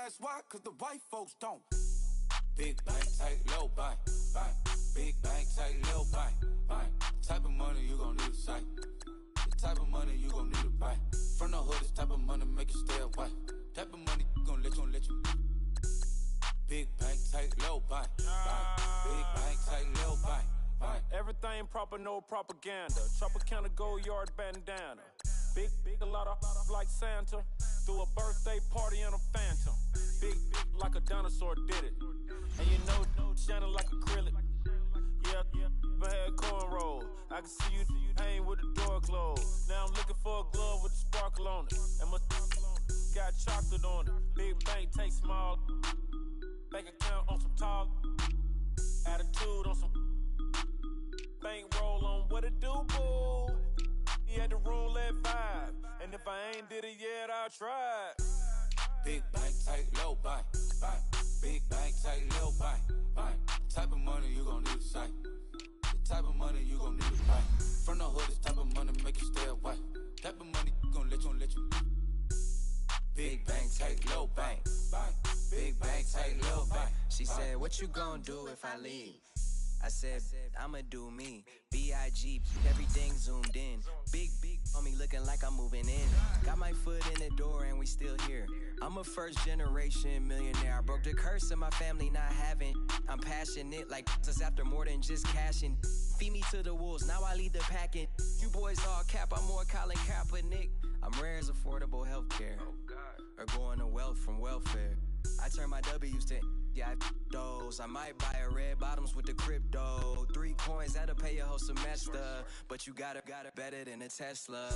ask why, cause the white folks don't. Big bank, tight, low bank, bank. Big bank, tight, low bank, bank. Type of money you gon' need a sight. The type of money you gon' need to buy. From the hood, this type of money make you stay away. Type of money gon' let you. Big bank, tight, low bank, bank. Big bank, tight, low bank, bank. Everything proper, no propaganda. Chopper counter, go yard bandana. Big, a lot of like Santa. Threw a birthday party in a phantom. Big, like a dinosaur did it. And you know, shining like acrylic. Yeah, I had cornrow. I can see you hang with the door closed. Now I'm looking for a glove with a sparkle on it. And my got chocolate on it. Big bank, take small. Bank account on some tall. Attitude on some. Bank roll on what it do, boo. He had the roulette vibe. And if I ain't did it yet, I'll try. Big bank, tight, low bank, bank. Big bank, tight, low bank, bank. Type of money you gon' need a sight. The type of money you gon' need to buy. From the hood, this type of money make you stay away. Type of money gon' let you. Big bank, tight, low bank, bank. Big bank, tight, low bank. She said, what you gon' do if I leave? I said, I'ma do me. B.I.G. Everything zoomed in. Big on me looking like I'm moving in. Got my foot in the door and we still here. I'm a first generation millionaire. I broke the curse of my family not having. I'm passionate like just after more than just cashing. Feed me to the wolves, now I lead the packing. You boys all cap, I'm more Colin Kaepernick. I'm rare as affordable healthcare. Or going to wealth from welfare. I turn my W's to those. I might buy a red bottoms with the crypto. 3 coins, that'll pay your whole semester. But you got it better than a Tesla.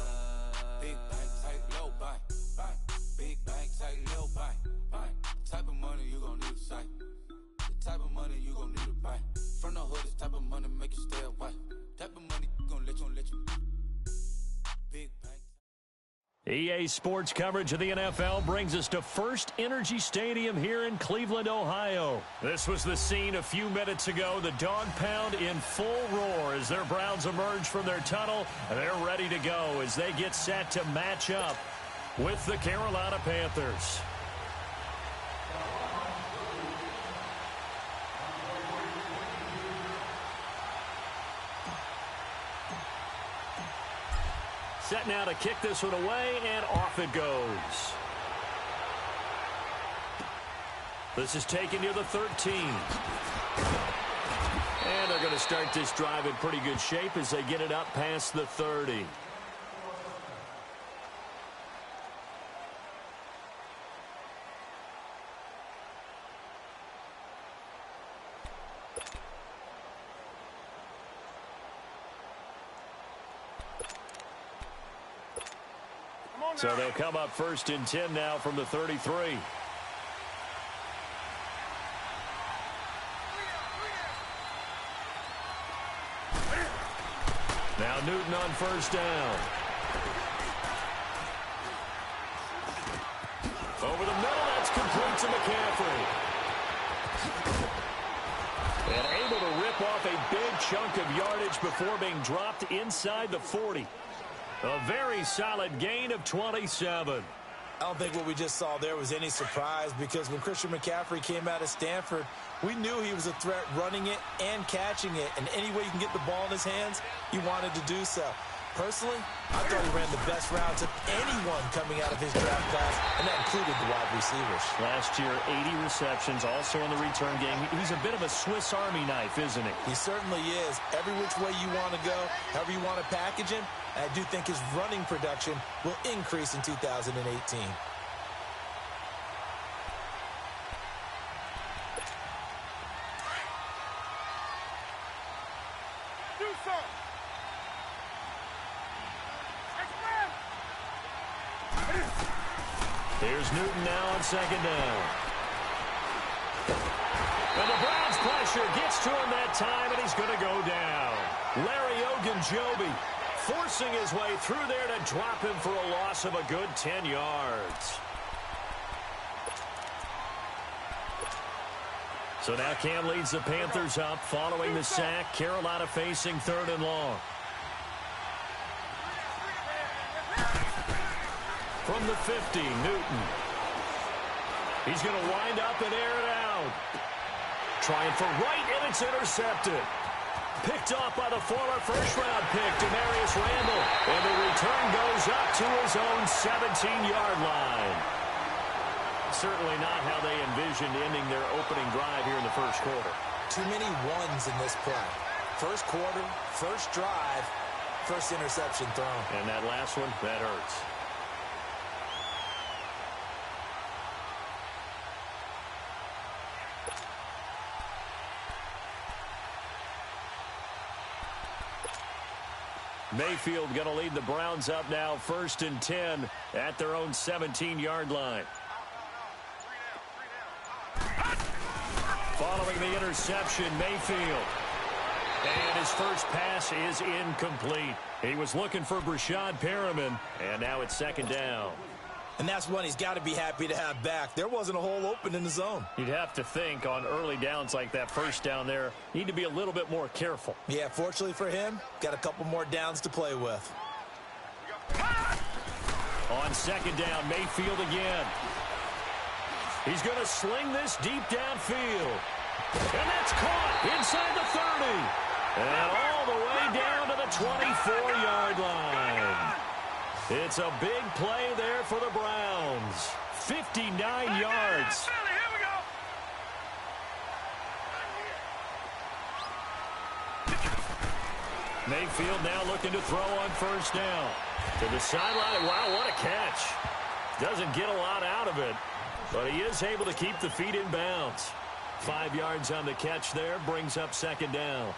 Big bank, tight, low bank, bank. Big bank, tight, low bank, bank. Type of money you gon' need a sight. The type of money you gon' need to buy. From the hood, this type of money make you stay away. Type of money gon' let you. Big bank. EA Sports coverage of the NFL brings us to First Energy Stadium here in Cleveland, Ohio. This was the scene a few minutes ago. The dog pound in full roar as their Browns emerge from their tunnel. They're ready to go as they get set to match up with the Carolina Panthers. Set now to kick this one away, and off it goes. This is taken near the 13. And they're going to start this drive in pretty good shape as they get it up past the 30. So they'll come up 1st and 10 now from the 33. Now Newton on 1st down. Over the middle, that's complete to McCaffrey. And able to rip off a big chunk of yardage before being dropped inside the 40. A very solid gain of 27. I don't think what we just saw there was any surprise because when Christian McCaffrey came out of Stanford, we knew he was a threat running it and catching it. And any way you can get the ball in his hands, he wanted to do so. Personally, I thought he ran the best routes of anyone coming out of his draft class, and that included the wide receivers. Last year, 80 receptions, also in the return game. He's a bit of a Swiss Army knife, isn't he? He certainly is. Every which way you want to go, however you want to package him, I do think his running production will increase in 2018. Here's Newton now on 2nd down. And the Browns pressure gets to him that time, and he's going to go down. Larry Ogunjobi forcing his way through there to drop him for a loss of a good 10 yards. So now Cam leads the Panthers up following the sack. Carolina facing 3rd and long. From the 50, Newton. He's going to wind up and air it out. Trying for right, and it's intercepted. Picked off by the former first-round pick, Demarius Randall. And the return goes up to his own 17-yard line. Certainly not how they envisioned ending their opening drive here in the first quarter. Too many ones in this play. First quarter, first drive, first interception thrown. And that last one, that hurts. Mayfield going to lead the Browns up now, 1st and 10 at their own 17-yard line. Following the interception, Mayfield. And his first pass is incomplete. He was looking for Brashad Perriman, and now it's 2nd down. And that's one he's got to be happy to have back. There wasn't a hole open in the zone. You'd have to think on early downs like that, first down there, need to be a little bit more careful. Yeah, fortunately for him, got a couple more downs to play with. On 2nd down, Mayfield again. He's going to sling this deep downfield. And that's caught inside the 30. And all the way down to the 24-yard line. It's a big play there for the Browns. 59 yards. Mayfield now looking to throw on 1st down. To the sideline. Wow, what a catch. Doesn't get a lot out of it, but he is able to keep the feet in bounds. 5 yards on the catch there, brings up 2nd down.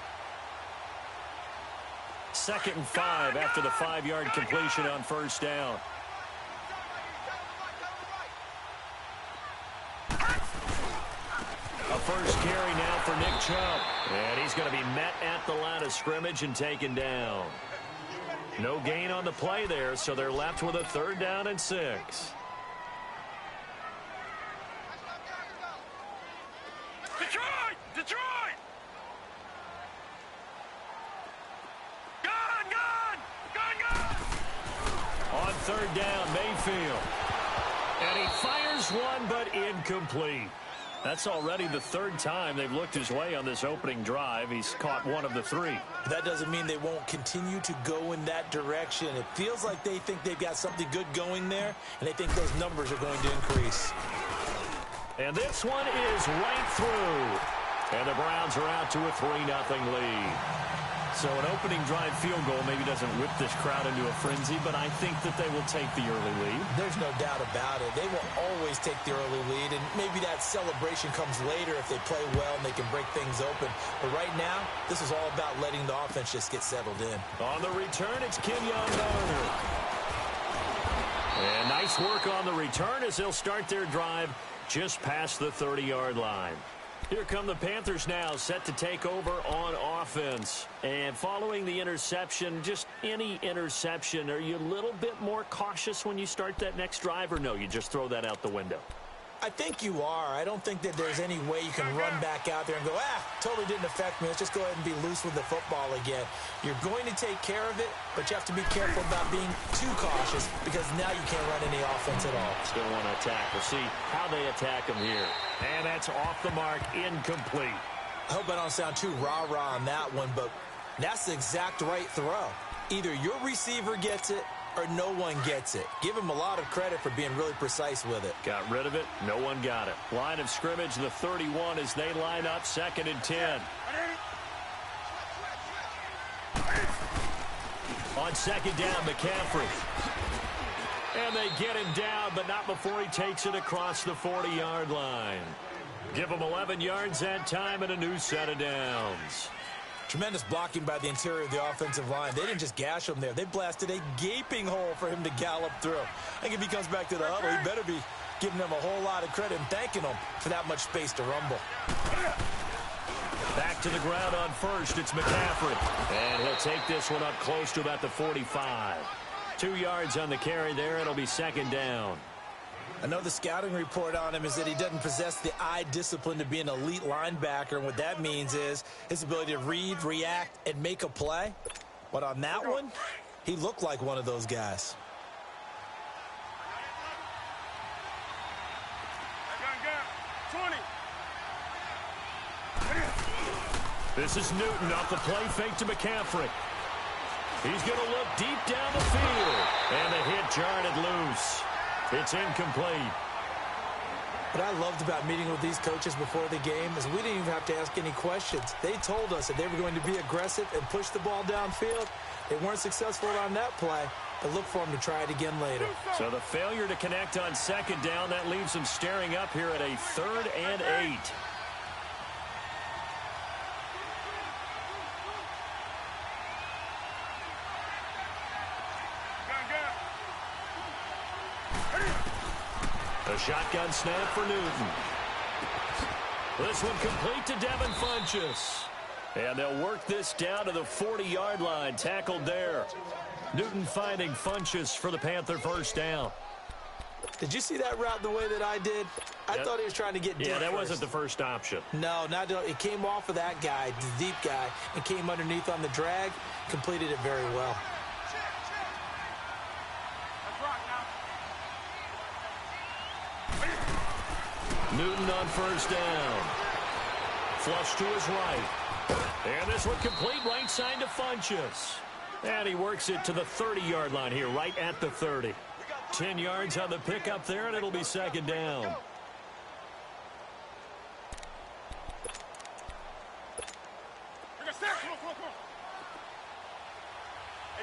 2nd and 5 after the 5-yard completion on 1st down. A first carry now for Nick Chubb. And he's going to be met at the line of scrimmage and taken down. No gain on the play there, so they're left with a 3rd down and 6. Detroit! On 3rd down, Mayfield. And he fires one, but incomplete. That's already the 3rd time they've looked his way on this opening drive. He's caught one of the 3. That doesn't mean they won't continue to go in that direction. It feels like they think they've got something good going there, and they think those numbers are going to increase. And this one is right through. And the Browns are out to a 3-0 lead. So an opening drive field goal maybe doesn't whip this crowd into a frenzy, but I think that they will take the early lead. There's no doubt about it. They will always take the early lead, and maybe that celebration comes later if they play well and they can break things open. But right now, this is all about letting the offense just get settled in. On the return, it's Kenyon Barner. And nice work on the return as they'll start their drive just past the 30-yard line. Here come the Panthers now, set to take over on offense. And following the interception, just any interception, are you a little bit more cautious when you start that next drive, or no, you just throw that out the window? I think you are. I don't think that there's any way you can run back out there and go, totally didn't affect me. Let's just go ahead and be loose with the football again. You're going to take care of it, but you have to be careful about being too cautious because now you can't run any offense at all. Still want to attack. We'll see how they attack him here. And that's off the mark, incomplete. I hope I don't sound too rah-rah on that one, but that's the exact right throw. Either your receiver gets it or no one gets it. Give him a lot of credit for being really precise with it. Got rid of it. No one got it. Line of scrimmage, the 31 as they line up, 2nd and 10. On 2nd down, McCaffrey. And they get him down, but not before he takes it across the 40-yard line. Give him 11 yards that time and a new set of downs. Tremendous blocking by the interior of the offensive line. They didn't just gash him there. They blasted a gaping hole for him to gallop through. I think if he comes back to the huddle, he better be giving them a whole lot of credit and thanking them for that much space to rumble. Back to the ground on 1st, it's McCaffrey. And he'll take this one up close to about the 45. 2 yards on the carry there. It'll be 2nd down. I know the scouting report on him is that he doesn't possess the eye discipline to be an elite linebacker, and what that means is his ability to read, react, and make a play. But on that one, he looked like one of those guys. Go. This is Newton off the play fake to McCaffrey. He's going to look deep down the field. And the hit jarred it loose. It's incomplete. What I loved about meeting with these coaches before the game is we didn't even have to ask any questions. They told us that they were going to be aggressive and push the ball downfield. They weren't successful on that play, but look for them to try it again later. So the failure to connect on second down, that leaves them staring up here at a 3rd and 8. A shotgun snap for Newton. This one complete to Devin Funchess. And they'll work this down to the 40-yard line. Tackled there. Newton finding Funchess for the Panther first down. Did you see that route the way that I did? I thought he was trying to get deep. Yeah, that wasn't the first option. No, it came off of that guy, the deep guy, and came underneath on the drag. Completed it very well. Newton on first down. Flush to his right. And this one complete right side to Funchess. And he works it to the 30-yard line here, right at the 30. 10 yards on the pickup there, and it'll be second down. Hey,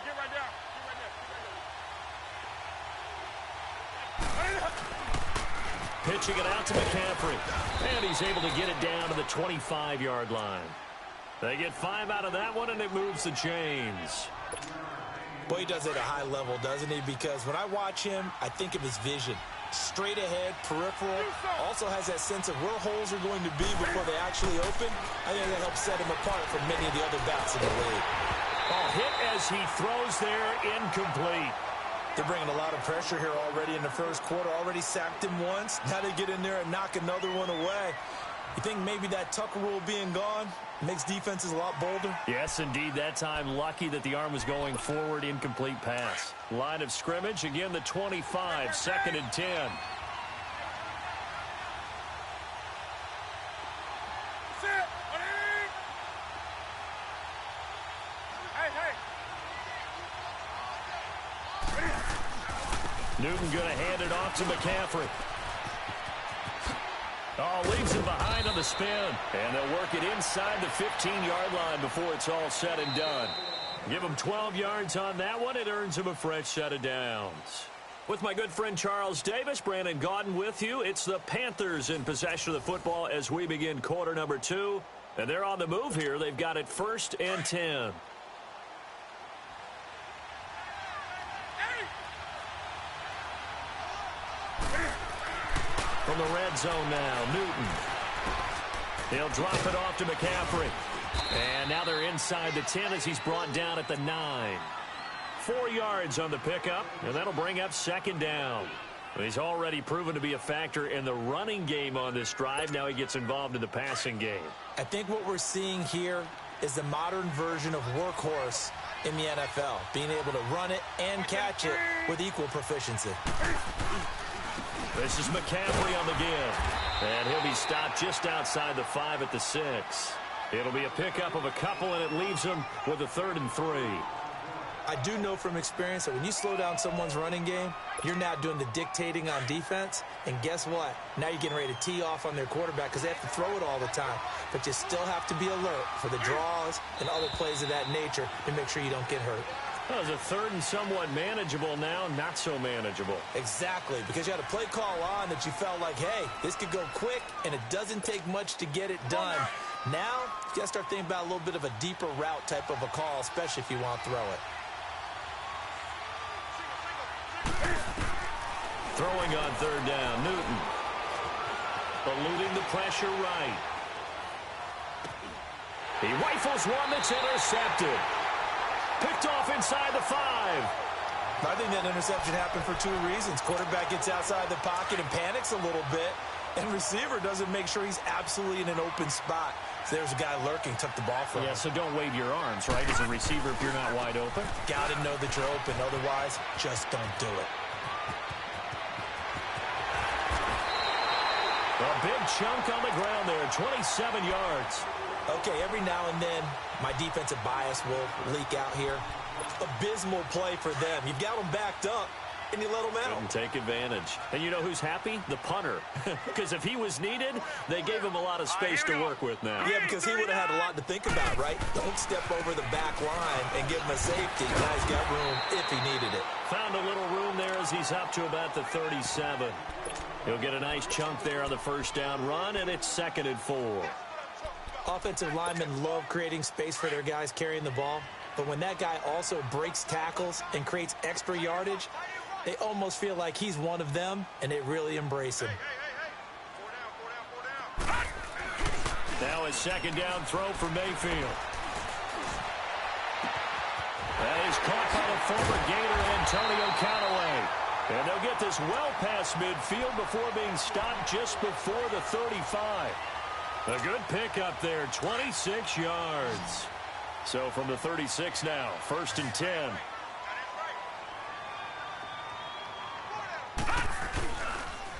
get right down. Pitching it out to McCaffrey. And he's able to get it down to the 25-yard line. They get 5 out of that one, and it moves the chains. Boy, he does it at a high level, doesn't he? Because when I watch him, I think of his vision. Straight ahead, peripheral. Also has that sense of where holes are going to be before they actually open. I think that helps set him apart from many of the other bats in the league. Ball hit as he throws there, incomplete. They're bringing a lot of pressure here already in the first quarter. Already sacked him once. Now they get in there and knock another one away. You think maybe that Tucker rule being gone makes defenses a lot bolder? Yes, indeed. That time lucky that the arm was going forward. Incomplete pass. Line of scrimmage. Again, the 25. 2nd and 10. Newton going to hand it off to McCaffrey. Oh, leaves him behind on the spin. And they'll work it inside the 15-yard line before it's all said and done. Give him 12 yards on that one. It earns him a fresh set of downs. With my good friend Charles Davis, Brandon Gaudin with you. It's the Panthers in possession of the football as we begin quarter number 2. And they're on the move here. They've got it 1st and 10. From the red zone now, Newton. He'll drop it off to McCaffrey. And now they're inside the 10 as he's brought down at the 9. 4 yards on the pickup, and that'll bring up 2nd down. He's already proven to be a factor in the running game on this drive. Now he gets involved in the passing game. I think what we're seeing here is the modern version of workhorse in the NFL, being able to run it and catch it with equal proficiency. This is McCaffrey on the give. And he'll be stopped just outside the 5 at the 6. It'll be a pickup of a couple, and it leaves him with a 3rd and 3. I do know from experience that when you slow down someone's running game, you're now doing the dictating on defense. And guess what? Now you're getting ready to tee off on their quarterback because they have to throw it all the time. But you still have to be alert for the draws and other plays of that nature to make sure you don't get hurt. Well, it's a 3rd and somewhat manageable now, not so manageable. Exactly, because you had a play call on that you felt like, hey, this could go quick, and it doesn't take much to get it done. Now, you got to start thinking about a little bit of a deeper route type of a call, especially if you want to throw it. Throwing on 3rd down, Newton. Eluding the pressure right. He rifles one that's intercepted. Picked off inside the 5. I think that interception happened for 2 reasons. Quarterback gets outside the pocket and panics a little bit, and receiver doesn't make sure he's absolutely in an open spot. So there's a guy lurking, took the ball from him. Yeah, so don't wave your arms, right, as a receiver if you're not wide open. Got to know that you're open. Otherwise, just don't do it. A big chunk on the ground there, 27 yards. Okay, every now and then, my defensive bias will leak out here. Abysmal play for them. You've got them backed up, and you let them out. Couldn't take advantage. And you know who's happy? The punter. Because if he was needed, they gave him a lot of space to work with now. Yeah, because he would have had a lot to think about, right? Don't step over the back line and give him a safety. Now he's got room if he needed it. Found a little room there as he's up to about the 37. He'll get a nice chunk there on the first down run, and it's 2nd and 4. Offensive linemen love creating space for their guys carrying the ball, but when that guy also breaks tackles and creates extra yardage, they almost feel like he's one of them, and they really embrace him. Now a 2nd down throw for Mayfield. That is caught by the former Gator Antonio Callaway. And they'll get this well past midfield before being stopped just before the 35. A good pickup there, 26 yards. So from the 36 now, 1st and 10.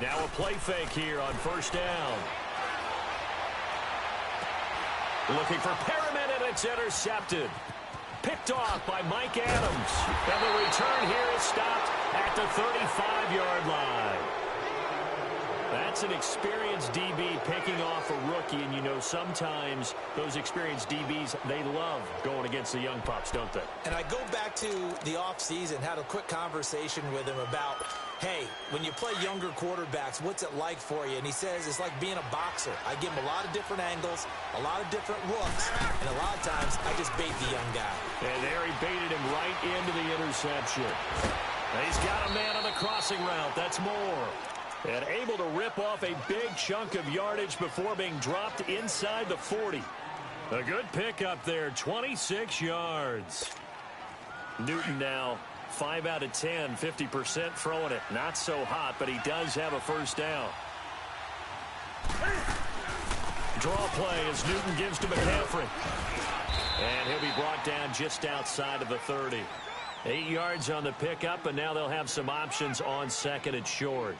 Now a play fake here on 1st down. Looking for Perriman, and it's intercepted. Picked off by Mike Adams. And the return here is stopped at the 35-yard line. That's an experienced DB picking off a rookie, and you know sometimes those experienced DBs, they love going against the young pups, don't they? And I go back to the offseason, had a quick conversation with him about, hey, when you play younger quarterbacks, what's it like for you? And he says it's like being a boxer. I give him a lot of different angles, a lot of different looks, and a lot of times I just bait the young guy. And there he baited him right into the interception. And he's got a man on the crossing route. That's Moore. And able to rip off a big chunk of yardage before being dropped inside the 40. A good pickup there, 26 yards. Newton now 5 out of 10, 50% throwing it. Not so hot, but he does have a 1st down. Draw play as Newton gives to McCaffrey. And he'll be brought down just outside of the 30. 8 yards on the pickup, and now they'll have some options on 2nd and short.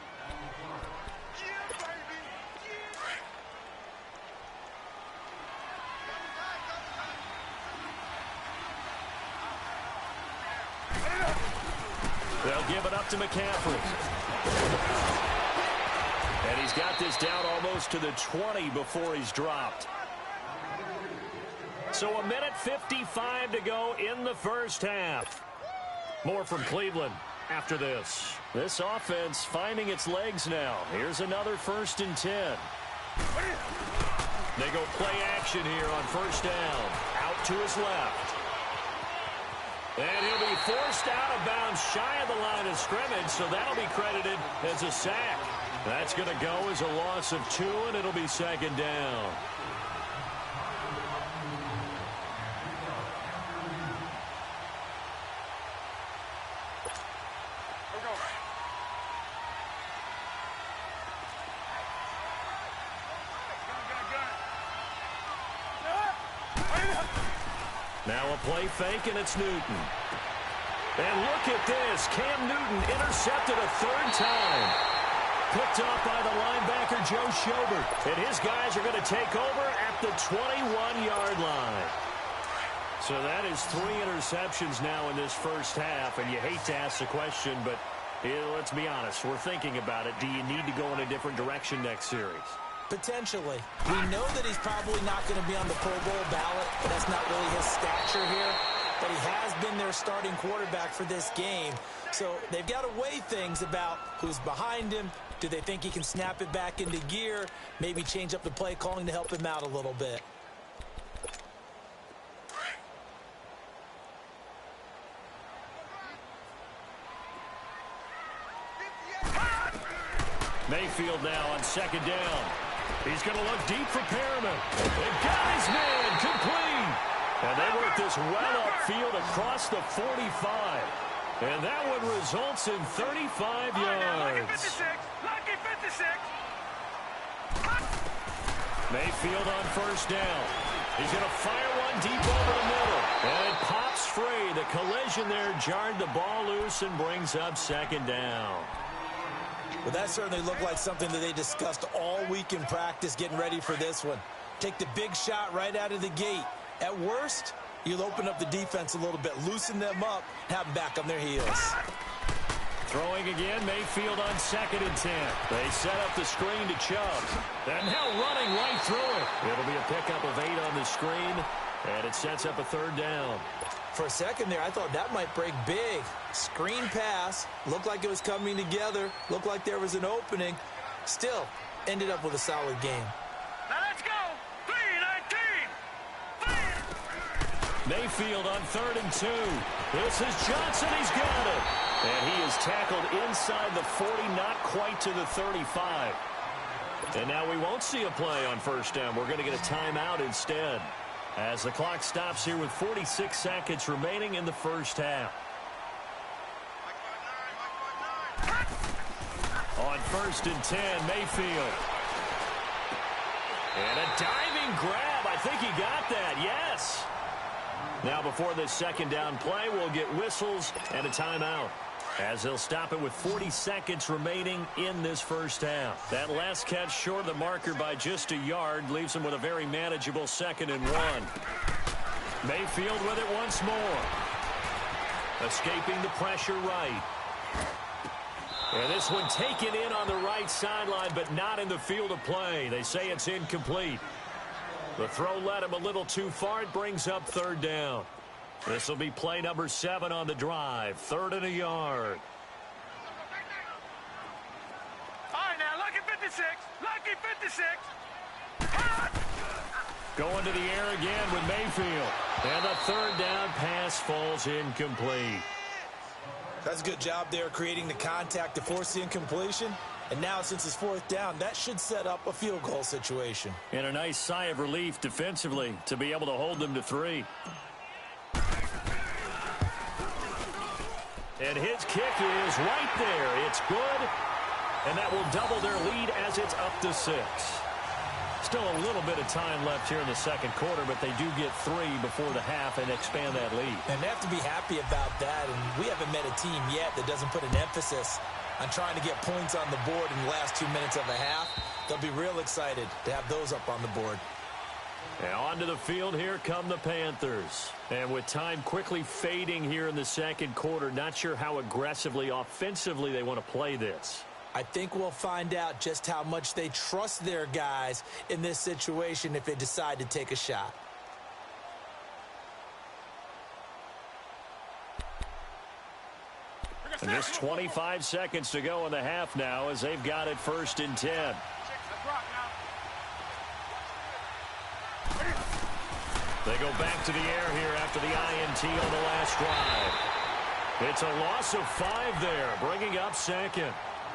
They'll give it up to McCaffrey. And he's got this down almost to the 20 before he's dropped. So 1:55 to go in the first half. More from Cleveland after this. This offense finding its legs now. Here's another 1st and 10. They go play action here on 1st down. Out to his left. And he'll be forced out of bounds shy of the line of scrimmage, so that'll be credited as a sack. That's going to go as a loss of 2, and it'll be 2nd down. Now a play fake, and it's Newton. And look at this. Cam Newton intercepted a 3rd time. Picked off by the linebacker, Joe Schobert. And his guys are going to take over at the 21-yard line. So that is 3 interceptions now in this first half. And you hate to ask the question, but let's be honest. We're thinking about it. Do you need to go in a different direction next series? Potentially. We know that he's probably not going to be on the Pro Bowl ballot, but that's not really his stature here. But he has been their starting quarterback for this game. So they've got to weigh things about who's behind him. Do they think he can snap it back into gear? Maybe change up the play calling to help him out a little bit. Mayfield now on 2nd down. He's going to look deep for Perriman. They got his man complete. And they work this well upfield across the 45. And that one results in 35 yards. Lucky 56. Mayfield on 1st down. He's going to fire one deep over the middle. And it pops free. The collision there jarred the ball loose and brings up 2nd down. Well, that certainly looked like something that they discussed all week in practice getting ready for this one. Take the big shot right out of the gate. At worst, you'll open up the defense a little bit, loosen them up, have them back on their heels. Throwing again, Mayfield on 2nd and 10. They set up the screen to Chubb. And now running right through it. It'll be a pickup of 8 on the screen, and it sets up a 3rd down. For a second there, I thought that might break big. Screen pass, looked like it was coming together, looked like there was an opening. Still, ended up with a solid game. Now let's go. 3-19. Mayfield on 3rd and 2. This is Johnson. He's got it. And he is tackled inside the 40, not quite to the 35. And now we won't see a play on 1st down. We're going to get a timeout instead, as the clock stops here with 46 seconds remaining in the 1st half. On 1st and 10, Mayfield. And a diving grab. I think he got that. Yes. Now before this 2nd down play, we'll get whistles and a timeout, as they'll stop it with 40 seconds remaining in this 1st half. That last catch short of the marker by just a yard leaves them with a very manageable 2nd and 1. Mayfield with it once more. Escaping the pressure right. And this one taken in on the right sideline, but not in the field of play. They say it's incomplete. The throw led him a little too far. It brings up 3rd down. This will be play number 7 on the drive. 3rd and a yard. All right, now, lucky 56. Lucky 56. Going to the air again with Mayfield. And the 3rd down pass falls incomplete. That's a good job there creating the contact to force the incompletion. And now, since it's 4th down, that should set up a field goal situation. And a nice sigh of relief defensively to be able to hold them to 3. And his kick is right there. It's good. And that will double their lead as it's up to 6. Still a little bit of time left here in the 2nd quarter, but they do get 3 before the half and expand that lead. And they have to be happy about that. And we haven't met a team yet that doesn't put an emphasis on trying to get points on the board in the last 2 minutes of a half. They'll be real excited to have those up on the board. And onto the field, here come the Panthers. And with time quickly fading here in the 2nd quarter, not sure how aggressively, offensively they want to play this. I think we'll find out just how much they trust their guys in this situation if they decide to take a shot. And just 25 seconds to go in the half now, as they've got it 1st and 10. They go back to the air here after the INT on the last drive. It's a loss of 5 there, bringing up 2nd.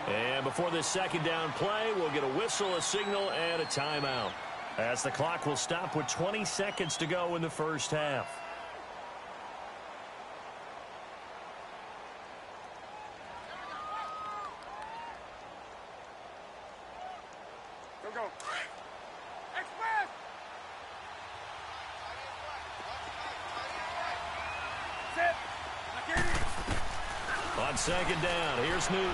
And before this 2nd down play, we'll get a whistle, a signal, and a timeout, as the clock will stop with 20 seconds to go in the 1st half. Go. Express! Sit. On 2nd down, here's Newton.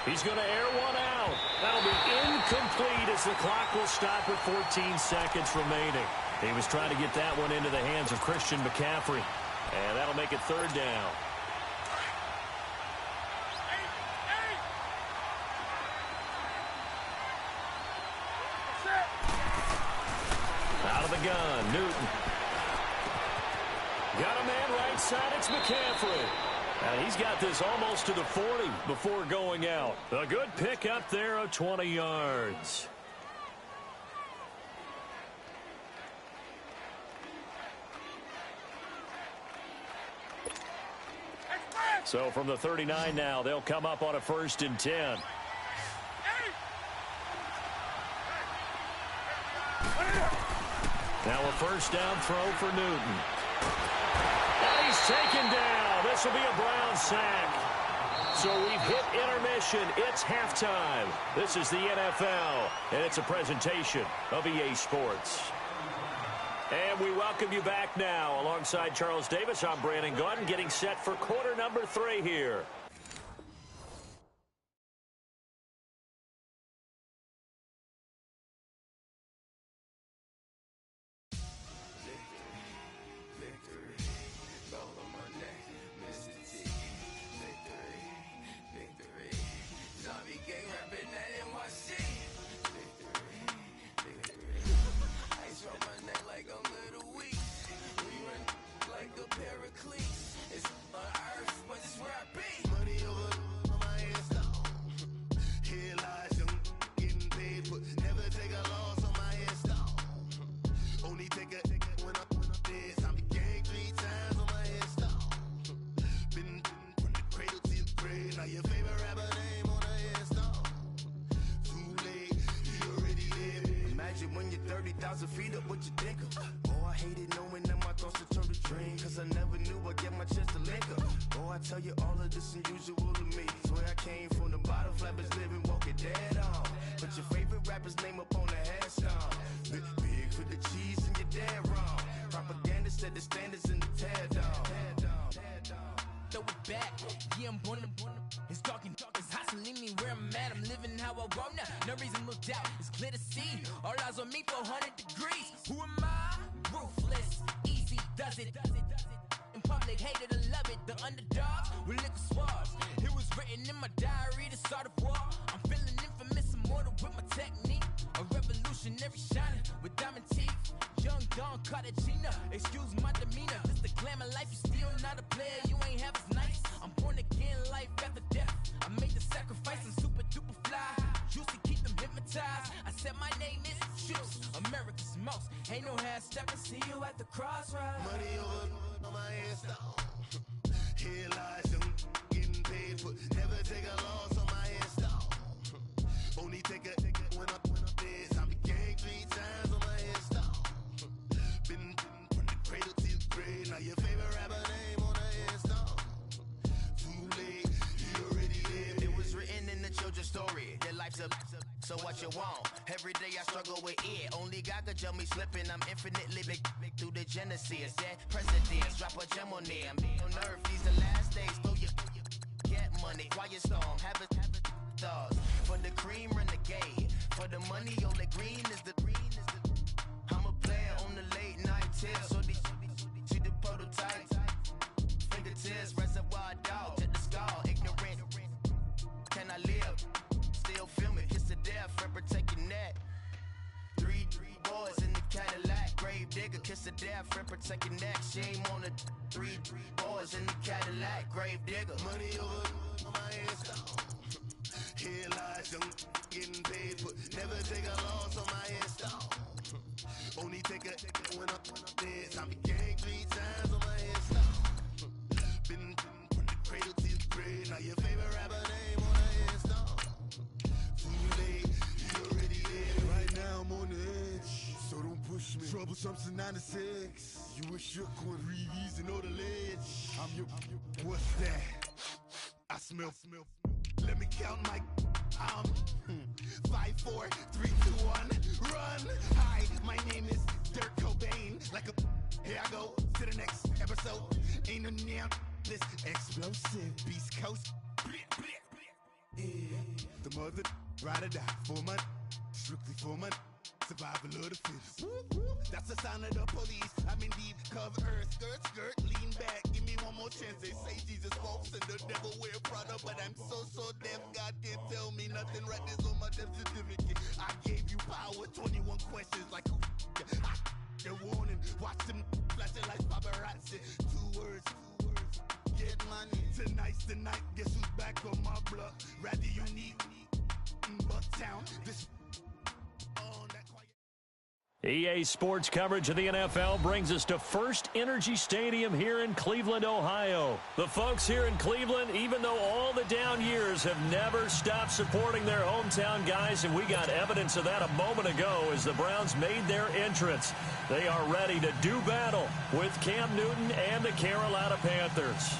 He's going to air one out. That'll be incomplete as the clock will stop with 14 seconds remaining. He was trying to get that one into the hands of Christian McCaffrey. And that'll make it 3rd down. Out of the gun, Newton. Got a man right side, it's McCaffrey. He's got this almost to the 40 before going out. A good pick up there of 20 yards. So from the 39 now, they'll come up on a 1st and 10. Now a 1st down throw for Newton. And he's taken down. This will be a Brown sack. So we've hit intermission. It's halftime. This is the NFL, and it's a presentation of EA Sports. And we welcome you back now. Alongside Charles Davis, I'm Brandon Gordon, getting set for quarter number 3 here. 30,000 feet up, what you think of? Oh, I hated knowing that my thoughts would turn to dream, cause I never knew I'd get my chance to link up. Oh, I tell you all of this unusual to me. Swear I came from the bottom, flappers living, walking dead on. Put your favorite rapper's name up on the headstone. Big for the cheese and you're dead wrong. Propaganda set the standards in the tear down. Throw it back, yeah, I'm born. It's dark and it's hot, so leave me where I'm at. I'm living how I want now. No reason to look out, it's clear to see. All eyes on me, 400 degrees. Who am I? Ruthless, easy does it. In public, hated or love it. The underdogs with liquor swabs. It was written in my diary to start a war. I'm feeling infamous, immortal with my technique. A revolutionary shining with diamond teeth. Young Don Cartagena, excuse my demeanor. This the glamour life, you still not a player. You ain't half as nice. I'm born again, life after death. I made the sacrifice, I'm super duper fly. Used to keep them hypnotized. I said my name is Juice, America's most. Ain't no half stepping, see you at the crossroads. Money over on my headstone. Here lies them getting paid for. Never take a loss on my headstone. Only take a when I'm dead. I be gang 3 times on my headstone. Been from the cradle to the grave. Now your favorite rapper name on the headstone. Too late, you already lived. It was written in the children's story. Their life's a so what you want? Every day I struggle with it. Only God could tell me slipping. I'm infinitely big through the genesis. Dead presidents, drop a gem on them. On earth, these the last days. Throw your get money. Quiet storm, have a thoughts. For the cream, renegade. For the money, only green is the I'm a player on the late night tip. So these see the prototype. Fingertips, reservoir dog to the skull. Ignorant. Can I live? Still film it. Kiss the death, friend, protect your neck. Three boys in the Cadillac. Grave digger, kiss the death, friend, protect your neck. Shame on the three boys in the Cadillac. Grave digger. Money over on my headstone. Here lies young getting paid for. Never take a loss on my headstone. Only take a when I'm dead. I be gang 3 times on my headstone. Been from the cradle to the grave. Now your favorite rapper name on the headstone. Too late, you already there. Right now I'm on the edge, so don't push me. Troublesome to 96. You wish you could reease and know the ledge. I'm your. What's that? I smell. Let me count my. 5, 4, 3, 2, 1, run. Hi, my name is Dirk Cobain. Like a, here I go to the next episode. Ain't no damn this explosive Beast Coast. Yeah. The mother ride or die for my, strictly for my. Survival of the fittest. That's the sign of the police. I'm indeed cover earth, skirt, lean back. Give me one more chance. They say Jesus walks and the devil wear Prada, but I'm so deaf. God can't tell me nothing. Right there's on my death certificate. I gave you power. 21 questions like who? They're warning. Watch them flashing like paparazzi. 2 words. Get money. Tonight's the night. Guess who's back on my block? Rather unique. Bucktown. This. EA Sports coverage of the NFL brings us to First Energy Stadium here in Cleveland, Ohio. The folks here in Cleveland, even though all the down years, have never stopped supporting their hometown guys, and we got evidence of that a moment ago as the Browns made their entrance. They are ready to do battle with Cam Newton and the Carolina Panthers.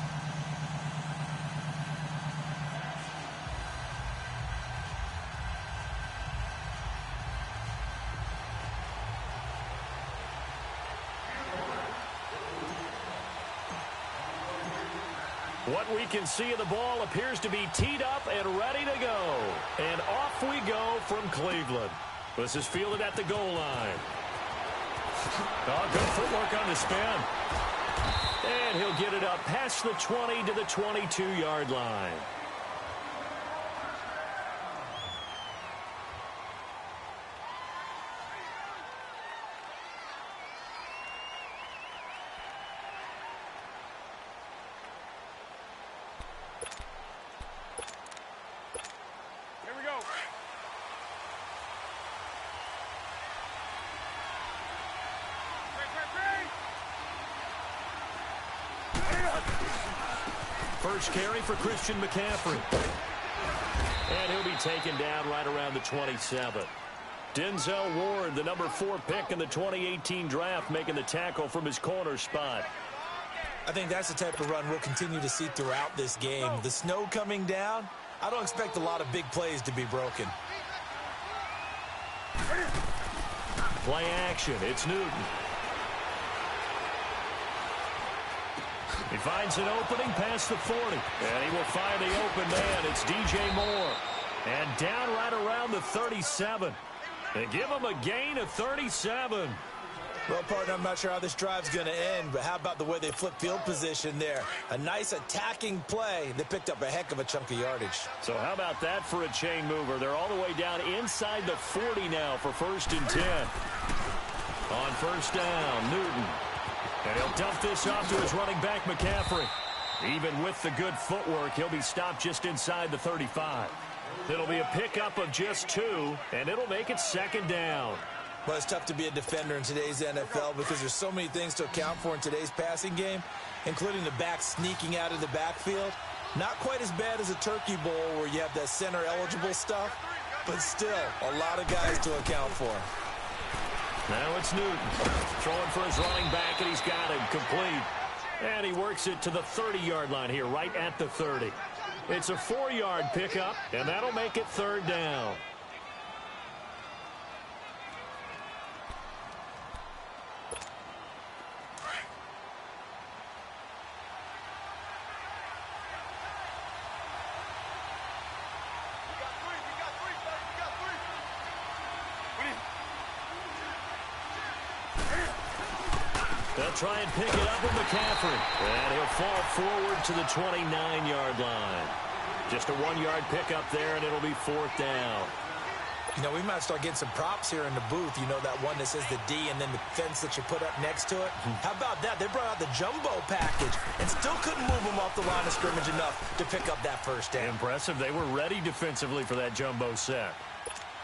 What we can see of the ball appears to be teed up and ready to go. And off we go from Cleveland. This is fielded at the goal line. Oh, good footwork on the spin. And he'll get it up past the 20 to the 22-yard line. First carry for Christian McCaffrey. And he'll be taken down right around the 27. Denzel Ward, the number 4 pick in the 2018 draft, making the tackle from his corner spot. I think that's the type of run we'll continue to see throughout this game. The snow coming down, I don't expect a lot of big plays to be broken. Play action. It's Newton. He finds an opening past the 40. And he will find the open man. It's DJ Moore. And down right around the 37. They give him a gain of 37. Well, partner, I'm not sure how this drive's going to end, but how about the way they flip field position there? A nice attacking play. They picked up a heck of a chunk of yardage. So how about that for a chain mover? They're all the way down inside the 40 now for 1st and 10. On 1st down, Newton. And he'll dump this off to his running back, McCaffrey. Even with the good footwork, he'll be stopped just inside the 35. It'll be a pickup of just 2, and it'll make it 2nd down. Well, it's tough to be a defender in today's NFL because there's so many things to account for in today's passing game, including the back sneaking out of the backfield. Not quite as bad as a Turkey Bowl where you have that center-eligible stuff, but still a lot of guys to account for. Now it's Newton throwing for his running back, and he's got him complete. And he works it to the 30-yard line here, right at the 30. It's a 4-yard pickup, and that'll make it 3rd down. They'll try and pick it up with McCaffrey. And he'll fall forward to the 29-yard line. Just a 1-yard pickup there, and it'll be 4th down. You know, we might start getting some props here in the booth. You know, that one that says the D and then the fence that you put up next to it. How about that? They brought out the jumbo package and still couldn't move them off the line of scrimmage enough to pick up that 1st down. Impressive. They were ready defensively for that jumbo set.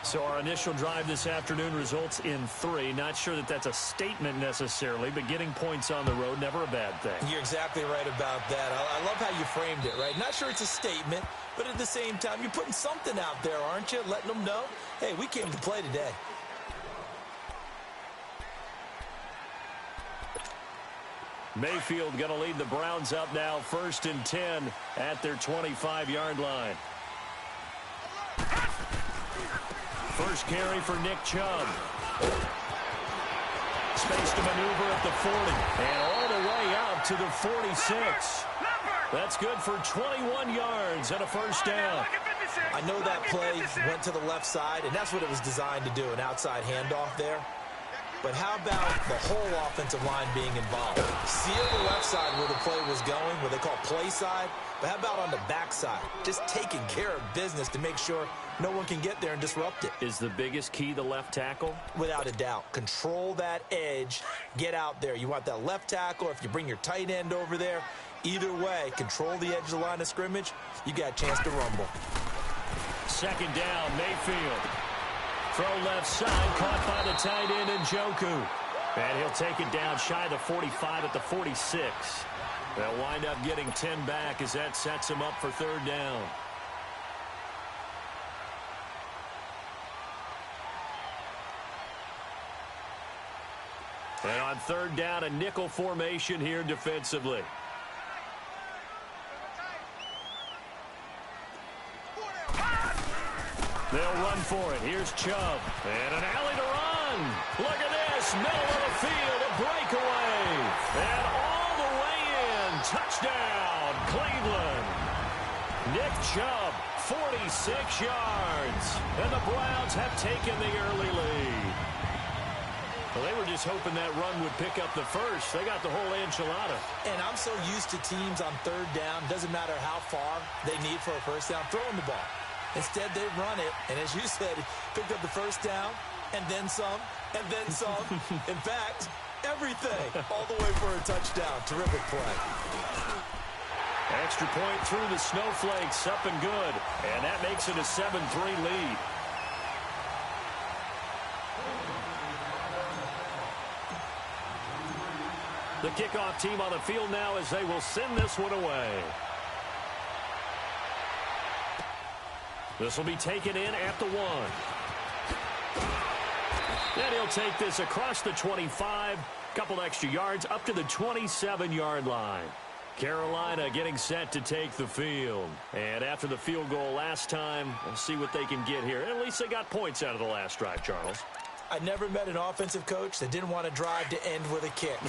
So our initial drive this afternoon results in 3. Not sure that that's a statement necessarily, but getting points on the road, never a bad thing. You're exactly right about that. I love how you framed it, right? Not sure it's a statement, but at the same time, you're putting something out there, aren't you? Letting them know, hey, we came to play today. Mayfield going to lead the Browns up now, 1st and 10 at their 25-yard line. First carry for Nick Chubb. Space to maneuver at the 40. And all the way out to the 46. That's good for 21 yards and a 1st down. I know that play went to the left side, and that's what it was designed to do, an outside handoff there. But how about the whole offensive line being involved? See on the left side where the play was going, what they call play side, but how about on the back side? Just taking care of business to make sure no one can get there and disrupt it. Is the biggest key the left tackle? Without a doubt. Control that edge. Get out there. You want that left tackle. If you bring your tight end over there, either way, control the edge of the line of scrimmage, you got a chance to rumble. 2nd down, Mayfield. Throw left side, caught by the tight end Njoku. And he'll take it down shy of the 45 at the 46. They'll wind up getting 10 back as that sets him up for 3rd down. And on 3rd down, a nickel formation here defensively. They'll run for it. Here's Chubb. And an alley to run. Look at this. Middle of the field. A breakaway. And all the way in. Touchdown, Cleveland. Nick Chubb, 46 yards. And the Browns have taken the early lead. Well, they were just hoping that run would pick up the first. They got the whole enchilada. And I'm so used to teams on 3rd down. Doesn't matter how far they need for a 1st down, throwing the ball. Instead, they run it, and as you said, picked up the 1st down, and then some, and then some. In fact, everything, all the way for a touchdown. Terrific play. Extra point through the snowflakes, up and good. And that makes it a 7-3 lead. The kickoff team on the field now as they will send this one away. This will be taken in at the 1. And he'll take this across the 25, couple extra yards up to the 27-yard line. Carolina getting set to take the field. And after the field goal last time, we'll see what they can get here. At least they got points out of the last drive, Charles. I never met an offensive coach that didn't want to drive to end with a kick.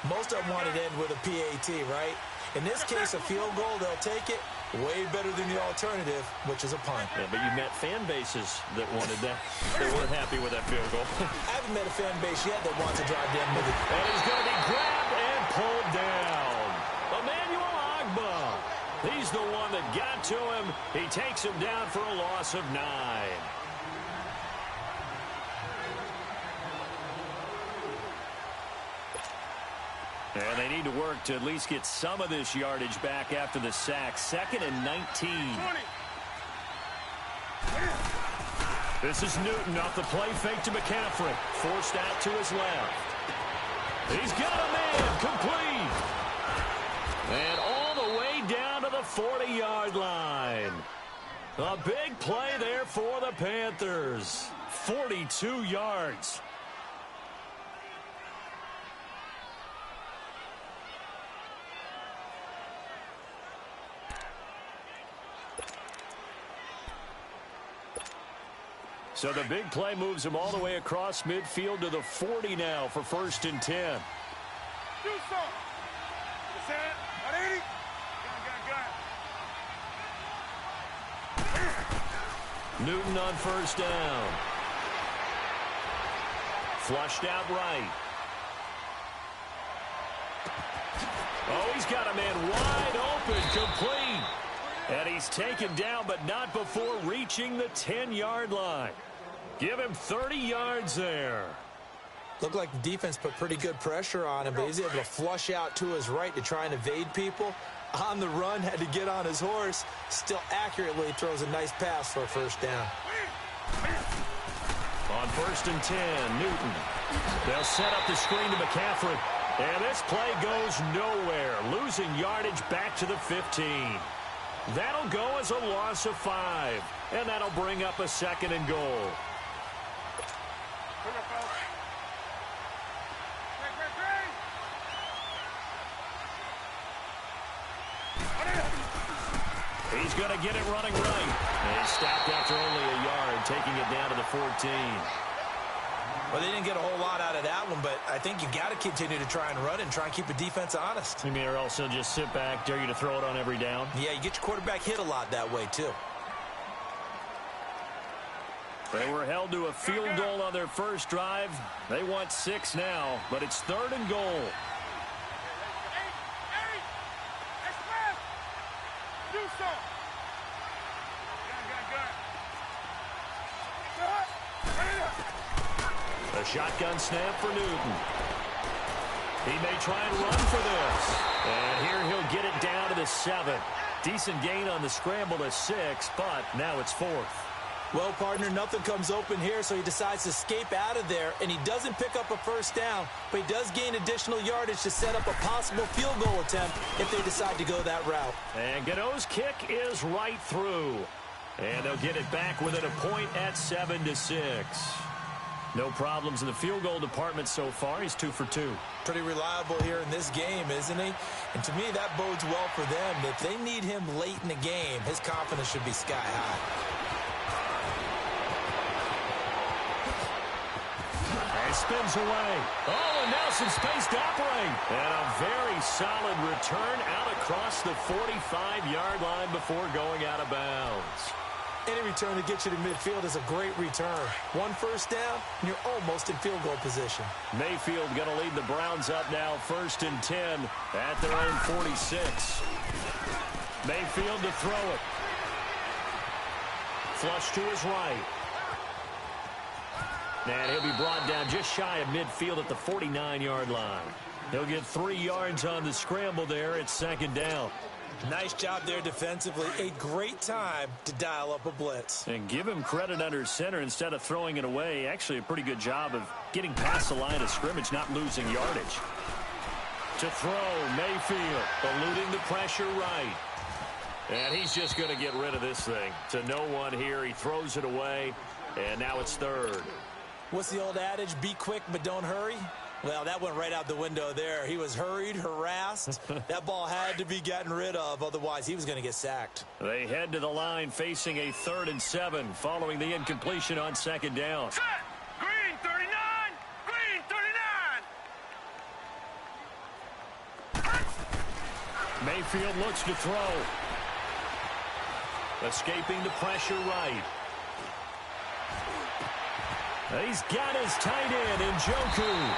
Most of them wanted to end with a PAT, right? In this case, a field goal, they'll take it. Way better than the alternative, which is a punt. Yeah, but you met fan bases that wanted that. They weren't happy with that field goal. I haven't met a fan base yet that wants to drive to end with it. And he's going to be grabbed and pulled down. Emmanuel Agba. He's the one that got to him. He takes him down for a loss of 9. And they need to work to at least get some of this yardage back after the sack. 2nd and 19. 20. This is Newton off the play fake to McCaffrey. Forced out to his left. He's got a man complete. And all the way down to the 40-yard line. A big play there for the Panthers. 42 yards. So the big play moves him all the way across midfield to the 40 now for 1st and 10. Do something. Set. 180. Got. Newton on 1st down. Flushed out right. Oh, he's got a man wide open, complete. And he's taken down, but not before reaching the 10-yard line. Give him 30 yards there. Looked like the defense put pretty good pressure on him, but he's able to flush out to his right to try and evade people. On the run, had to get on his horse. Still accurately throws a nice pass for a 1st down. On 1st and 10, Newton. They'll set up the screen to McCaffrey. And this play goes nowhere. Losing yardage back to the 15. That'll go as a loss of 5. And that'll bring up a 2nd and goal. He's going to get it running right. And he's stopped after only a yard, taking it down to the 14. Well, they didn't get a whole lot out of that one, but I think you got to continue to try and run and try and keep the defense honest. You mean, or else he'll just sit back, dare you to throw it on every down? Yeah, you get your quarterback hit a lot that way, too. They were held to a field goal on their first drive. They want 6 now, but it's 3rd and goal. Do something. A shotgun snap for Newton. He may try and run for this. And here he'll get it down to the 7. Decent gain on the scramble to 6, but now it's 4th. Well, partner, nothing comes open here, so he decides to escape out of there, and he doesn't pick up a 1st down, but he does gain additional yardage to set up a possible field goal attempt if they decide to go that route. And Gano's kick is right through. And they'll get it back within a point at 7-6. No problems in the field goal department so far. He's 2 for 2. Pretty reliable here in this game, isn't he? And to me, that bodes well for them. If they need him late in the game, his confidence should be sky high. And spins away. Oh, and now some space to operate. And a very solid return out across the 45-yard line before going out of bounds. Any return that gets you to midfield is a great return. 1 1st down, and you're almost in field goal position. Mayfield going to lead the Browns up now, 1st and 10 at their own 46. Mayfield to throw it. Flush to his right. And he'll be brought down just shy of midfield at the 49-yard line. He'll get 3 yards on the scramble there at 2nd down. Nice job there defensively. A great time to dial up a blitz. And give him credit under center instead of throwing it away. Actually a pretty good job of getting past the line of scrimmage, not losing yardage. To throw, Mayfield eluding the pressure right. And he's just going to get rid of this thing. To no one here. He throws it away, and now it's 3rd. What's the old adage? Be quick, but don't hurry. Well, that went right out the window there. He was hurried, harassed. That ball had to be gotten rid of, otherwise he was going to get sacked. They head to the line facing a 3rd and 7 following the incompletion on 2nd down. Set! Green 39! Green 39! Mayfield looks to throw. Escaping the pressure right. He's got his tight end in Njoku.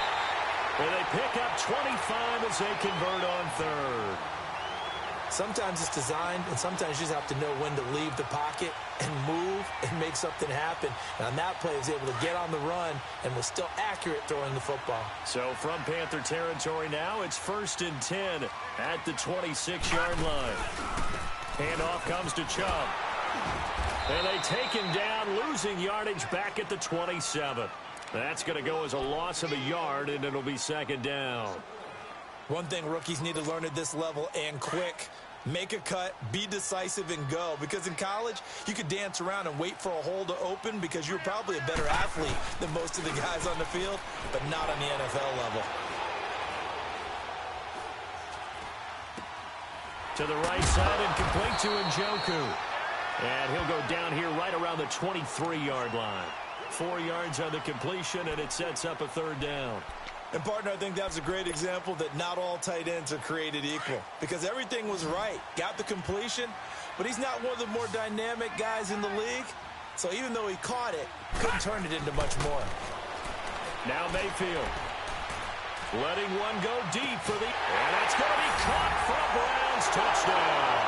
And they pick up 25 as they convert on 3rd. Sometimes it's designed, and sometimes you just have to know when to leave the pocket and move and make something happen. And on that play, he was able to get on the run and was still accurate throwing the football. So from Panther territory now, it's 1st and 10 at the 26-yard line. Handoff comes to Chubb. And they take him down, losing yardage back at the 27. That's going to go as a loss of a yard, and it'll be 2nd down. One thing rookies need to learn at this level, and quick, make a cut, be decisive, and go. Because in college, you could dance around and wait for a hole to open because you're probably a better athlete than most of the guys on the field, but not on the NFL level. To the right side and complete to Njoku. And he'll go down here right around the 23-yard line. 4 yards on the completion, and it sets up a 3rd down. And, partner, I think that was a great example that not all tight ends are created equal. Because everything was right. Got the completion, but he's not one of the more dynamic guys in the league. So even though he caught it, couldn't turn it into much more. Now Mayfield. Letting one go deep for the... And it's going to be caught for a Browns touchdown.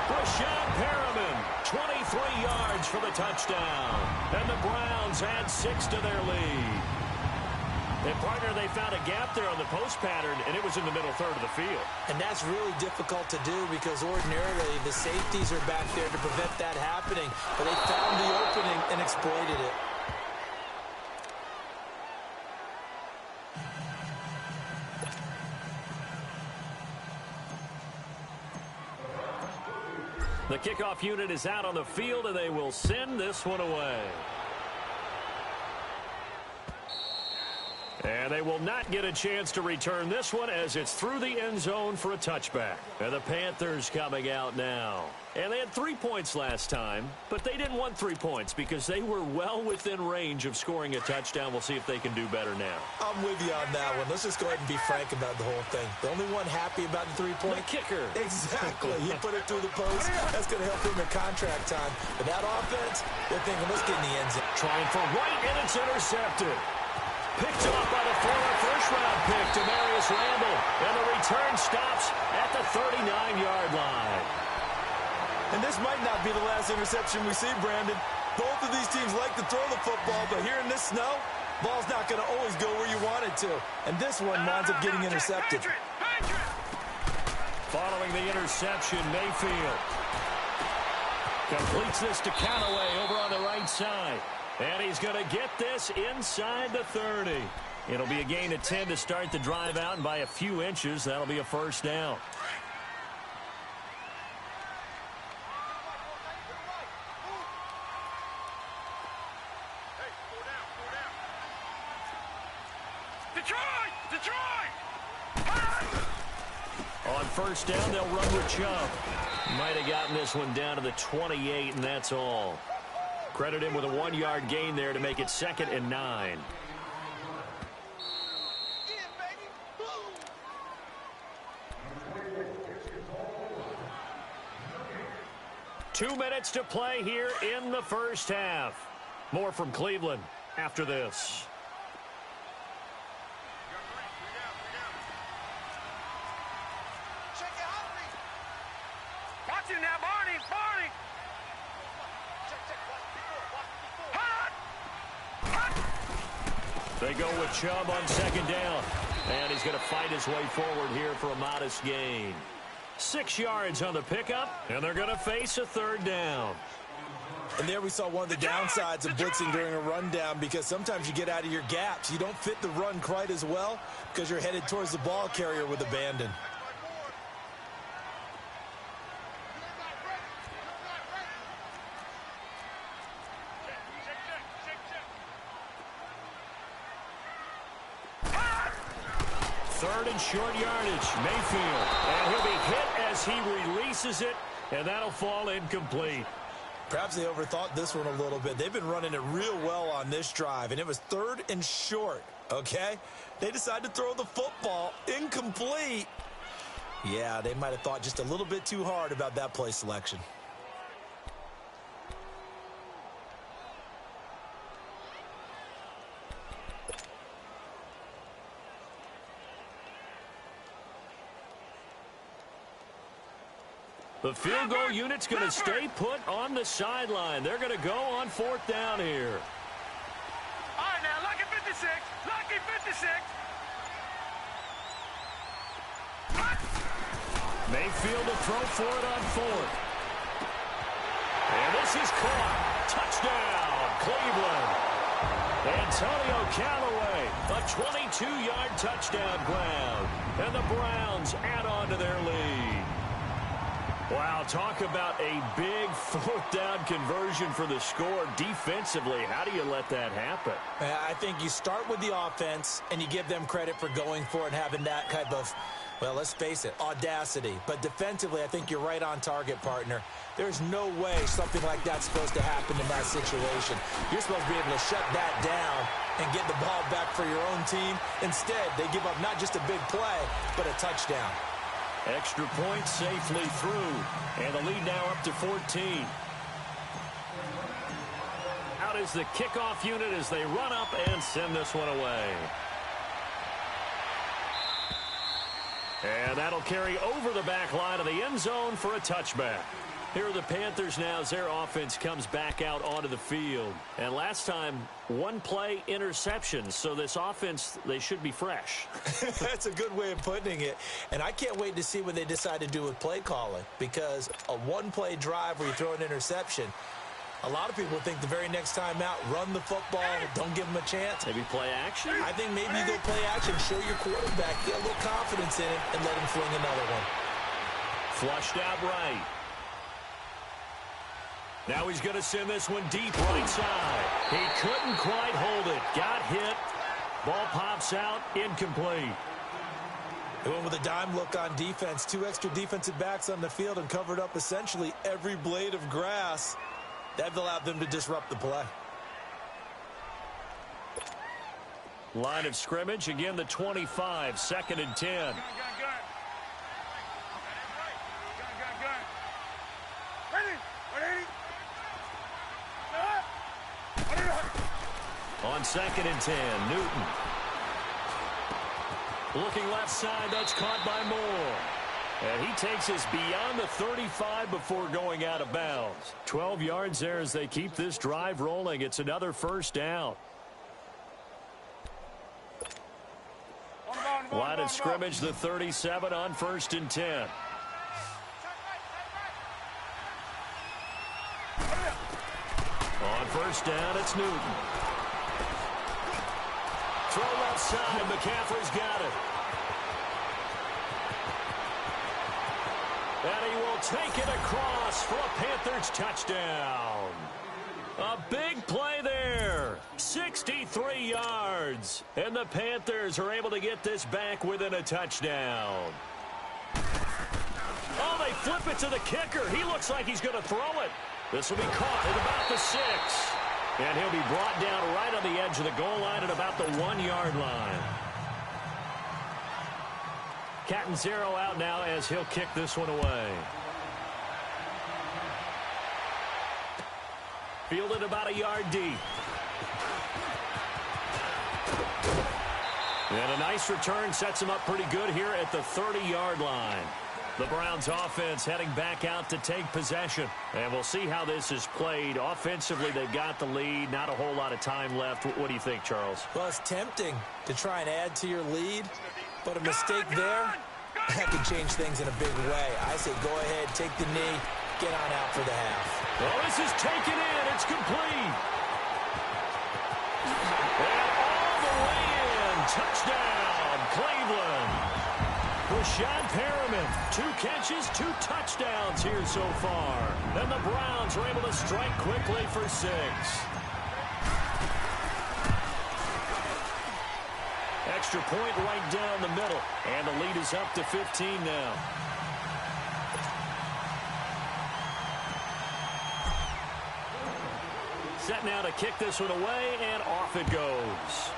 Brashad Perriman, 23 yards for the touchdown. And the Browns add 6 to their lead. And, partner, they found a gap there on the post pattern, and it was in the middle 3rd of the field. And that's really difficult to do because ordinarily the safeties are back there to prevent that happening. But they found the opening and exploited it. The kickoff unit is out on the field, and they will send this one away. And they will not get a chance to return this one as it's through the end zone for a touchback. And the Panthers coming out now. And they had 3 points last time, but they didn't want 3 points because they were well within range of scoring a touchdown. We'll see if they can do better now. I'm with you on that one. Let's just go ahead and be frank about the whole thing. The only one happy about the 3-point? The kicker. Exactly. He put it through the post. That's going to help him in contract time. But that offense, they're thinking, let's get in the end zone. Trying for Wright, and it's intercepted. Picked off by the former first-round pick, Demarius Randall. And the return stops at the 39-yard line. And this might not be the last interception we see, Brandon. Both of these teams like to throw the football, but here in this snow, ball's not going to always go where you want it to. And this one winds up getting intercepted. Following the interception, Mayfield completes this to Callaway over on the right side. And he's going to get this inside the 30. It'll be a gain of 10 to start the drive out, and by a few inches, that'll be a 1st down. On 1st down, they'll run with Chubb. Might have gotten this one down to the 28, and that's all. Credit him with a 1-yard gain there to make it 2nd and 9. Two minutes to play here in the first half. More from Cleveland after this. Watch him now, Barney! Barney! They go with Chubb on 2nd down. And he's going to fight his way forward here for a modest gain. 6 yards on the pickup, and they're going to face a 3rd down. And there we saw one of the downsides of blitzing during a rundown, because sometimes you get out of your gaps. You don't fit the run quite as well because you're headed towards the ball carrier with abandon. third and short yardage. Mayfield. And he'll be hit as he releases it, and that'll fall incomplete. Perhaps they overthought this one a little bit. They've been running it real well on this drive, and it was third and short, okay? They decided to throw the football incomplete. Yeah, they might have thought just a little bit too hard about that play selection. The field goal unit's going to stay put on the sideline. They're going to go on fourth down here. All right, now, lucky 56. Lucky 56. Mayfield to throw for it on fourth. And this is caught. Touchdown, Cleveland. Antonio Callaway, a 22-yard touchdown ground. And the Browns add on to their lead. Wow, talk about a big fourth down conversion for the score. Defensively, how do you let that happen? I think you start with the offense, and you give them credit for going for it and having that type of, well, let's face it, audacity. But defensively, I think you're right on target, partner. There's no way something like that's supposed to happen in that situation. You're supposed to be able to shut that down and get the ball back for your own team. Instead, they give up not just a big play, but a touchdown. Extra point safely through, and the lead now up to 14. Out is the kickoff unit as they run up and send this one away. And that'll carry over the back line of the end zone for a touchback. Here are the Panthers now as their offense comes back out onto the field. And last time, one play interception. So this offense, they should be fresh. That's a good way of putting it. And I can't wait to see what they decide to do with play calling. Because a one-play drive where you throw an interception, a lot of people think the very next time out, run the football, don't give them a chance. Maybe play action? I think maybe you go play action, show your quarterback, get a little confidence in it, and let him fling another one. Flushed out right. Now he's going to send this one deep right side. He couldn't quite hold it. Got hit. Ball pops out. Incomplete. They went with a dime look on defense. 2 extra defensive backs on the field and covered up essentially every blade of grass. That allowed them to disrupt the play. Line of scrimmage. Again, the 25. 2nd and 10. On 2nd and 10, Newton. Looking left side, that's caught by Moore. And he takes us beyond the 35 before going out of bounds. 12 yards there as they keep this drive rolling. It's another first down. Line of scrimmage, the 37 on 1st and 10. On first down, it's Newton. Throw left side. McCaffrey's got it. And he will take it across for a Panthers touchdown. A big play there. 63 yards. And the Panthers are able to get this back within a touchdown. Oh, they flip it to the kicker. He looks like he's going to throw it. This will be caught at about the 6. And he'll be brought down right on the edge of the goal line at about the 1-yard line. Catanzaro out now as he'll kick this one away. Fielded about a yard deep. And a nice return sets him up pretty good here at the 30-yard line. The Browns offense heading back out to take possession. And we'll see how this is played. Offensively, they've got the lead. Not a whole lot of time left. What do you think, Charles? Well, it's tempting to try and add to your lead, but a mistake there, that can change things in a big way. I say go ahead, take the knee, get on out for the half. Well, this is taken in. It's complete. And all the way in. Touchdown, Cleveland. Rashad Perriman, 2 catches, 2 touchdowns here so far. And the Browns are able to strike quickly for 6. extra point right down the middle. And the lead is up to 15 now. Set now to kick this one away, and off it goes.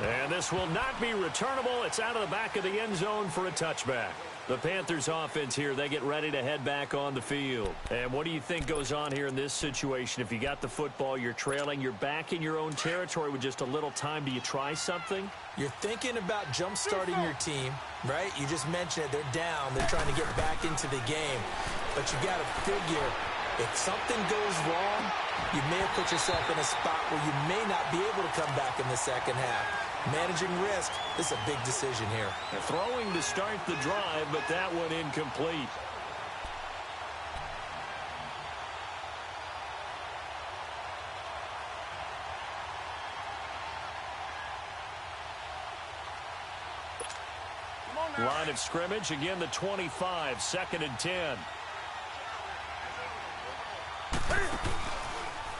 And this will not be returnable. It's out of the back of the end zone for a touchback. The Panthers offense here, they get ready to head back on the field. And what do you think goes on here in this situation? If you got the football, you're trailing, you're back in your own territory with just a little time. Do you try something? You're thinking about jump-starting your team, right? You just mentioned it. They're down. They're trying to get back into the game. But you got to figure, if something goes wrong, you may have put yourself in a spot where you may not be able to come back in the second half. Managing risk, this is a big decision here. They're throwing to start the drive, but that one incomplete. Line of scrimmage, again the 25, 2nd and 10.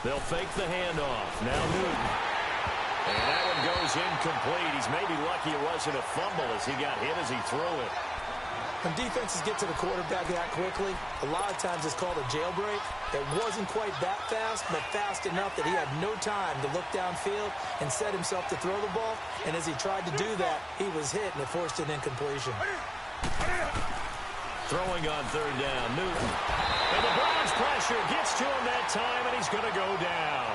They'll fake the handoff. Now Newton. And that one goes incomplete. He's maybe lucky it wasn't a fumble as he got hit as he threw it. When defenses get to the quarterback that quickly, a lot of times it's called a jailbreak. It wasn't quite that fast, but fast enough that he had no time to look downfield and set himself to throw the ball. And as he tried to do that, he was hit, and it forced an incompletion. Throwing on 3rd down, Newton. And the Browns pressure gets to him that time, and he's going to go down.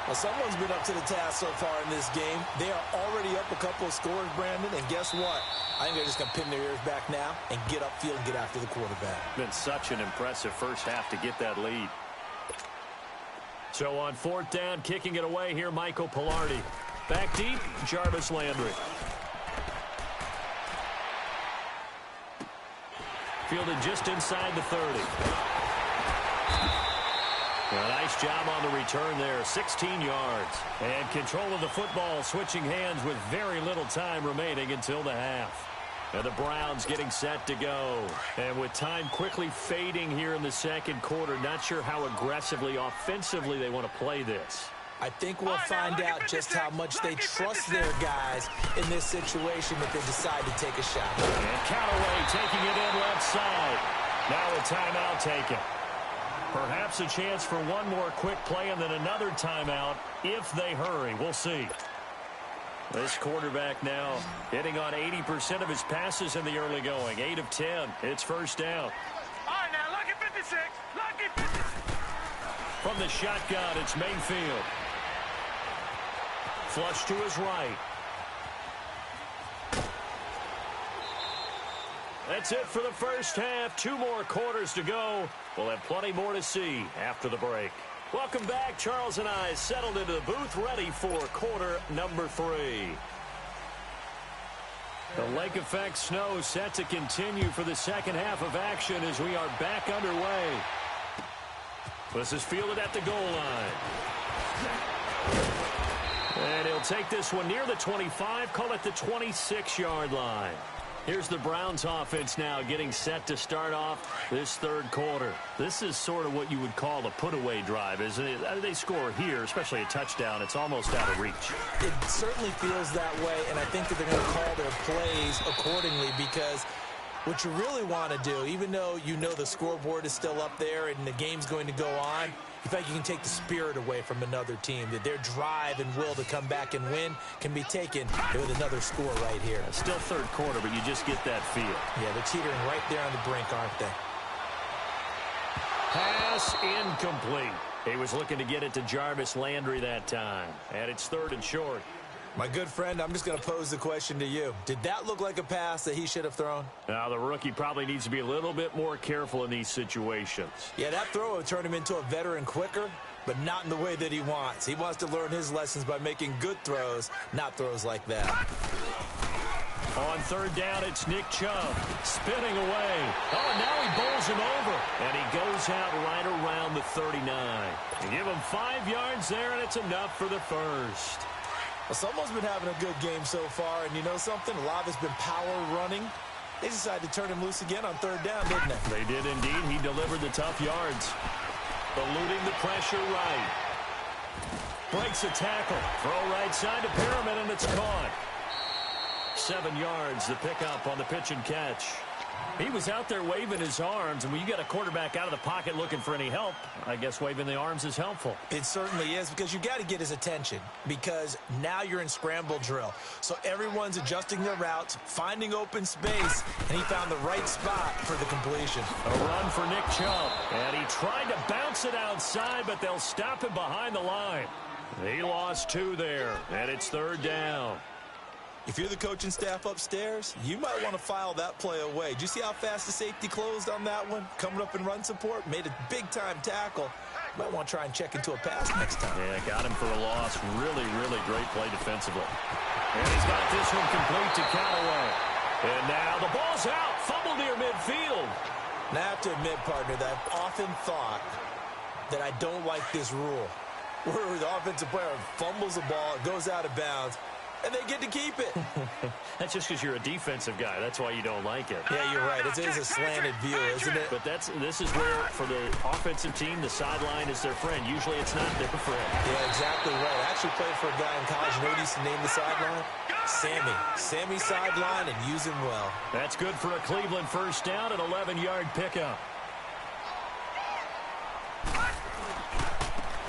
Well, someone's been up to the task so far in this game. They are already up a couple of scores, Brandon, and guess what? I think they're just going to pin their ears back now and get upfield and get after the quarterback. Been such an impressive first half to get that lead. So on 4th down, kicking it away here, Michael Pilardi. Back deep, Jarvis Landry. Fielded just inside the 30. A nice job on the return there, 16 yards. And control of the football, switching hands with very little time remaining until the half. And the Browns getting set to go. And with time quickly fading here in the second quarter, not sure how aggressively, offensively they want to play this. I think we'll find out just how much they trust their guys in this situation if they decide to take a shot. And Callaway taking it in left side. Now a timeout taken. Perhaps a chance for one more quick play and then another timeout if they hurry. We'll see. This quarterback now hitting on 80% of his passes in the early going. 8 of 10. It's 1st down. All right, now, lucky 56. Lucky 56. From the shotgun, it's Mayfield. Flush to his right. That's it for the first half. 2 more quarters to go. We'll have plenty more to see after the break. Welcome back. Charles and I settled into the booth, ready for quarter number 3. The lake effect snow set to continue for the second half of action as we are back underway. This is fielded at the goal line. And he'll take this one near the 25, call it the 26-yard line. Here's the Browns offense now getting set to start off this third quarter. This is sort of what you would call a put-away drive, isn't it? They score here, especially a touchdown. It's almost out of reach. It certainly feels that way, and I think that they're going to call their plays accordingly because what you really want to do, even though you know the scoreboard is still up there and the game's going to go on, you feel like you can take the spirit away from another team, that their drive and will to come back and win can be taken with another score right here. Still third quarter, but you just get that feel. Yeah, they're teetering right there on the brink, aren't they? Pass incomplete. He was looking to get it to Jarvis Landry that time. And it's 3rd and short. My good friend, I'm just going to pose the question to you. Did that look like a pass that he should have thrown? Now, the rookie probably needs to be a little bit more careful in these situations. Yeah, that throw would turn him into a veteran quicker, but not in the way that he wants. He wants to learn his lessons by making good throws, not throws like that. On 3rd down, it's Nick Chubb spinning away. Oh, and now he bowls him over. And he goes out right around the 39. They give him 5 yards there, and it's enough for the first. Well, someone's been having a good game so far, and you know something? A lot of it's been power running. They decided to turn him loose again on 3rd down, didn't they? They did indeed. He delivered the tough yards. Eluding the pressure right. breaks a tackle. Throw right side to Perriman, and it's caught. 7 yards, the pickup on the pitch and catch. He was out there waving his arms, and when you get a quarterback out of the pocket looking for any help, I guess waving the arms is helpful. It certainly is, because you got to get his attention, because now you're in scramble drill. So everyone's adjusting their routes, finding open space, and he found the right spot for the completion. A run for Nick Chubb, and he tried to bounce it outside, but they'll stop him behind the line. He lost 2 there, and it's 3rd down. If you're the coaching staff upstairs, you might want to file that play away. Did you see how fast the safety closed on that one? Coming up in run support, made a big-time tackle. Might want to try and check into a pass next time. Yeah, got him for a loss. Really, really great play defensively. And he's got this one complete to Callaway. And now the ball's out. Fumble near midfield. Now I have to admit, partner, that I've often thought that I don't like this rule, where the offensive player fumbles the ball, it goes out of bounds, and they get to keep it. That's just because you're a defensive guy. That's why you don't like it. Yeah, you're right. It is a slanted view, isn't it? But this is where, for the offensive team, the sideline is their friend. Usually it's not their friend. Yeah, exactly right. I actually played for a guy in college. You know what he used to name the sideline? Sammy. Sammy sideline, and use him well. That's good for a Cleveland first down, an 11-yard pickup.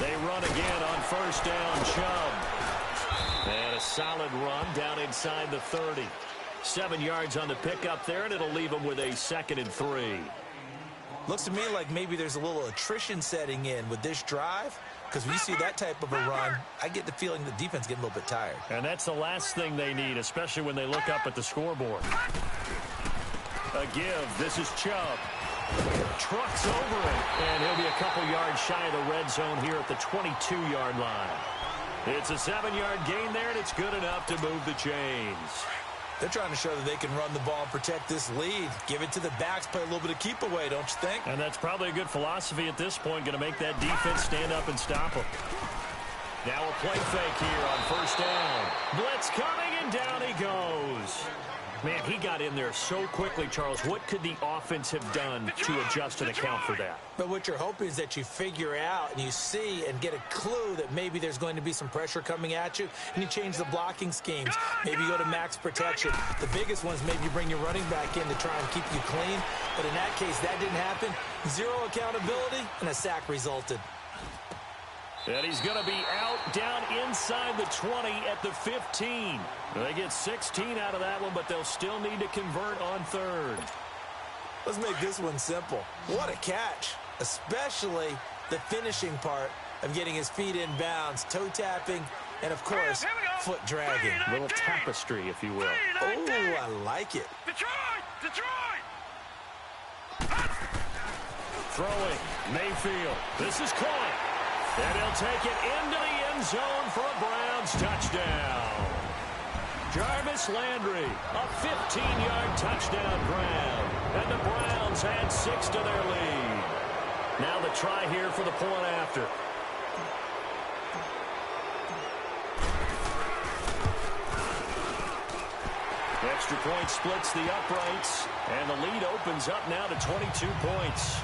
They run again on first down, Chubb. And a solid run down inside the 30. 7 yards on the pickup there, and it'll leave them with a 2nd and 3. Looks to me like maybe there's a little attrition setting in with this drive, because when you see that type of a run, I get the feeling the defense getting a little bit tired. And that's the last thing they need, especially when they look up at the scoreboard. A give. This is Chubb. Trucks over it, and he'll be a couple yards shy of the red zone here at the 22-yard line. It's a 7-yard gain there, and it's good enough to move the chains. They're trying to show that they can run the ball and protect this lead. Give it to the backs, play a little bit of keep away, don't you think? And that's probably a good philosophy at this point, going to make that defense stand up and stop them. Now a play fake here on first down. Blitz coming, and down he goes. Man, he got in there so quickly, Charles. What could the offense have done to adjust and account for that? But what you're hoping is that you figure out and you see and get a clue that maybe there's going to be some pressure coming at you, and you change the blocking schemes. Maybe you go to max protection. The biggest one is maybe you bring your running back in to try and keep you clean. But in that case, that didn't happen. 0 accountability, and a sack resulted. And he's going to be out down inside the 20 at the 15. They get 16 out of that one, but they'll still need to convert on 3rd. Let's make this one simple. What a catch, especially the finishing part of getting his feet in bounds, toe tapping, and, of course, foot dragging. A little tapestry, if you will. Oh, I like it. Detroit! Throwing, Mayfield. This is caught. And he'll take it into the end zone for a Browns touchdown. Jarvis Landry, a 15-yard touchdown grab. And the Browns add 6 to their lead. Now the try here for the point after. Extra point splits the uprights. And the lead opens up now to 22 points.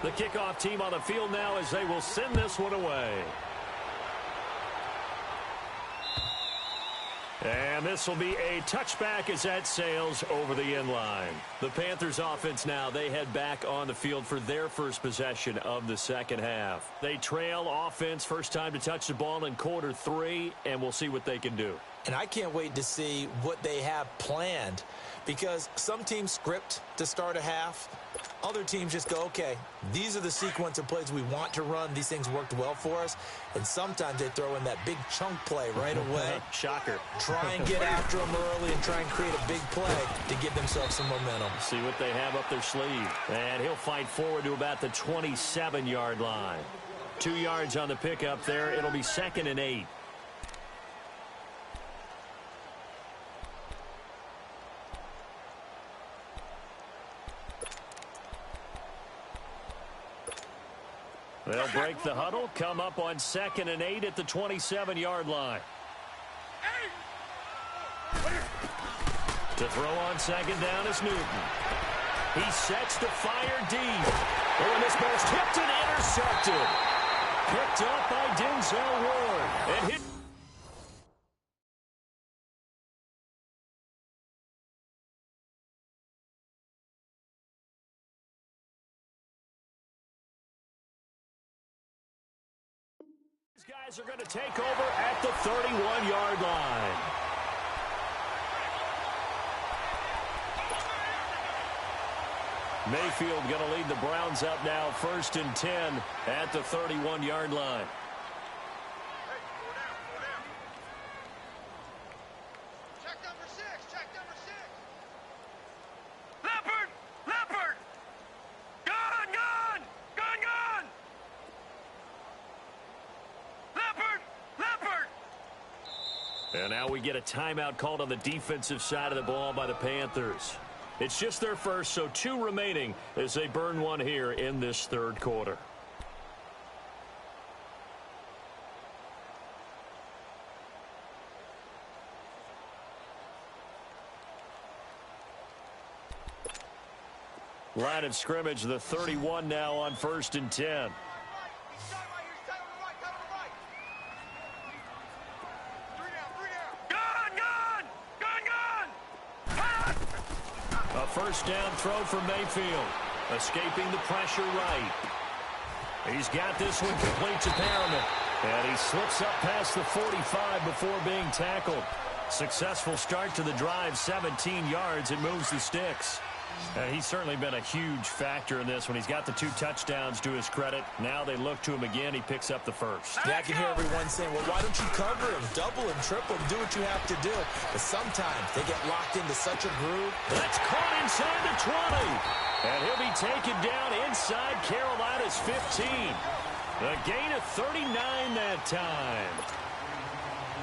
The kickoff team on the field now as they will send this one away. And this will be a touchback as that sails over the end line. The Panthers offense now, they head back on the field for their first possession of the second half. They trail offense, first time to touch the ball in quarter 3, and we'll see what they can do. And I can't wait to see what they have planned, because some teams script to start a half. Other teams just go, okay, these are the sequence of plays we want to run. These things worked well for us. And sometimes they throw in that big chunk play right away. Shocker. Try and get after them early and try and create a big play to give themselves some momentum. See what they have up their sleeve. And he'll fight forward to about the 27-yard line. 2 yards on the pickup there. It'll be 2nd and 8. They'll break the huddle, come up on 2nd and 8 at the 27-yard line. To throw on second down is Newton. He sets the fire deep. Oh, and this ball's tipped and intercepted. Picked up by Denzel Ward. And hit. These guys are going to take over at the 31-yard line. Mayfield going to lead the Browns up now, 1st and 10 at the 31-yard line. Check number 6, check number 6. Leopard, Leopard. Gun, gun, gun, gun. Leopard, Leopard. And now we get a timeout called on the defensive side of the ball by the Panthers. It's just their first, so 2 remaining as they burn one here in this 3rd quarter. Line of scrimmage, the 31 now on 1st and 10. A first down throw for Mayfield. Escaping the pressure right. He's got this one complete to Perriman. And he slips up past the 45 before being tackled. Successful start to the drive, 17 yards. It moves the sticks. He's certainly been a huge factor in this when he's got the 2 touchdowns to his credit. Now they look to him again. He picks up the first. Yeah, I can hear everyone saying, well, why don't you cover him? Double him, triple him, do what you have to do. But sometimes they get locked into such a groove. That's caught inside the 20. And he'll be taken down inside Carolina's 15. A gain of 39 that time.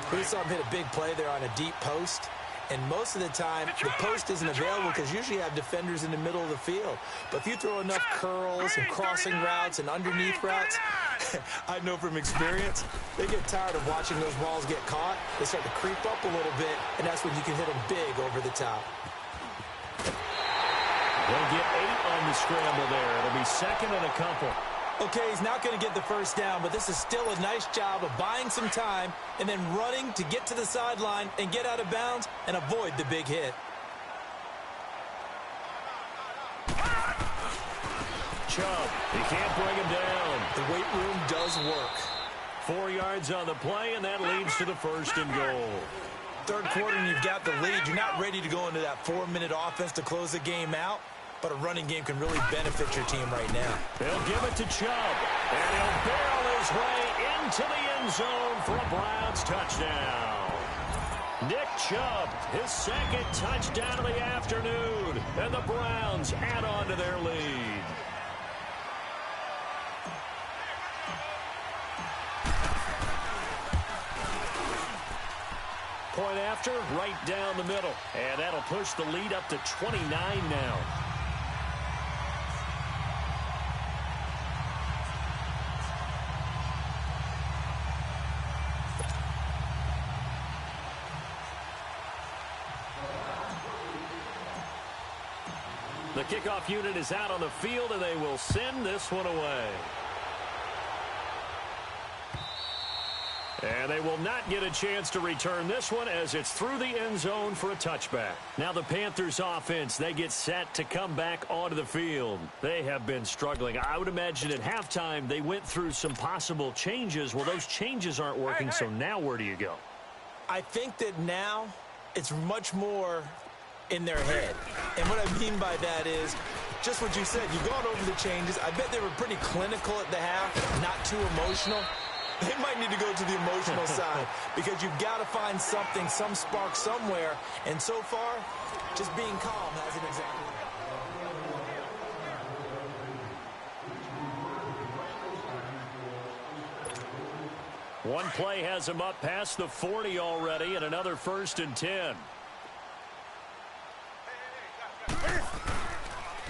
We saw him hit a big play there on a deep post. And most of the time, the post isn't available because usually you have defenders in the middle of the field. But if you throw enough curls and crossing routes and underneath routes, I know from experience, they get tired of watching those balls get caught. They start to creep up a little bit, and that's when you can hit them big over the top. They'll get 8 on the scramble there. It'll be 2nd and a couple. Okay, he's not going to get the first down, but this is still a nice job of buying some time and then running to get to the sideline and get out of bounds and avoid the big hit. Chubb, he can't bring him down. The weight room does work. 4 yards on the play, and that leads to the 1st and goal. 3rd quarter, and you've got the lead. You're not ready to go into that 4-minute offense to close the game out. But a running game can really benefit your team right now. They'll give it to Chubb, and he'll barrel his way into the end zone for a Browns touchdown. Nick Chubb, his 2nd touchdown of the afternoon, and the Browns add on to their lead. Point after, right down the middle, and that'll push the lead up to 29 now. The kickoff unit is out on the field, and they will send this one away. And they will not get a chance to return this one as it's through the end zone for a touchback. Now the Panthers offense, they get set to come back onto the field. They have been struggling. I would imagine at halftime they went through some possible changes. Well, those changes aren't working, so now where do you go? I think that now it's much more in their head. And what I mean by that is just what you said. You've gone over the changes. I bet they were pretty clinical at the half, not too emotional. They might need to go to the emotional side because you've got to find something, some spark somewhere. And so far, just being calm hasn't exactly. One play has him up past the 40 already, and another 1st and 10.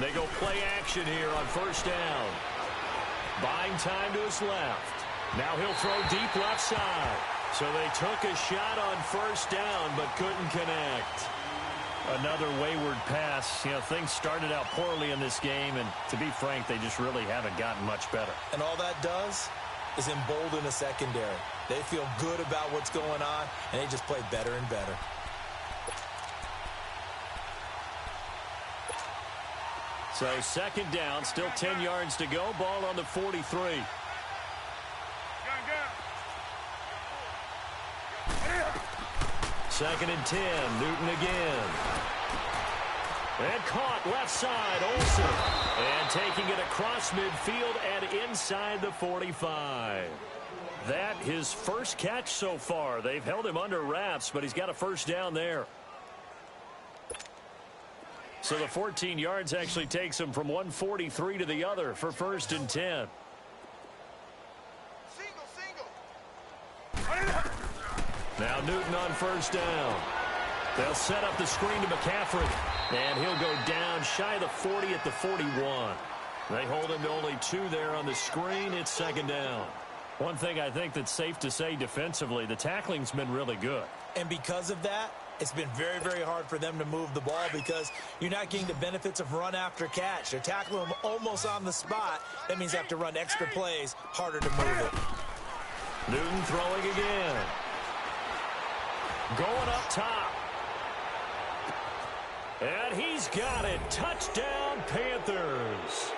They go play action here on 1st down. Buying time to his left. Now he'll throw deep left side. So they took a shot on 1st down but couldn't connect. Another wayward pass. You know, things started out poorly in this game, and to be frank, they just really haven't gotten much better. And all that does is embolden a secondary. They feel good about what's going on, and they just play better and better. So second down, still 10 yards to go. Ball on the 43. Second and 10. Newton again. And caught left side. Olsen. And taking it across midfield and inside the 45. That his first catch so far. They've held him under wraps, but he's got a first down there. So the 14 yards actually takes him from 143 to the other for first and 10. Now Newton on first down. They'll set up the screen to McCaffrey. And he'll go down shy of the 40 at the 41. They hold him to only 2 there on the screen. It's second down. One thing I think that's safe to say defensively, the tackling's been really good. And because of that, it's been very, very hard for them to move the ball because you're not getting the benefits of run after catch. They're tackling them almost on the spot. That means they have to run extra plays, harder to move it. Newton throwing again. Going up top. And he's got it. Touchdown, Panthers.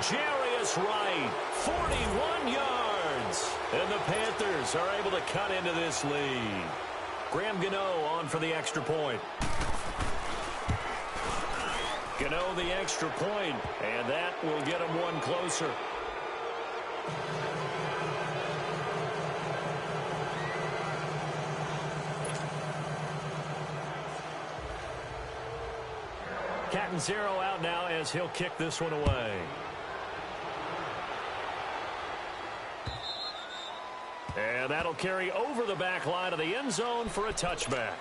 Jarius Wright, 41 yards. And the Panthers are able to cut into this lead. Graham Gano on for the extra point. Gano the extra point, and that will get him one closer. Catanzaro out now as he'll kick this one away. And that'll carry over the back line of the end zone for a touchback.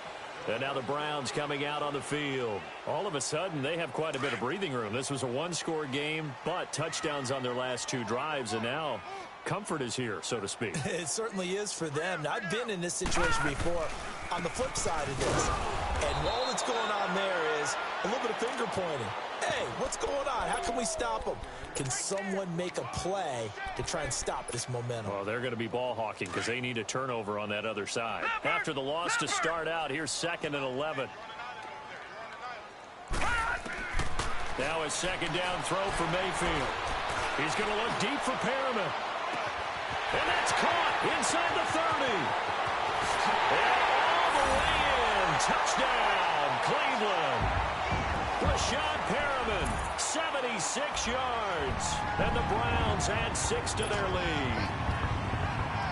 And now the Browns coming out on the field. All of a sudden, they have quite a bit of breathing room. This was a one-score game, but touchdowns on their last 2 drives, and now comfort is here, so to speak. It certainly is for them. Now, I've been in this situation before on the flip side of this. And all that's going on there is a little bit of finger pointing. Hey, what's going on? How can we stop them? Can someone make a play to try and stop this momentum? Well, they're going to be ball hawking because they need a turnover on that other side. After the loss to start out, here's 2nd and 11. Now a second down throw for Mayfield. He's going to look deep for Perriman. And that's caught inside the 30. And all the way in. Touchdown, Cleveland. Rashad Perriman, 76 yards. And the Browns add 6 to their lead.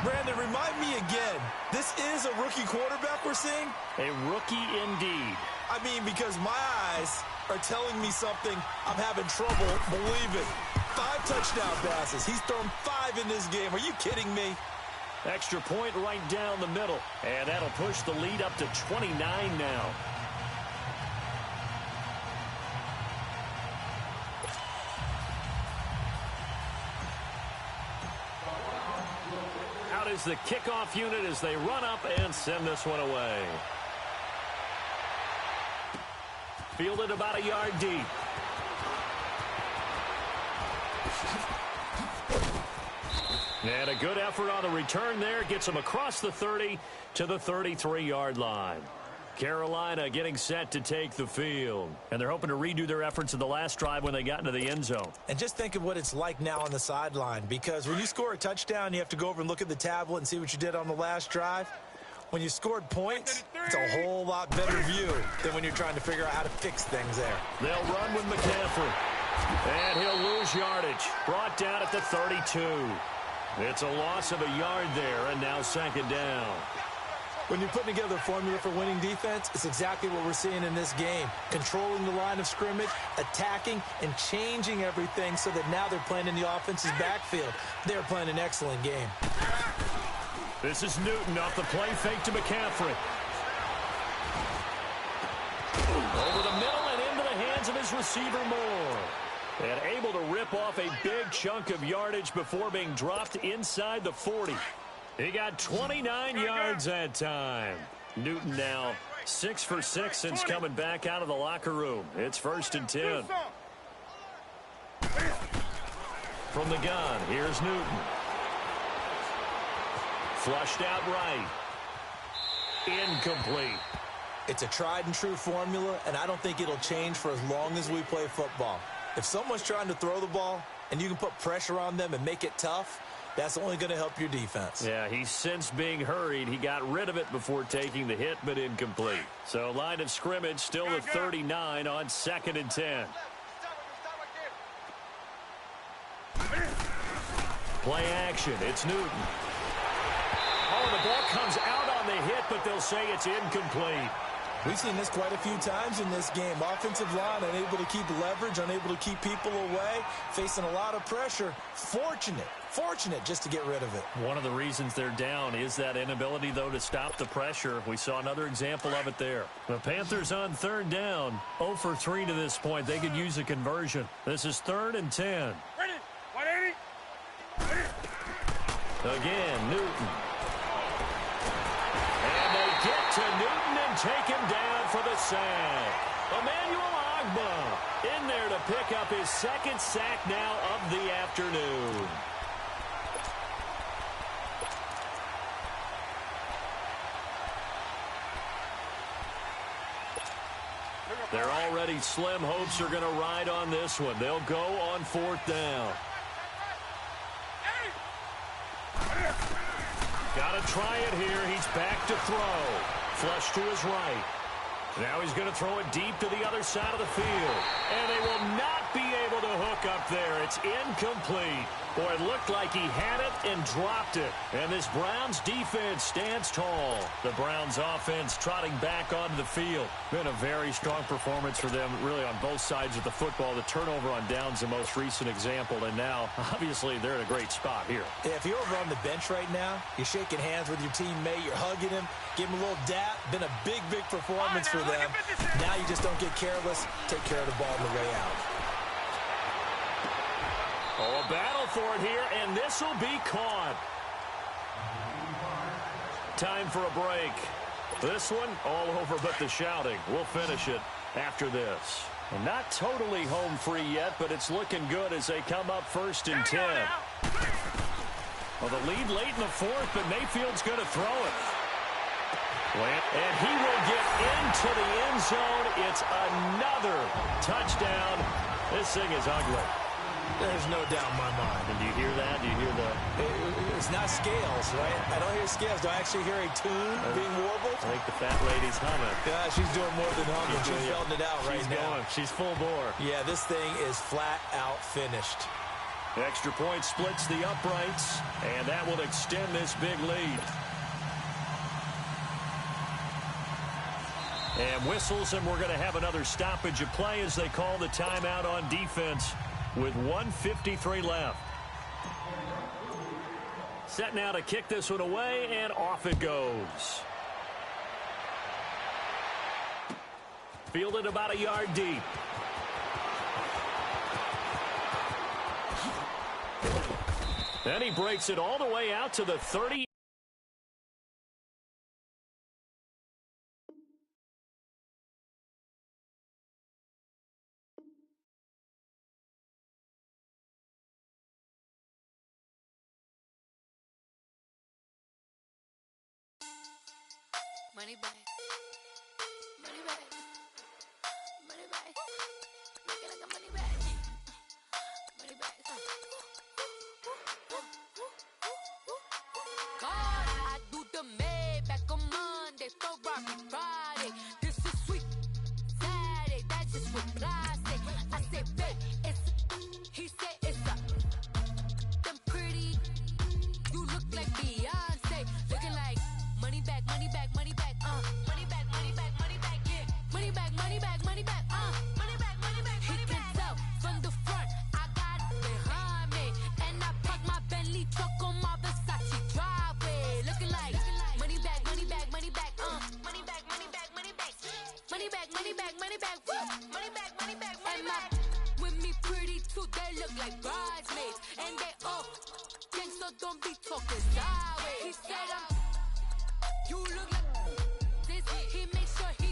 Brandon, remind me again, this is a rookie quarterback we're seeing? A rookie indeed. I mean, because my eyes are telling me something I'm having trouble believing. 5 touchdown passes. He's thrown 5 in this game. Are you kidding me? Extra point right down the middle. And that'll push the lead up to 29 now. Out is the kickoff unit as they run up and send this one away. Fielded about a yard deep. And a good effort on the return there. Gets them across the 30 to the 33-yard line. Carolina getting set to take the field. And they're hoping to redo their efforts in the last drive when they got into the end zone. And just think of what it's like now on the sideline. Because when you score a touchdown, you have to go over and look at the tablet and see what you did on the last drive. When you scored points, it's a whole lot better view than when you're trying to figure out how to fix things there. They'll run with McCaffrey. And he'll lose yardage. Brought down at the 32. It's a loss of a yard there, and now second down. When you're putting together a formula for winning defense, it's exactly what we're seeing in this game. Controlling the line of scrimmage, attacking, and changing everything so that now they're playing in the offense's backfield. They're playing an excellent game. This is Newton off the play fake to McCaffrey. Over the middle and into the hands of his receiver Moore. And able to rip off a big chunk of yardage before being dropped inside the 40. He got 29 yards that time. Newton now 6 for 6 since coming back out of the locker room. It's 1st and 10. From the gun, here's Newton. Flushed out right. Incomplete. It's a tried-and-true formula, and I don't think it'll change for as long as we play football. If someone's trying to throw the ball and you can put pressure on them and make it tough, that's only going to help your defense. Yeah, he's sensed being hurried. He got rid of it before taking the hit, but incomplete. So line of scrimmage still the 39 on 2nd and 10. Play action. It's Newton. Oh, the ball comes out on the hit, but they'll say it's incomplete. We've seen this quite a few times in this game. Offensive line unable to keep leverage, unable to keep people away, facing a lot of pressure. Fortunate just to get rid of it. One of the reasons they're down is that inability, though, to stop the pressure. We saw another example of it there. The Panthers on 3rd down. 0 for 3 to this point. They could use a conversion. This is 3rd and 10. Ready? 180. Again, Newton. And they get to Newton and take him down for the sack. Emmanuel Ogbah in there to pick up his 2nd sack now of the afternoon. Their already slim hopes are going to ride on this one. They'll go on 4th down. Got to try it here. He's back to throw. Flush to his right. Now he's going to throw it deep to the other side of the field. And they will not be able to hook up there. It's incomplete. Boy, it looked like he had it and dropped it. And this Browns defense stands tall. The Browns offense trotting back onto the field. Been a very strong performance for them, really, on both sides of the football. The turnover on downs, the most recent example. And now, obviously, they're in a great spot here. Yeah, if you're over on the bench right now, you're shaking hands with your teammate, you're hugging him, give him a little dap. Been a big performance for them. Now you just don't get careless. Take care of the ball on the way out. Oh, a battle for it here, and this will be caught. Time for a break. This one, all over but the shouting. We'll finish it after this. And not totally home free yet, but it's looking good as they come up 1st and 10. Well, the lead late in the 4th, but Mayfield's going to throw it. And he will get into the end zone. It's another touchdown. This thing is ugly. There's no doubt in my mind. And do you hear that? Do you hear the... It's not scales, right? I don't hear scales. Do I actually hear a tune being warbled? I think the fat lady's humming. Yeah, she's doing more than humming. She's belting it out right now. She's full bore. Yeah, this thing is flat out finished. Extra point splits the uprights, and that will extend this big lead. And whistles, and we're going to have another stoppage of play as they call the timeout on defense with 1:53 left. Set now to kick this one away, and off it goes. Fielded about a yard deep. Then he breaks it all the way out to the 30. Money back. Money back. Money back. Make it like a money back. Money back. God, I do the Maybach on Monday, Ferrari Friday. This is sweet Saturday. That's just what I say. I say, babe, it's. He said it's a. Them pretty. You look like Beyonce. Looking like money back, money back, money back. Money back, money back, money back, yeah. Money back, money back, money back, money back, money back, money back. He can tell from the front, I got it behind me. And I park my Bentley truck on my Versace driveway. Looking like money back, money back, money back, money back, money back, money back. Money back, money back, money back, money back, money back, money back. With me pretty too, they look like bridesmaids. And they all gangsta, don't be talking sideways. He said you look like this, he makes sure he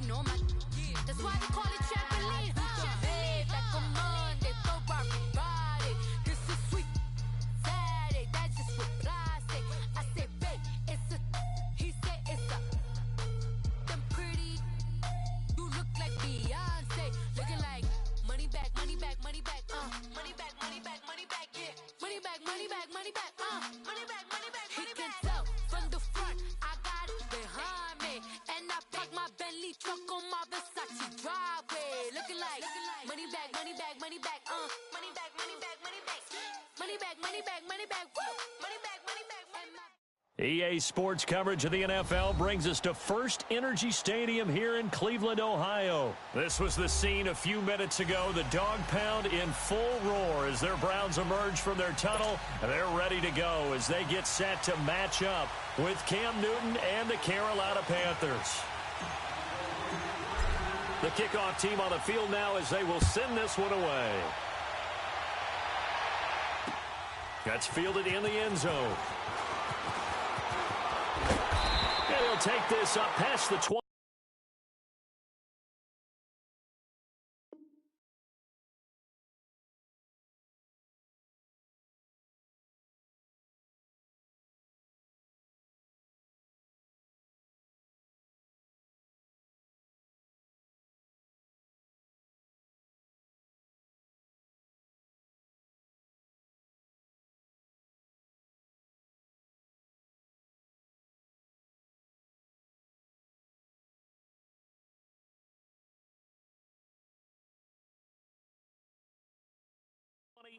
know my that's why they call it trampoline. Made back on Monday, Ferrari. This is sweet Saturday, that's just what I say. I say, babe, it's a. He said it's a. Them pretty. You look like Beyonce, looking like money back, money back, money back, money back, money back, money back, yeah, money back, money back, money back, money back, money back. He can tell from the front, I got it behind me, and I park my Bentley truck on my Versace driveway, looking like money back, money back, money back, money back, money back, money back, money back, money back, money back, woo, money back, money back, EA Sports coverage of the NFL brings us to First Energy Stadium here in Cleveland, Ohio. This was the scene a few minutes ago. The dog pound in full roar as their Browns emerge from their tunnel. They're ready to go as they get set to match up with Cam Newton and the Carolina Panthers. The kickoff team on the field now as they will send this one away. That's fielded in the end zone. And he'll take this up past the 20.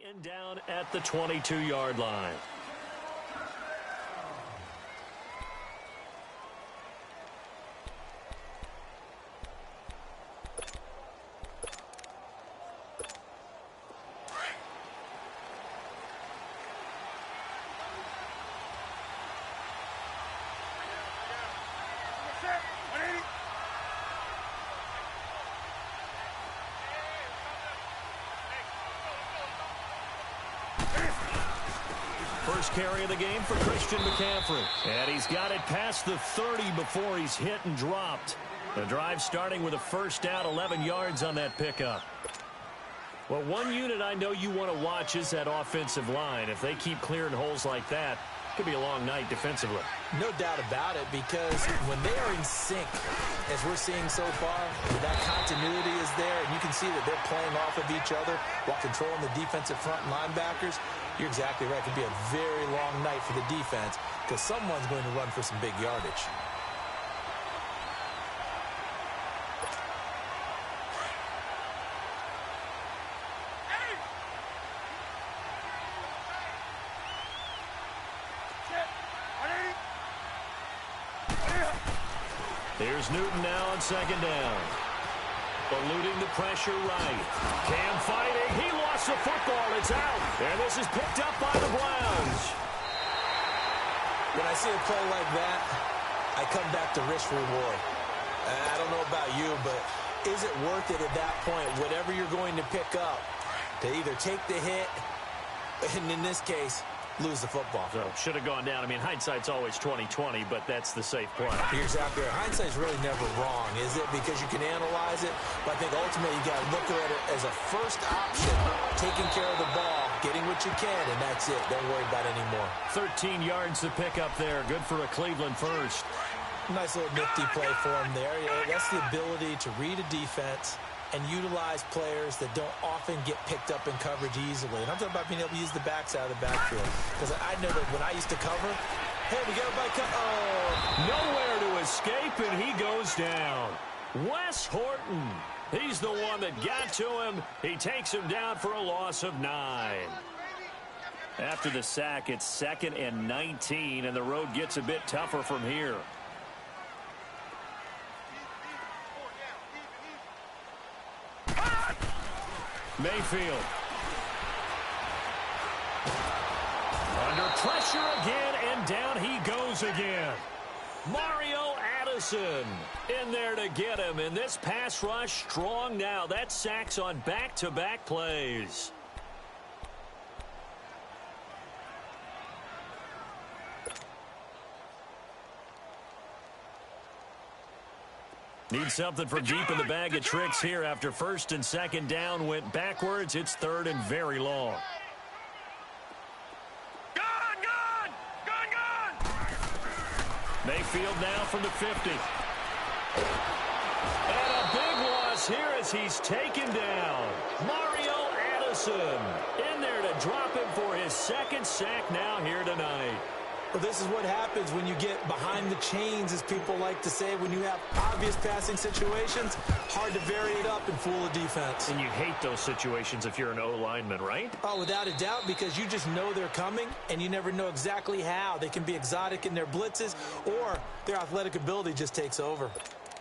And down at the 22-yard line. First carry of the game for Christian McCaffrey. And he's got it past the 30 before he's hit and dropped. The drive starting with a first down, 11 yards on that pickup. Well, one unit I know you want to watch is that offensive line. If they keep clearing holes like that, it could be a long night defensively. No doubt about it, because when they are in sync, as we're seeing so far, that continuity is there, and you can see that they're playing off of each other while controlling the defensive front linebackers. You're exactly right. It could be a very long night for the defense because someone's going to run for some big yardage. Here's Newton now on second down. Eluding the pressure right. Cam fighting. He lost the football. It's out. And this is picked up by the Browns. When I see a play like that, I come back to risk reward. I don't know about you, but is it worth it at that point, whatever you're going to pick up, to either take the hit, and in this case, lose the football? So, should have gone down. I mean, hindsight's always 20/20, but that's the safe play. You're exactly right. Hindsight's really never wrong, is it? Because you can analyze it, but I think ultimately you got to look at it as a first option, taking care of the ball, getting what you can, and that's it. Don't worry about it anymore. 13 yards to pick up there. Good for a Cleveland first. Nice little nifty play for him there. That's the ability to read a defense and utilize players that don't often get picked up in coverage easily. And I'm talking about being able to use the backside of the backfield. Because I know that when I used to cover, hey, we got everybody nowhere to escape, and he goes down. Wes Horton. He's the one that got to him. He takes him down for a loss of 9. After the sack, it's 2nd and 19, and the road gets a bit tougher from here. Mayfield. Under pressure again, and down he goes again. Mario Addison in there to get him, and this pass rush strong now. That's sacks on back-to-back plays. Need something from deep in the bag of tricks here after first and second down went backwards. It's third and very long. Mayfield now from the 50. And a big loss here as he's taken down. Mario Addison in there to drop him for his second sack now here tonight. Well, this is what happens when you get behind the chains, as people like to say. When you have obvious passing situations, hard to vary it up and fool a defense. And you hate those situations if you're an O-lineman, right? Oh, without a doubt, because you just know they're coming, and you never know exactly how. They can be exotic in their blitzes, or their athletic ability just takes over.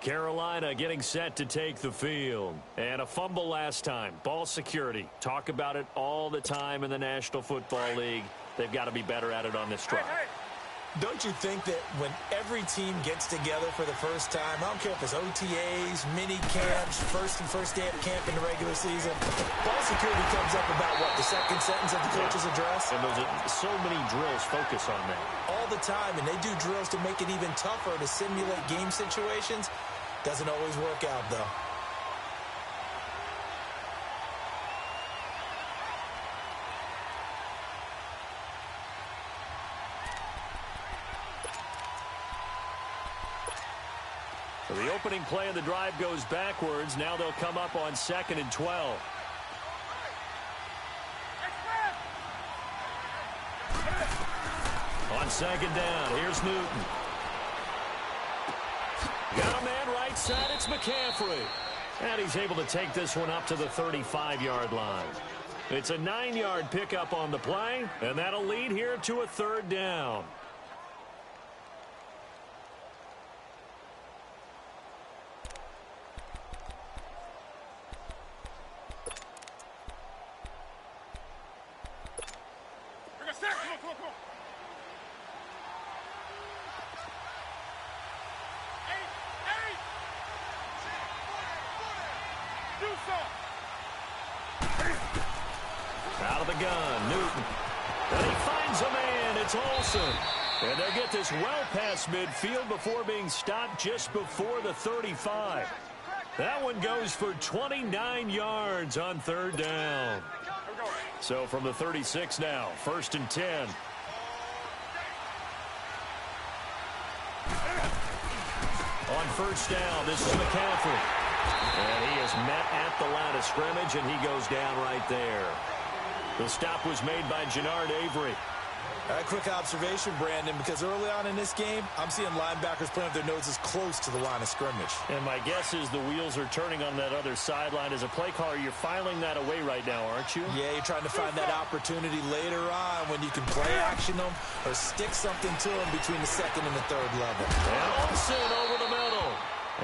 Carolina getting set to take the field. And a fumble last time. Ball security. Talk about it all the time in the National Football League. They've got to be better at it on this drive. Don't you think that when every team gets together for the first time, I don't care if it's OTAs, mini camps, first day of camp in the regular season, ball security comes up about, what, the second sentence of the coach's address? And those are so many drills focus on that. All the time, and they do drills to make it even tougher to simulate game situations. Doesn't always work out, though. So the opening play of the drive goes backwards. Now they'll come up on 2nd and 12. On 2nd down, here's Newton. Got a man right side, it's McCaffrey. And he's able to take this one up to the 35-yard line. It's a 9-yard pickup on the play, and that'll lead here to a 3rd down. Out of the gun, Newton. And he finds a man. It's Olsen. And they'll get this well past midfield before being stopped just before the 35. That one goes for 29 yards on 3rd down. So from the 36 now, 1st and 10. On 1st down, this is McCaffrey. And he is met at the line of scrimmage, and he goes down right there. The stop was made by Jannard Avery. A quick observation, Brandon, because early on in this game, I'm seeing linebackers playing with their noses close to the line of scrimmage. And my guess is the wheels are turning on that other sideline. As a play caller, you're filing that away right now, aren't you? Yeah, you're trying to find that opportunity later on when you can play action them or stick something to them between the 2nd and the 3rd level. And Olsen over the middle.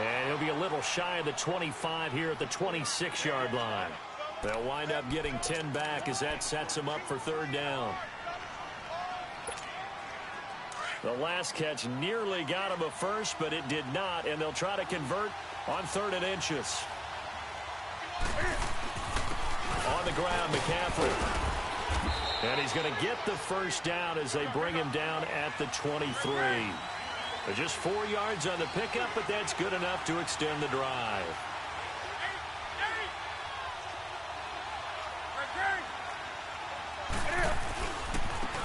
And he'll be a little shy of the 25 here at the 26-yard line. They'll wind up getting 10 back as that sets them up for 3rd down. The last catch nearly got him a first, but it did not, and they'll try to convert on 3rd and inches. On the ground, McCaffrey. And he's going to get the 1st down as they bring him down at the 23. They're just 4 yards on the pickup, but that's good enough to extend the drive.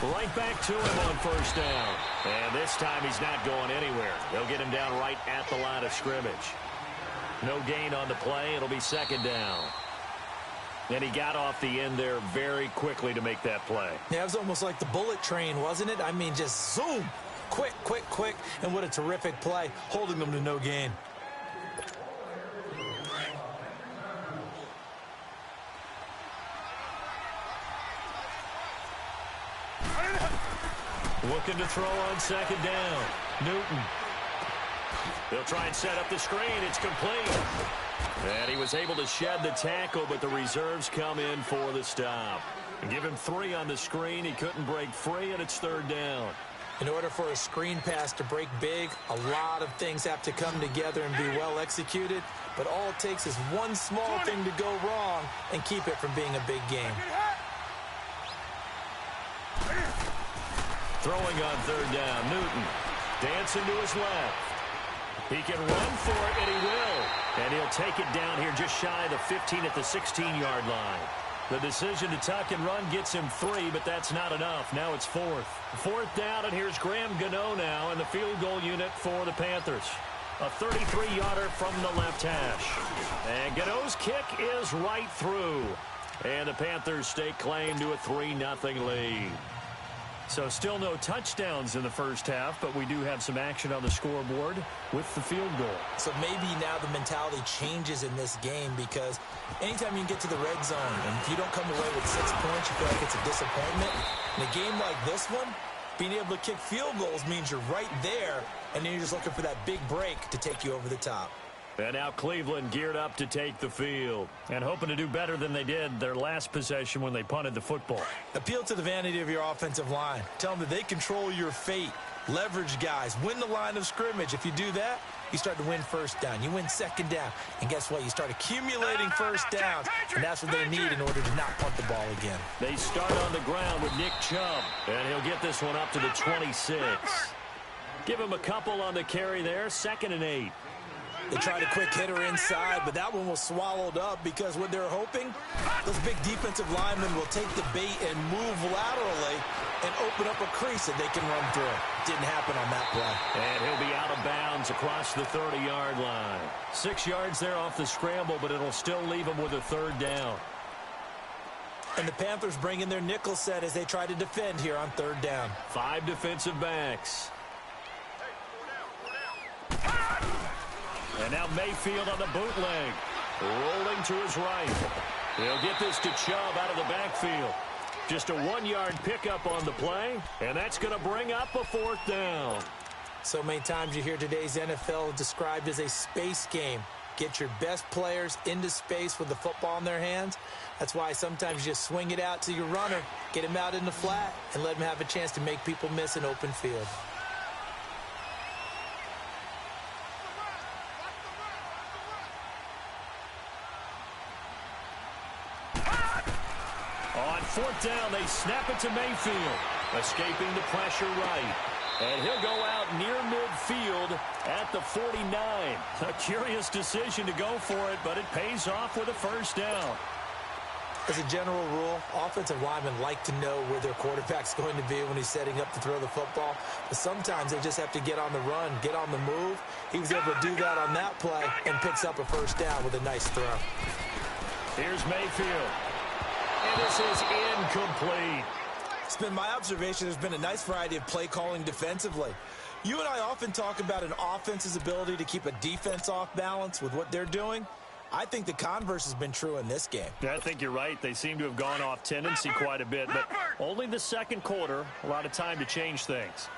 Right back to him on 1st down. And this time he's not going anywhere. They'll get him down right at the line of scrimmage. No gain on the play. It'll be 2nd down. And he got off the end there very quickly to make that play. Yeah, it was almost like the bullet train, wasn't it? I mean, just zoom. Quick, quick, quick. And what a terrific play, holding them to no gain. Looking to throw on 2nd down. Newton. They'll try and set up the screen. It's complete. And he was able to shed the tackle, but the reserves come in for the stop. And give him 3 on the screen. He couldn't break free, and it's 3rd down. In order for a screen pass to break big, a lot of things have to come together and be well executed. But all it takes is one small thing to go wrong and keep it from being a big game. Throwing on 3rd down, Newton. Dancing to his left. He can run for it, and he will. And he'll take it down here just shy of the 15 at the 16-yard line. The decision to tuck and run gets him 3, but that's not enough. Now it's 4th. 4th down, and here's Graham Gano now in the field goal unit for the Panthers. A 33-yarder from the left hash. And Gano's kick is right through. And the Panthers stake claim to a 3-0 lead. So still no touchdowns in the first half, but we do have some action on the scoreboard with the field goal. So maybe now the mentality changes in this game, because anytime you can get to the red zone, and if you don't come away with 6 points, you feel like it's a disappointment. In a game like this one, being able to kick field goals means you're right there, and then you're just looking for that big break to take you over the top. And now Cleveland geared up to take the field and hoping to do better than they did their last possession when they punted the football. Appeal to the vanity of your offensive line. Tell them that they control your fate. Leverage guys. Win the line of scrimmage. If you do that, you start to win first down. You win second down. And guess what? You start accumulating first downs. And that's what they need in order to not punt the ball again. They start on the ground with Nick Chubb. And he'll get this one up to the 26. Give him a couple on the carry there. 2nd and 8. They tried a quick hitter inside, but that one was swallowed up because what they're hoping, those big defensive linemen will take the bait and move laterally and open up a crease that they can run through. Didn't happen on that play. And he'll be out of bounds across the 30-yard line. 6 yards there off the scramble, but it'll still leave him with a 3rd down. And the Panthers bring in their nickel set as they try to defend here on 3rd down. 5 defensive backs. And now Mayfield on the bootleg. Rolling to his right. He'll get this to Chubb out of the backfield. Just a 1-yard pickup on the play, and that's going to bring up a 4th down. So many times you hear today's NFL described as a space game. Get your best players into space with the football in their hands. That's why sometimes you just swing it out to your runner, get him out in the flat, and let him have a chance to make people miss an open field. On 4th down, they snap it to Mayfield, escaping the pressure right. And he'll go out near midfield at the 49. A curious decision to go for it, but it pays off with a 1st down. As a general rule, offensive linemen like to know where their quarterback's going to be when he's setting up to throw the football. But sometimes they just have to get on the run, get on the move. He was able to do that on that play and picks up a 1st down with a nice throw. Here's Mayfield. And this is incomplete. It's been my observation there's been a nice variety of play calling defensively. You and I often talk about an offense's ability to keep a defense off balance with what they're doing. I think the converse has been true in this game. Yeah, I think you're right. They seem to have gone off tendency quite a bit, but only the 2nd quarter, a lot of time to change things.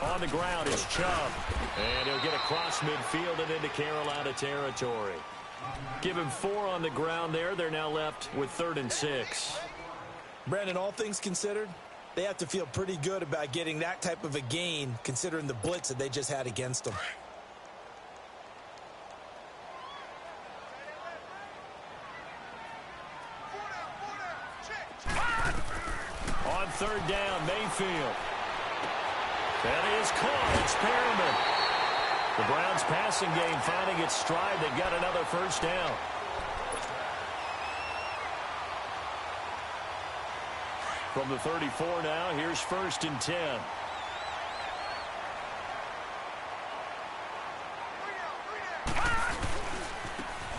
On the ground is Chubb, and he'll get across midfield and into Carolina territory. Give him 4 on the ground there. They're now left with 3rd and 6. Brandon, all things considered, they have to feel pretty good about getting that type of a gain considering the blitz that they just had against them. On 3rd down, Mayfield. That is caught. It's Perriman. The Browns' passing game finding its stride. They've got another 1st down. From the 34 now, here's 1st and 10.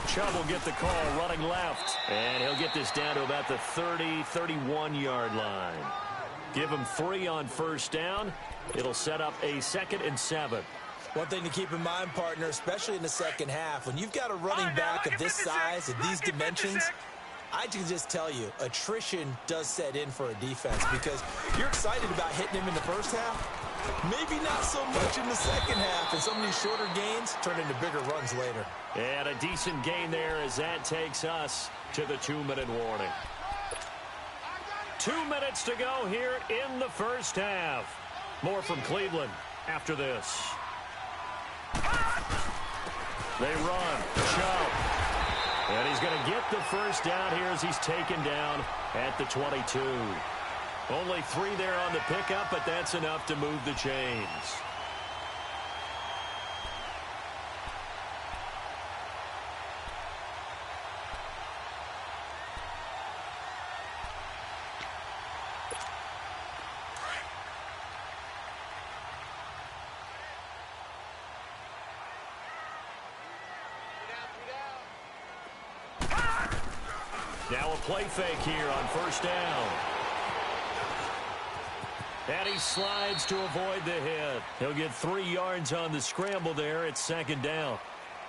Chubb will get the call running left. And he'll get this down to about the 30, 31-yard line. Give him 3 on 1st down. It'll set up a 2nd and 7. One thing to keep in mind, partner, especially in the second half, when you've got a running back of this size and these dimensions, I can just tell you, attrition does set in for a defense because you're excited about hitting him in the first half. Maybe not so much in the second half, and some of these shorter gains turn into bigger runs later. And a decent gain there as that takes us to the 2-minute warning. 2 minutes to go here in the first half. More from Cleveland after this. They run. Chubb. And he's going to get the first down here as he's taken down at the 22. Only 3 there on the pickup, but that's enough to move the chains. Now a play fake here on first down. And he slides to avoid the hit. He'll get 3 yards on the scramble there. It's second down.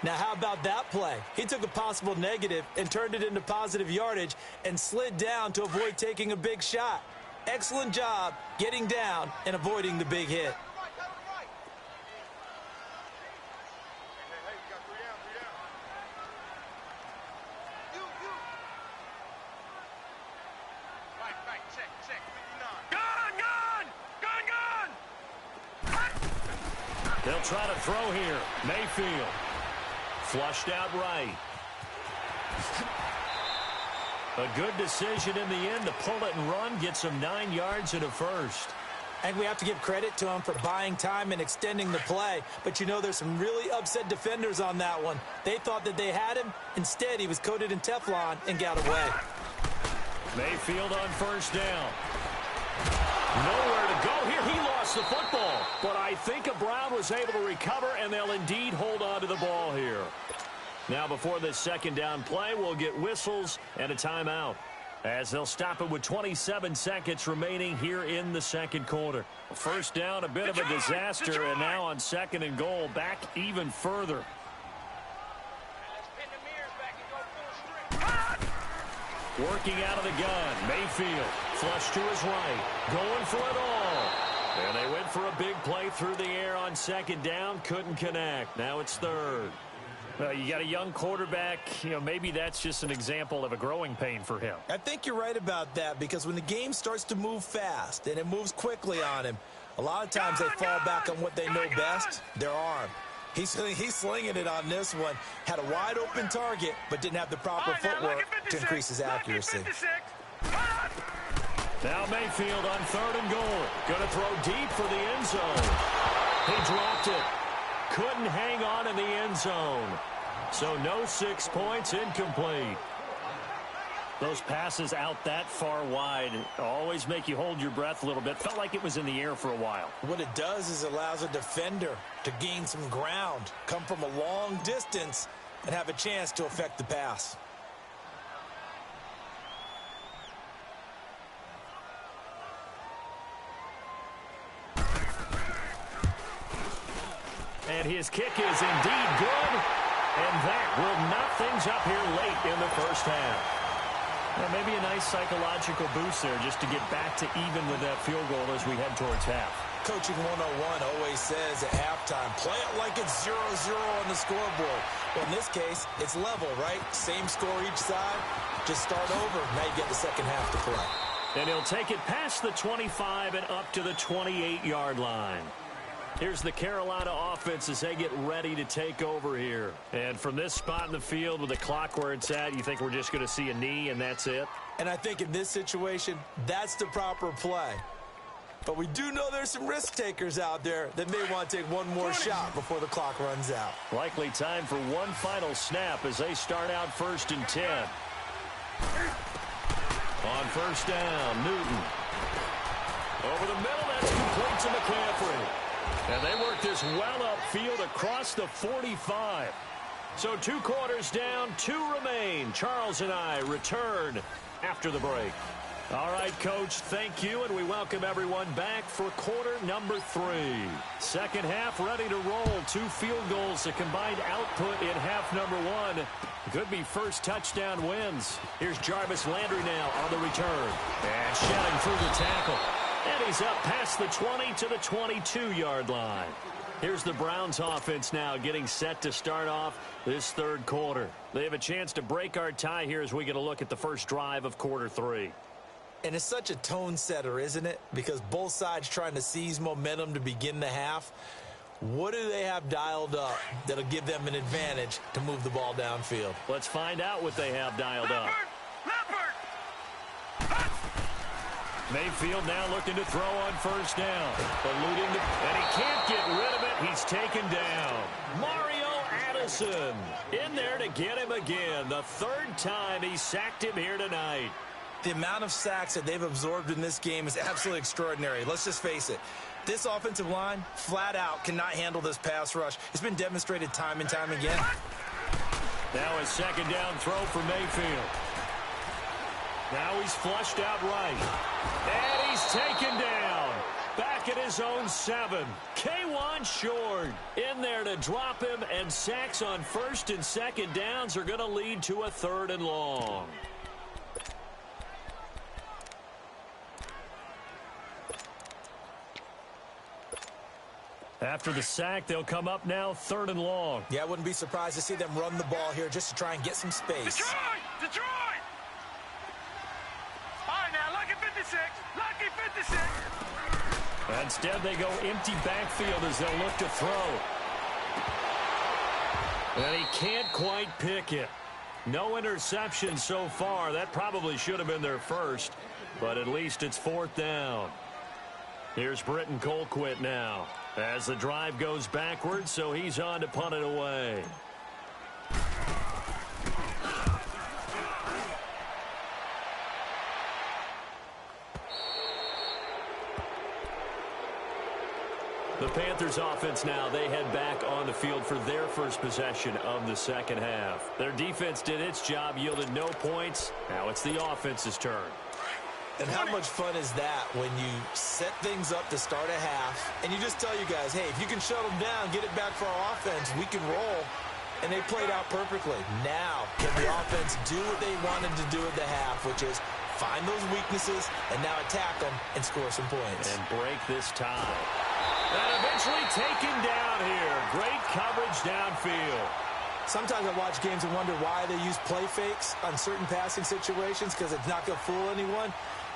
Now, how about that play? He took a possible negative and turned it into positive yardage and slid down to avoid taking a big shot. Excellent job getting down and avoiding the big hit. They'll try to throw here. Mayfield. Flushed out right. A good decision in the end to pull it and run. Get some 9 yards and a first. And we have to give credit to him for buying time and extending the play. But, you know, there's some really upset defenders on that one. They thought that they had him. Instead, he was coated in Teflon and got away. Mayfield on first down. Nowhere to go here. He lost the football. But I think Brown was able to recover, and they'll indeed hold on to the ball here. Now, before this second down play, we'll get whistles and a timeout, as they'll stop it with 27 seconds remaining here in the second quarter. First down, a bit of a disaster, and now on second and goal, back even further. Working out of the gun, Mayfield, flush to his right, going for it all. And they went for a big play through the air on second down, couldn't connect. Now it's third. Well, you got a young quarterback, you know, maybe that's just an example of a growing pain for him. I think you're right about that, because when the game starts to move fast and it moves quickly on him, a lot of times they fall back on what they know best, their arm. He's slinging it on this one. Had a wide-open target, but didn't have the proper footwork to increase his accuracy. Now Mayfield on third and goal. Going to throw deep for the end zone. He dropped it. Couldn't hang on in the end zone. So no 6 points, incomplete. Those passes out that far wide always make you hold your breath a little bit. Felt like it was in the air for a while. What it does is it allows a defender to gain some ground, come from a long distance, and have a chance to affect the pass. And his kick is indeed good. And that will knock things up here late in the first half. Well, maybe a nice psychological boost there just to get back to even with that field goal as we head towards half. Coaching 101 always says at halftime, play it like it's 0-0 on the scoreboard. Well, in this case, it's level, right? Same score each side. Just start over. Now you get the second half to play. And he'll take it past the 25 and up to the 28-yard line. Here's the Carolina offense as they get ready to take over here. And from this spot in the field with the clock where it's at, you think we're just going to see a knee and that's it? And I think in this situation, that's the proper play. But we do know there's some risk takers out there that may want to take one more shot before the clock runs out. Likely time for one final snap as they start out 1st and 10. On first down, Newton. Over the middle, that's complete to McCaffrey. And they work this well upfield across the 45. So 2 quarters down, 2 remain. Charles and I return after the break. All right, Coach, thank you, and we welcome everyone back for quarter number 3. Second half ready to roll. 2 field goals, a combined output in half number 1. Could be first touchdown wins. Here's Jarvis Landry now on the return. And shedding through the tackle. And he's up past the 20 to the 22-yard line. Here's the Browns offense now getting set to start off this third quarter. They have a chance to break our tie here as we get a look at the first drive of quarter 3. And it's such a tone setter, isn't it? Because both sides trying to seize momentum to begin the half. What do they have dialed up that'll give them an advantage to move the ball downfield? Let's find out what they have dialed up. Mayfield now looking to throw on first down. Eluding and he can't get rid of it. He's taken down. Mario Addison in there to get him again. The third time he sacked him here tonight. The amount of sacks that they've absorbed in this game is absolutely extraordinary. Let's just face it. This offensive line, flat out, cannot handle this pass rush. It's been demonstrated time and time again. Now a second down throw for Mayfield. Now he's flushed out right. And he's taken down. Back at his own 7. K1 Short in there to drop him, and sacks on first and second downs are going to lead to a 3rd and long. After the sack, they'll come up now 3rd and long. Yeah, I wouldn't be surprised to see them run the ball here just to try and get some space. Detroit! All right, now, lucky 56. Lucky 56. Instead, they go empty backfield as they'll look to throw. And he can't quite pick it. No interception so far. That probably should have been their first, but at least it's 4th down. Here's Britton Colquitt now as the drive goes backwards, so he's on to punt it away. The Panthers offense now, they head back on the field for their first possession of the second half. Their defense did its job, yielded no points. Now it's the offense's turn. And how much fun is that when you set things up to start a half and you just tell you guys, hey, if you can shut them down, get it back for our offense, we can roll. And they played out perfectly. Now, can the offense do what they wanted to do at the half, which is find those weaknesses and now attack them and score some points. And break this tie. And eventually taken down here. Great coverage downfield. Sometimes I watch games and wonder why they use play fakes on certain passing situations because it's not going to fool anyone.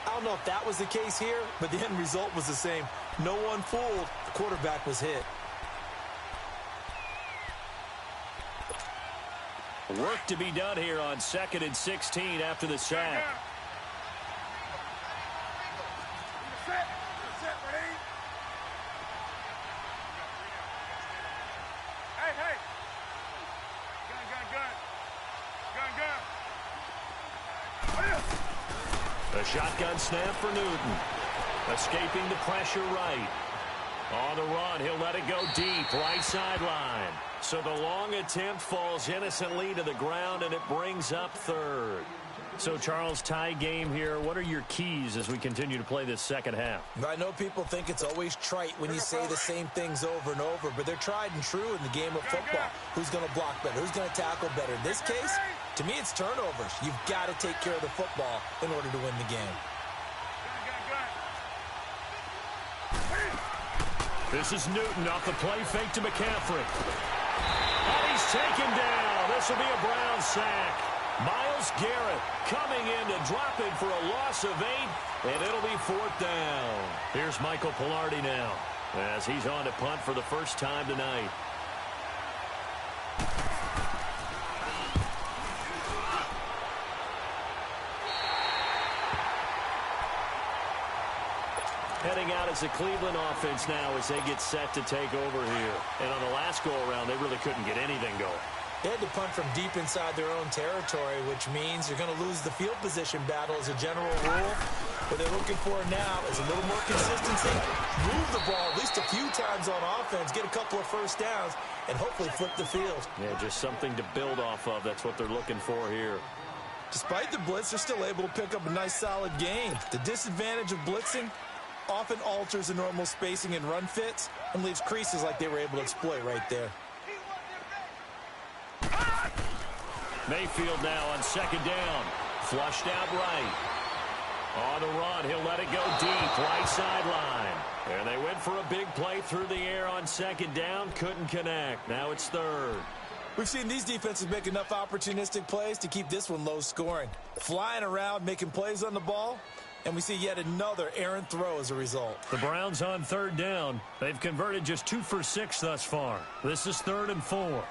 I don't know if that was the case here, but the end result was the same. No one fooled. The quarterback was hit. Work to be done here on 2nd and 16 after the sack. A shotgun snap for Newton. Escaping the pressure right. On the run, he'll let it go deep, right sideline. So the long attempt falls innocently to the ground, and it brings up 3rd. So, Charles, tie game here. What are your keys as we continue to play this second half? I know people think it's always trite when you say the same things over and over, but they're tried and true in the game of football. Who's going to block better? Who's going to tackle better? In this case, to me, it's turnovers. You've got to take care of the football in order to win the game. This is Newton off the play fake to McCaffrey. And he's taken down. This will be a Brown sack. Myles Garrett coming in to drop in for a loss of 8, and it'll be 4th down. Here's Michael Pilardi now as he's on to punt for the first time tonight. Heading out as the Cleveland offense now as they get set to take over here. And on the last go-around, they really couldn't get anything going. They had to punt from deep inside their own territory, which means you're going to lose the field position battle as a general rule. What they're looking for now is a little more consistency, move the ball at least a few times on offense, get a couple of first downs, and hopefully flip the field. Yeah, just something to build off of. That's what they're looking for here. Despite the blitz, they're still able to pick up a nice, solid gain. The disadvantage of blitzing often alters the normal spacing and run fits and leaves creases like they were able to exploit right there. Mayfield now on second down. Flushed out right. On the run, he'll let it go deep, right sideline. And they went for a big play through the air on second down. Couldn't connect. Now it's 3rd. We've seen these defenses make enough opportunistic plays to keep this one low scoring. Flying around, making plays on the ball. and we see yet another errant throw as a result. The Browns on third down. They've converted just 2 for 6 thus far. This is 3rd and 4.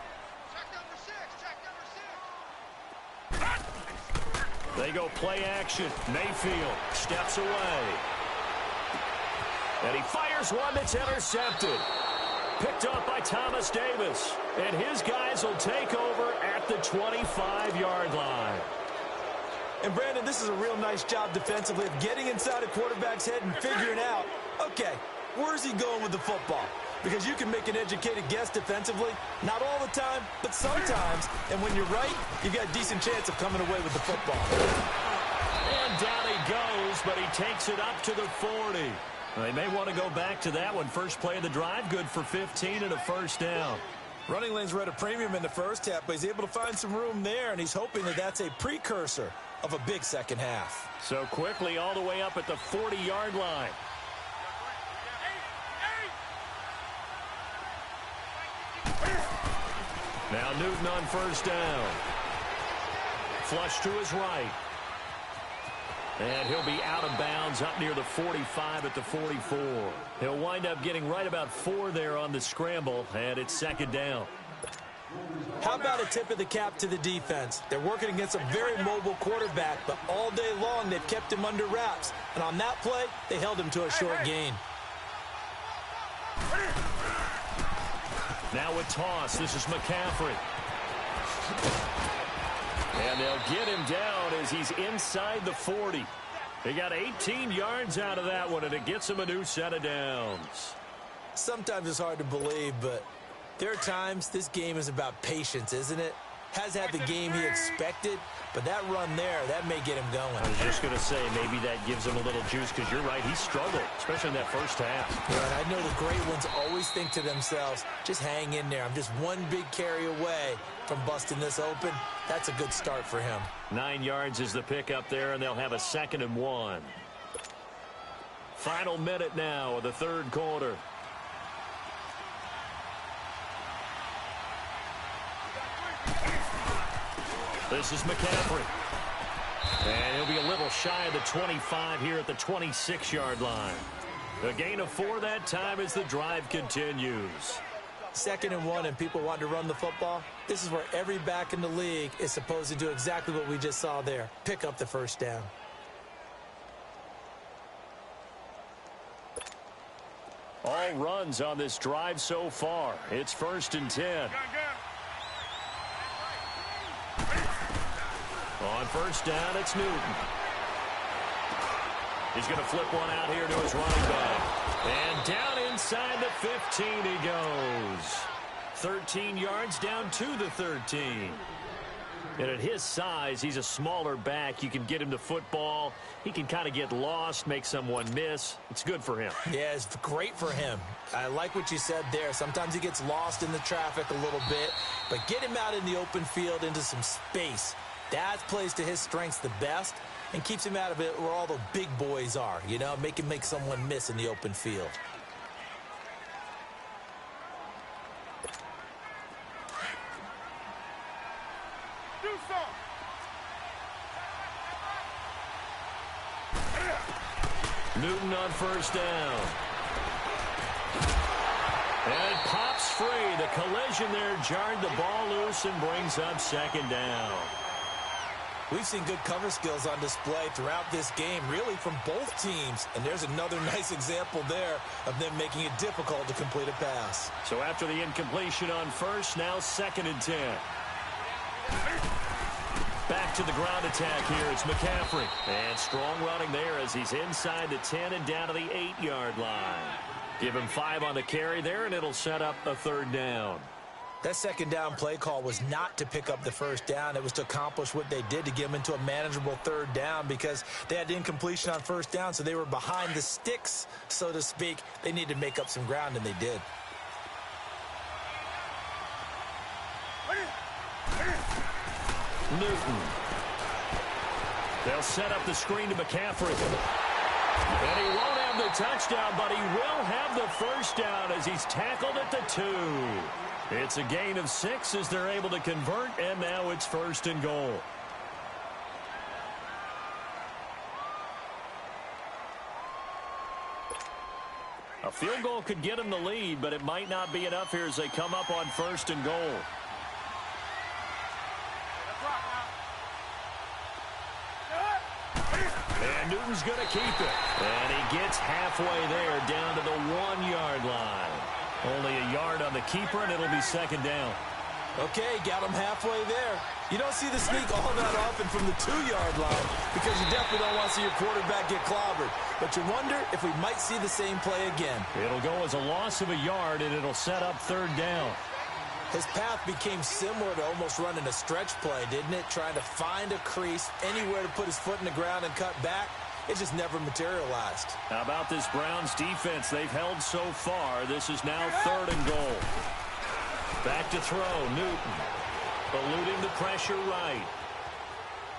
They go play action. Mayfield steps away. And he fires one that's intercepted. Picked up by Thomas Davis. And his guys will take over at the 25-yard line. And, Brandon, this is a real nice job defensively of getting inside a quarterback's head and figuring out, okay, where's he going with the football? Because you can make an educated guess defensively, not all the time, but sometimes. And when you're right, you've got a decent chance of coming away with the football. And down he goes, but he takes it up to the 40. They may want to go back to that one. First play of the drive, good for 15 and a first down. Running lanes were at a premium in the first half, but he's able to find some room there, and he's hoping that that's a precursor of a big second half. So quickly all the way up at the 40-yard line. Now Newton on first down. Flush to his right. And he'll be out of bounds up near the 45 at the 44. He'll wind up getting right about 4 there on the scramble, and it's second down. How about a tip of the cap to the defense? They're working against a very mobile quarterback, but all day long they've kept him under wraps. And on that play, they held him to a short gain. Now a toss. This is McCaffrey. And they'll get him down as he's inside the 40. They got 18 yards out of that one, and it gets him a new set of downs. Sometimes it's hard to believe, but there are times this game is about patience, isn't it? Has had the game he expected, but that run there, that may get him going. I was just going to say, maybe that gives him a little juice, because you're right, he struggled, especially in that first half. Yeah, and I know the great ones always think to themselves, just hang in there. I'm just one big carry away from busting this open. That's a good start for him. 9 yards is the pickup there, and they'll have a 2nd and 1. Final minute now of the third quarter. This is McCaffrey. And he'll be a little shy of the 25 here at the 26-yard line. A gain of 4 that time as the drive continues. 2nd and 1 and people want to run the football. This is where every back in the league is supposed to do exactly what we just saw there. Pick up the first down. All runs on this drive so far. It's 1st and 10. On first down, it's Newton. He's going to flip one out here to his running back. And down inside the 15 he goes. 13 yards down to the 13. And at his size, he's a smaller back. You can get him the football. He can kind of get lost, make someone miss. It's good for him. Yeah, it's great for him. I like what you said there. Sometimes he gets lost in the traffic a little bit, but get him out in the open field into some space. That plays to his strengths the best and keeps him out of it where all the big boys are, you know, make him make someone miss in the open field. Newton on first down. And it pops free. The collision there jarred the ball loose and brings up 2nd down. We've seen good cover skills on display throughout this game, really from both teams. And there's another nice example there of them making it difficult to complete a pass. So after the incompletion on first, now 2nd and 10. Back to the ground attack here. It's McCaffrey. And strong running there as he's inside the 10 and down to the 8-yard line. Give him 5 on the carry there, and it'll set up a 3rd down. That 2nd down play call was not to pick up the first down. It was to accomplish what they did to get them into a manageable 3rd down because they had incompletion on first down, so they were behind the sticks, so to speak. They needed to make up some ground, and they did. Newton. They'll set up the screen to McCaffrey. And he won't have the touchdown, but he will have the first down as he's tackled at the 2. It's a gain of 6 as they're able to convert, and now it's 1st and goal. A field goal could get them the lead, but it might not be enough here as they come up on 1st and goal. And Newton's going to keep it. And he gets halfway there down to the 1-yard line. Only a yard on the keeper, and it'll be 2nd down. Okay, got him halfway there. You don't see the sneak all that often from the 2-yard line because you definitely don't want to see your quarterback get clobbered. But you wonder if we might see the same play again. It'll go as a loss of a yard, and it'll set up 3rd down. His path became similar to almost running a stretch play, didn't it? Trying to find a crease, anywhere to put his foot in the ground and cut back. It just never materialized. How about this Browns defense? They've held so far. This is now 3rd and goal. Back to throw, Newton. Eluding the pressure right.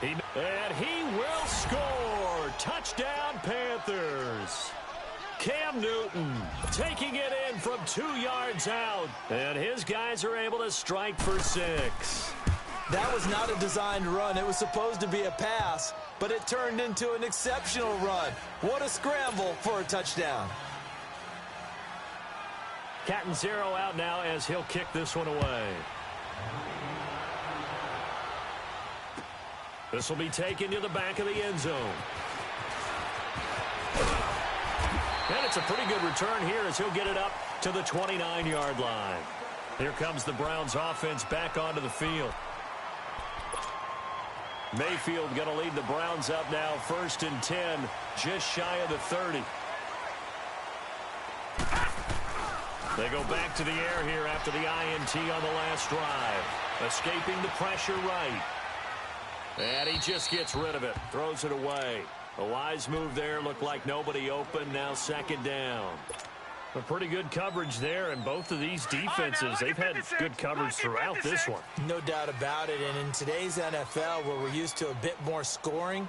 And he will score. Touchdown, Panthers. Cam Newton taking it in from 2 yards out. And his guys are able to strike for 6. That was not a designed run. It was supposed to be a pass, but it turned into an exceptional run. What a scramble for a touchdown. Catanzaro out now as he'll kick this one away. This will be taken to the back of the end zone. And it's a pretty good return here as he'll get it up to the 29-yard line. Here comes the Browns offense back onto the field. Mayfield going to lead the Browns up now, 1st and 10, just shy of the 30. They go back to the air here after the INT on the last drive. Escaping the pressure right. And he just gets rid of it. Throws it away. A wise move there. Looked like nobody open. Now 2nd down. A pretty good coverage there, and both of these defenses, they've had good coverage throughout this one. No doubt about it, and in today's NFL, where we're used to a bit more scoring,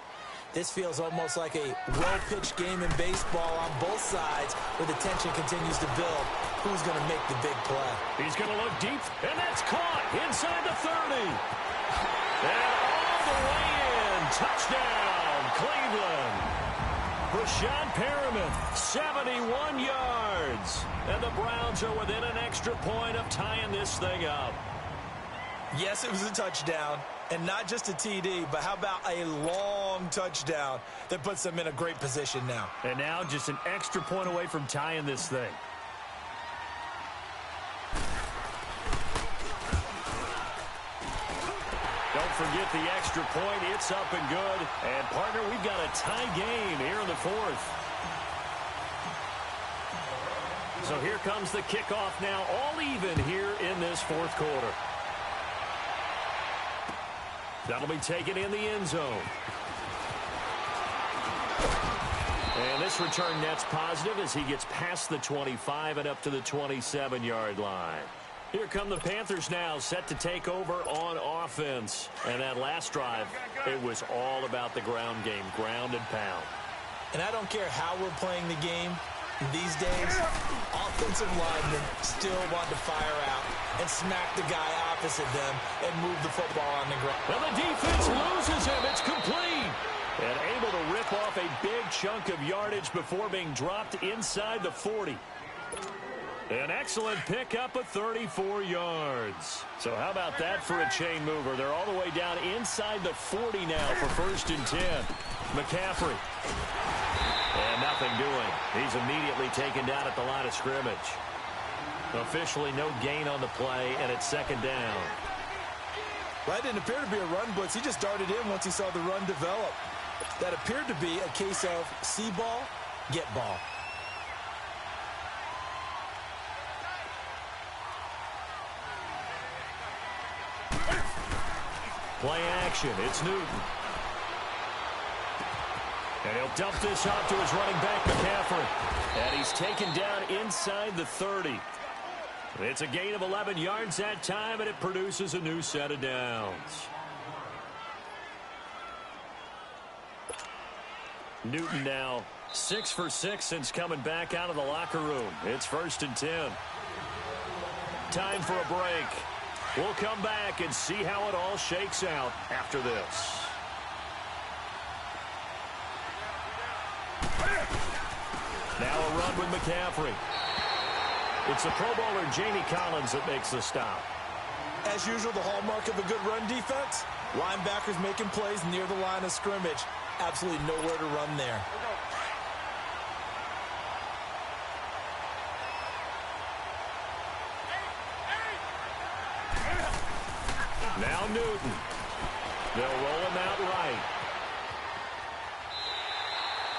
this feels almost like a well-pitched game in baseball on both sides, where the tension continues to build. Who's going to make the big play? He's going to look deep, and that's caught inside the 30. And all the way in. Touchdown, Cleveland. Rashad Perriman, 71 yards. And the Browns are within an extra point of tying this thing up. Yes, it was a touchdown, and not just a TD, but how about a long touchdown that puts them in a great position now. And now just an extra point away from tying this thing. Don't forget the extra point. It's up and good. And, partner, we've got a tie game here in the 4th. So here comes the kickoff now, all even here in this 4th quarter. That'll be taken in the end zone. And this return net's positive as he gets past the 25 and up to the 27-yard line. Here come the Panthers now, set to take over on offense. And that last drive, it was all about the ground game, ground and pound. And I don't care how we're playing the game these days, offensive linemen still want to fire out and smack the guy opposite them and move the football on the ground. Well, the defense loses him. It's complete. And able to rip off a big chunk of yardage before being dropped inside the 40. An excellent pickup of 34 yards. So how about that for a chain mover? They're all the way down inside the 40 now for 1st and 10. McCaffrey. And nothing doing. He's immediately taken down at the line of scrimmage. Officially no gain on the play, and it's 2nd down. Well, that didn't appear to be a run blitz. He just darted in once he saw the run develop. That appeared to be a case of see ball, get ball. Play action. It's Newton. And he'll dump this off to his running back, McCaffrey. And he's taken down inside the 30. It's a gain of 11 yards that time, and it produces a new set of downs. Newton now 6 for 6 since coming back out of the locker room. It's 1st and 10. Time for a break. We'll come back and see how it all shakes out after this. Now a run ground with McCaffrey. It's the Pro Bowler Jamie Collins that makes the stop. As usual, the hallmark of a good run defense, linebackers making plays near the line of scrimmage. Absolutely nowhere to run there. Now Newton. They'll roll him out right.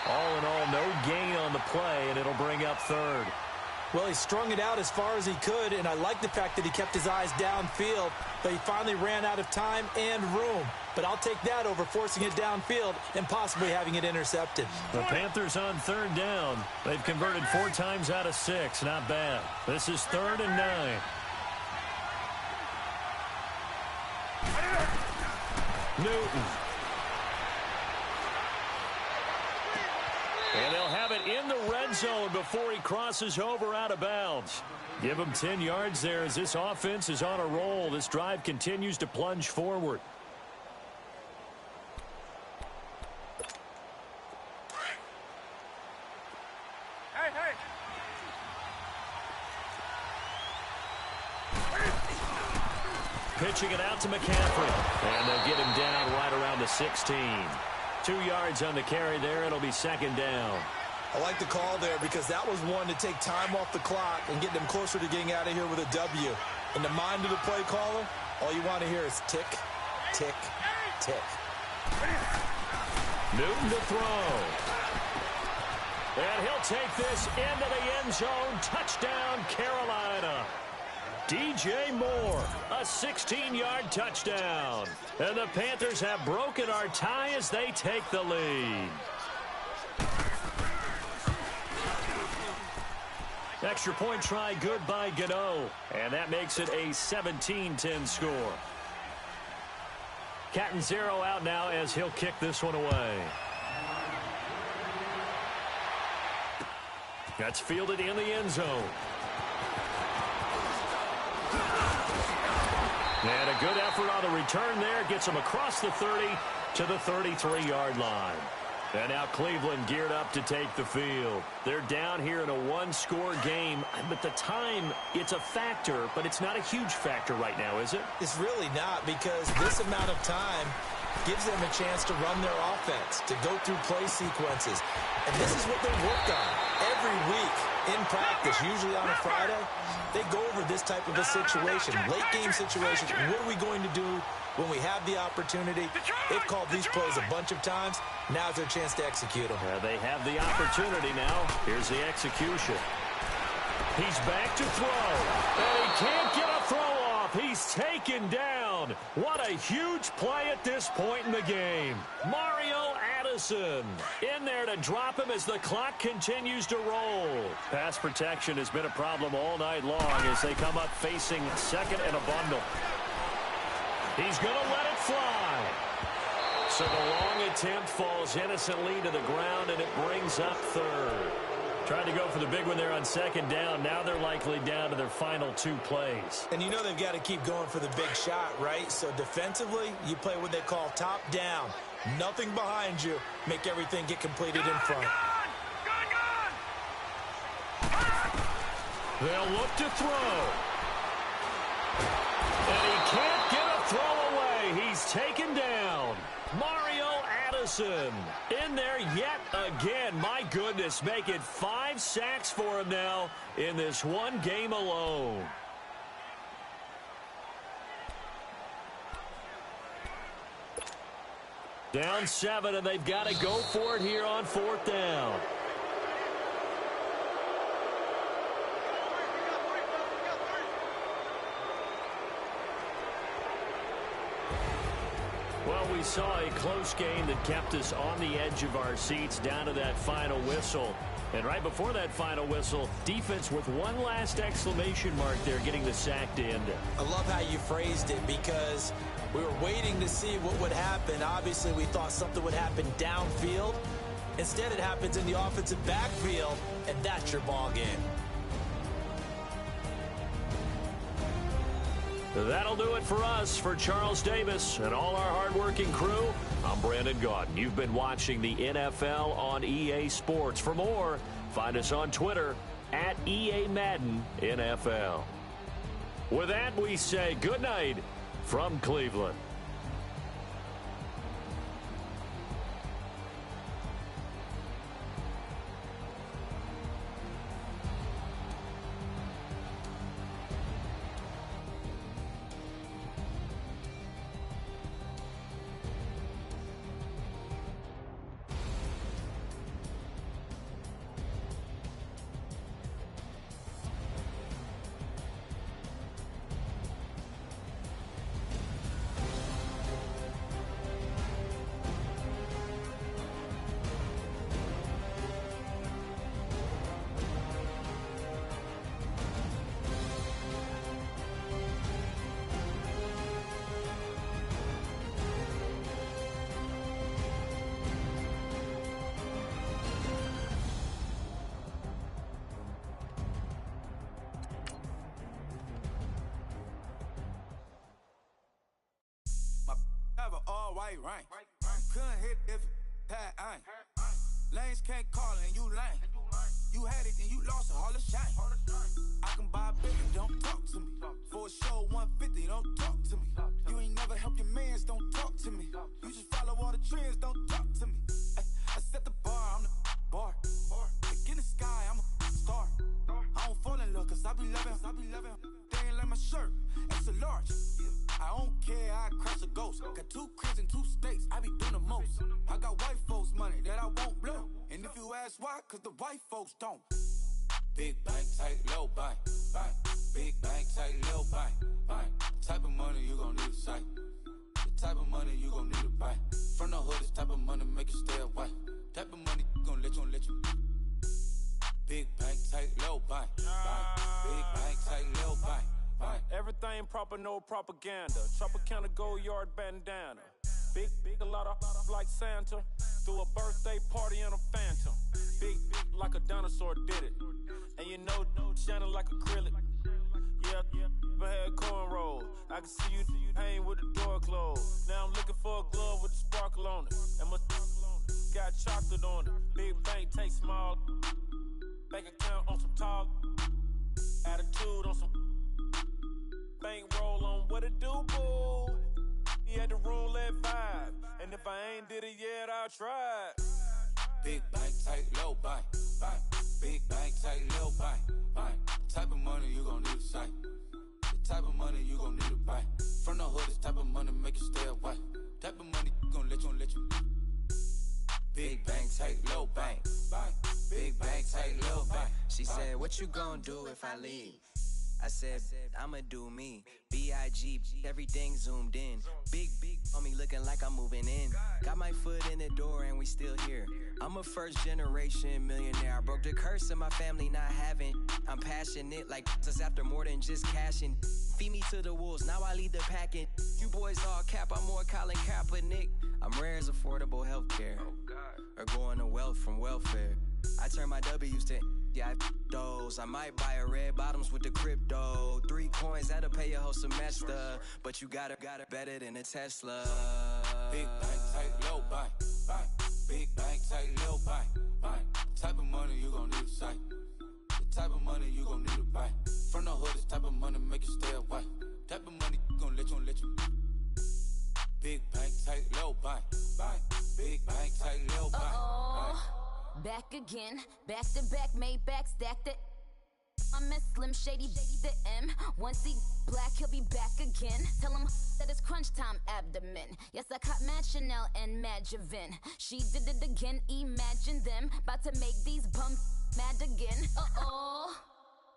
All in all, no gain on the play, and it'll bring up third. Well, he strung it out as far as he could, and I like the fact that he kept his eyes downfield, but he finally ran out of time and room. But I'll take that over forcing it downfield and possibly having it intercepted. The Panthers on third down. They've converted 4 times out of 6. Not bad. This is 3rd and 9. Newton. And they'll have it in the red zone before he crosses over out of bounds. Give him 10 yards there as this offense is on a roll. This drive continues to plunge forward. Pitching it out to McCaffrey. And they'll get him down right around the 16. 2 yards on the carry there. It'll be 2nd down. I like the call there because that was one to take time off the clock and get them closer to getting out of here with a W. In the mind of the play caller, all you want to hear is tick, tick, tick. Newton to throw. And he'll take this into the end zone. Touchdown, Carolina. DJ Moore, a 16-yard touchdown. And the Panthers have broken our tie as they take the lead. Extra point try good by Gano. And that makes it a 17-10 score. Catanzaro out now as he'll kick this one away. That's fielded in the end zone. And a good effort on the return there. Gets him across the 30 to the 33-yard line. And now Cleveland geared up to take the field. They're down here in a 1-score game. But the time, it's a factor, but it's not a huge factor right now, is it? It's really not, because this amount of time gives them a chance to run their offense, to go through play sequences. And this is what they work on every week in practice, usually on a Friday. They go over this type of a situation, late-game situation. What are we going to do when we have the opportunity? They've called these plays a bunch of times. Now's their chance to execute them. They have the opportunity now. Here's the execution. He's back to throw. And he can't get a throw off. He's taken down. What a huge play at this point in the game. Mario Addison in there to drop him as the clock continues to roll. Pass protection has been a problem all night long as they come up facing 2nd and a bundle. He's going to let it fly. So the long attempt falls innocently to the ground, and it brings up 3rd. Tried to go for the big one there on 2nd down. Now they're likely down to their final 2 plays. And you know they've got to keep going for the big shot, right? So defensively, you play what they call top down. Nothing behind you. Make everything get completed in front. They'll look to throw. And he can't get a throw away. He's taken down. Mario Addison in there yet again. My goodness, make it 5 sacks for him now in this one game alone. Down 7, and they've got to go for it here on 4th down. Well, we saw a close game that kept us on the edge of our seats down to that final whistle. And right before that final whistle, defense with one last exclamation mark there, getting the sack to end it. I love how you phrased it, because we were waiting to see what would happen. Obviously, we thought something would happen downfield. Instead, it happens in the offensive backfield, and that's your ball game. That'll do it for us. For Charles Davis and all our hardworking crew, I'm Brandon Gaudin. You've been watching the NFL on EA Sports. For more, Find us on Twitter at EA Madden NFL. With that, we say good night from Cleveland. Right. Couldn't hit if that ain't. Lanes can't call and you lame. You had it and you lost it, all the shine. I can buy a bigger, don't talk to me. For a show 150, don't talk to me. You ain't never help your mans, don't talk to me. You just follow all the trends, don't talk to me. I set the bar, I'm the bar. Like in the sky, I'm a star. I don't fall in love cause I be loving. They ain't like my shirt, extra large. I don't care, I crush a ghost. Got 2 cribs in 2 states, I be doing the most. I got white folks money that I won't blow. And if you ask why, cause the white folks don't. Big bank, tight, low bank. Big bank, tight, low bank. Type of money you gon' need a sight. The type of money you gon' need to buy. From the hood, this type of money make you stay away. Type of money gon' let you. Big bank, tight, low bank. Big bank, tight, low bank. Everything proper, no propaganda. Tropicana Gold Yard bandana. Big, a lot of like Santa. Threw a birthday party in a phantom. Big, like a dinosaur did it. And you know, shining like acrylic. Yeah, I had cornrows. I can see you hang with the door closed. Now I'm looking for a glove with a sparkle on it. And my got chocolate on it. Big bank, take small. Bank account on some tall. Attitude on some. Bankroll on what it do, boo. He had the roulette vibe. And if I ain't did it yet, I'll try. Big bank, tight, low bank. Big bank, tight, low bank. Type of money you gon' need a sight. The type of money you gon' need to buy. From the hood, this type of money make you stay away. Type of money gon' let you. Big bank, tight, low bank. Big bank, tight, low bank. She said, what you gon' do if I leave? I said, I'ma do me. B.I.G. Everything zoomed in. Big on me looking like I'm moving in. Got my foot in the door and we still here. I'm a first generation millionaire. I broke the curse of my family not having. I'm passionate like just after more than just cashing. Feed me to the wolves, now I lead the packing. You boys all cap, I'm more Colin Kaepernick. I'm rare as affordable healthcare. Or going to wealth from welfare. I turn my W's to those. I might buy a red bottoms with the crypto. 3 coins, that'll pay your whole semester. But you got it better than a Tesla. Big bank, tight, low bank. Big bank, tight, low bank. Type of money you gon' need a sight. The type of money you gon' need to buy. From the hood, this type of money make you stay away. Type of money gon' let you. Big bank, tight, low bank. Big bank, tight, low bank. Back again, back to back, made back, stack the. I'm a Slim Shady, the M. Once he black, he'll be back again. Tell him that it's crunch time abdomen. Yes, I caught Mad Chanel and Mad Javin. She did it again, imagine them. About to make these bums mad again.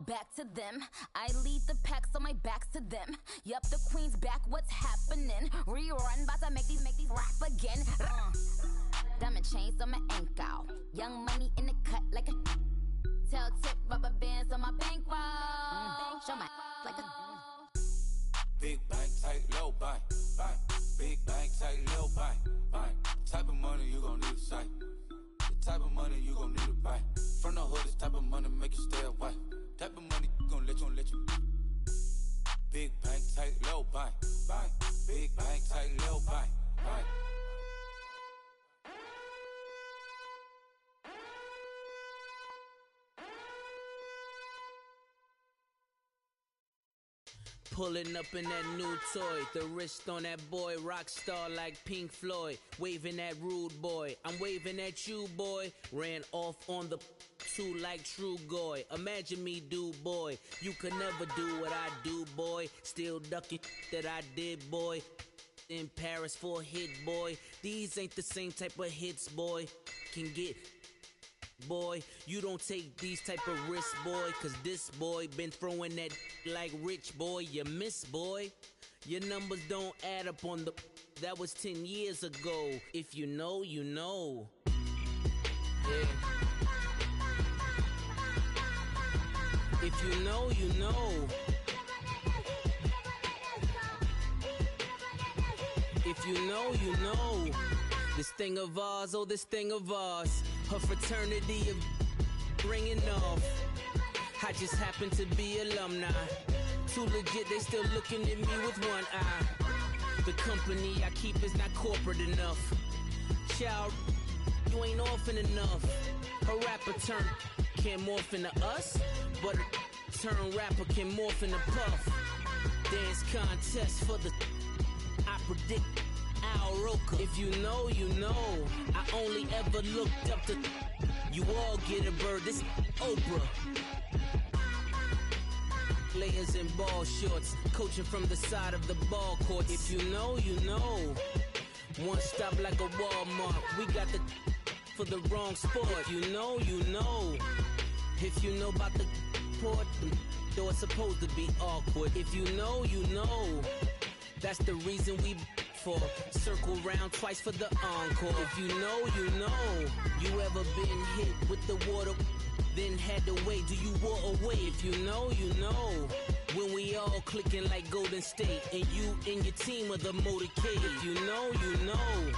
Back to them. I lead the pack, so my back's to them. Yup, the queen's back, what's happening? Rerun, about to make these rap again. Diamond chains on my ankle. Young money in the cut like a. Tell tip rubber bands on my bankroll. Show my like a. Big bank, tight, low bank. Big bank, tight, low bank. Type of money you gon' need a sight. The type of money you gon' need to buy. From the hood, this type of money make you stay away. Type of money gon' let you. Big bank, tight, low bank. Big bank, tight, low bank. Pulling up in that new toy, the wrist on that boy, rock star like Pink Floyd, waving at rude boy, I'm waving at you boy, ran off on the two like True Goy, imagine me do boy, you could never do what I do boy, still ducking that I did boy, in Paris for a hit boy, these ain't the same type of hits boy, can get boy, you don't take these type of risks, boy, cause this boy been throwing that like rich boy, you miss, boy. Your numbers don't add up on the, that was 10 years ago. If you know, you know. Yeah. If you know, you know. If you know, you know. This thing of ours, oh, this thing of ours. Her fraternity of ringing off. I just happen to be alumni. Too legit, they still looking at me with one eye. The company I keep is not corporate enough. Child, you ain't orphan enough. A rapper turn can't morph into us, but a turn rapper can morph into Puff. Dance contest for the, I predict Al Roker. If you know, you know. I only ever looked up to, you all get a bird, this Oprah. Players in ball shorts, coaching from the side of the ball court. If you know, you know. One stop like a Walmart, we got the for the wrong sport. If you know, you know. If you know about the port, though it's supposed to be awkward. If you know, you know. That's the reason we for circle round twice for the encore. If you know, you know. You ever been hit with the water, then had to wait? Do you walk away? If you know, you know. When we all clicking like Golden State, and you and your team are the motorcade. If you know, you know.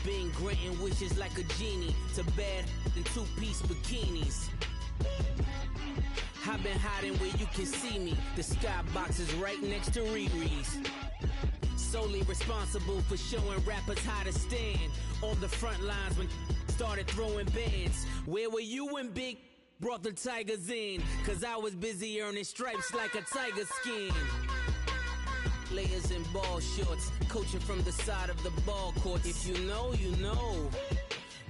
Been granting wishes like a genie to bad in two-piece bikinis. I've been hiding where you can see me. The skybox is right next to Riri's. Solely responsible for showing rappers how to stand on the front lines when started throwing bands. Where were you when Big brought the Tigers in? Cause I was busy earning stripes like a tiger skin. Players in ball shorts, coaching from the side of the ball court. If you know, you know.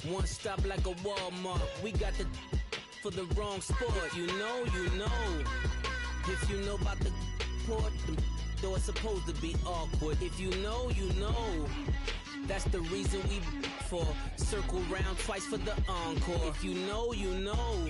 One stop like a Walmart, we got the for the wrong sport. If you know, you know. If you know about the port, though it's supposed to be awkward. If you know, you know. That's the reason we for circle round twice for the encore. If you know, you know.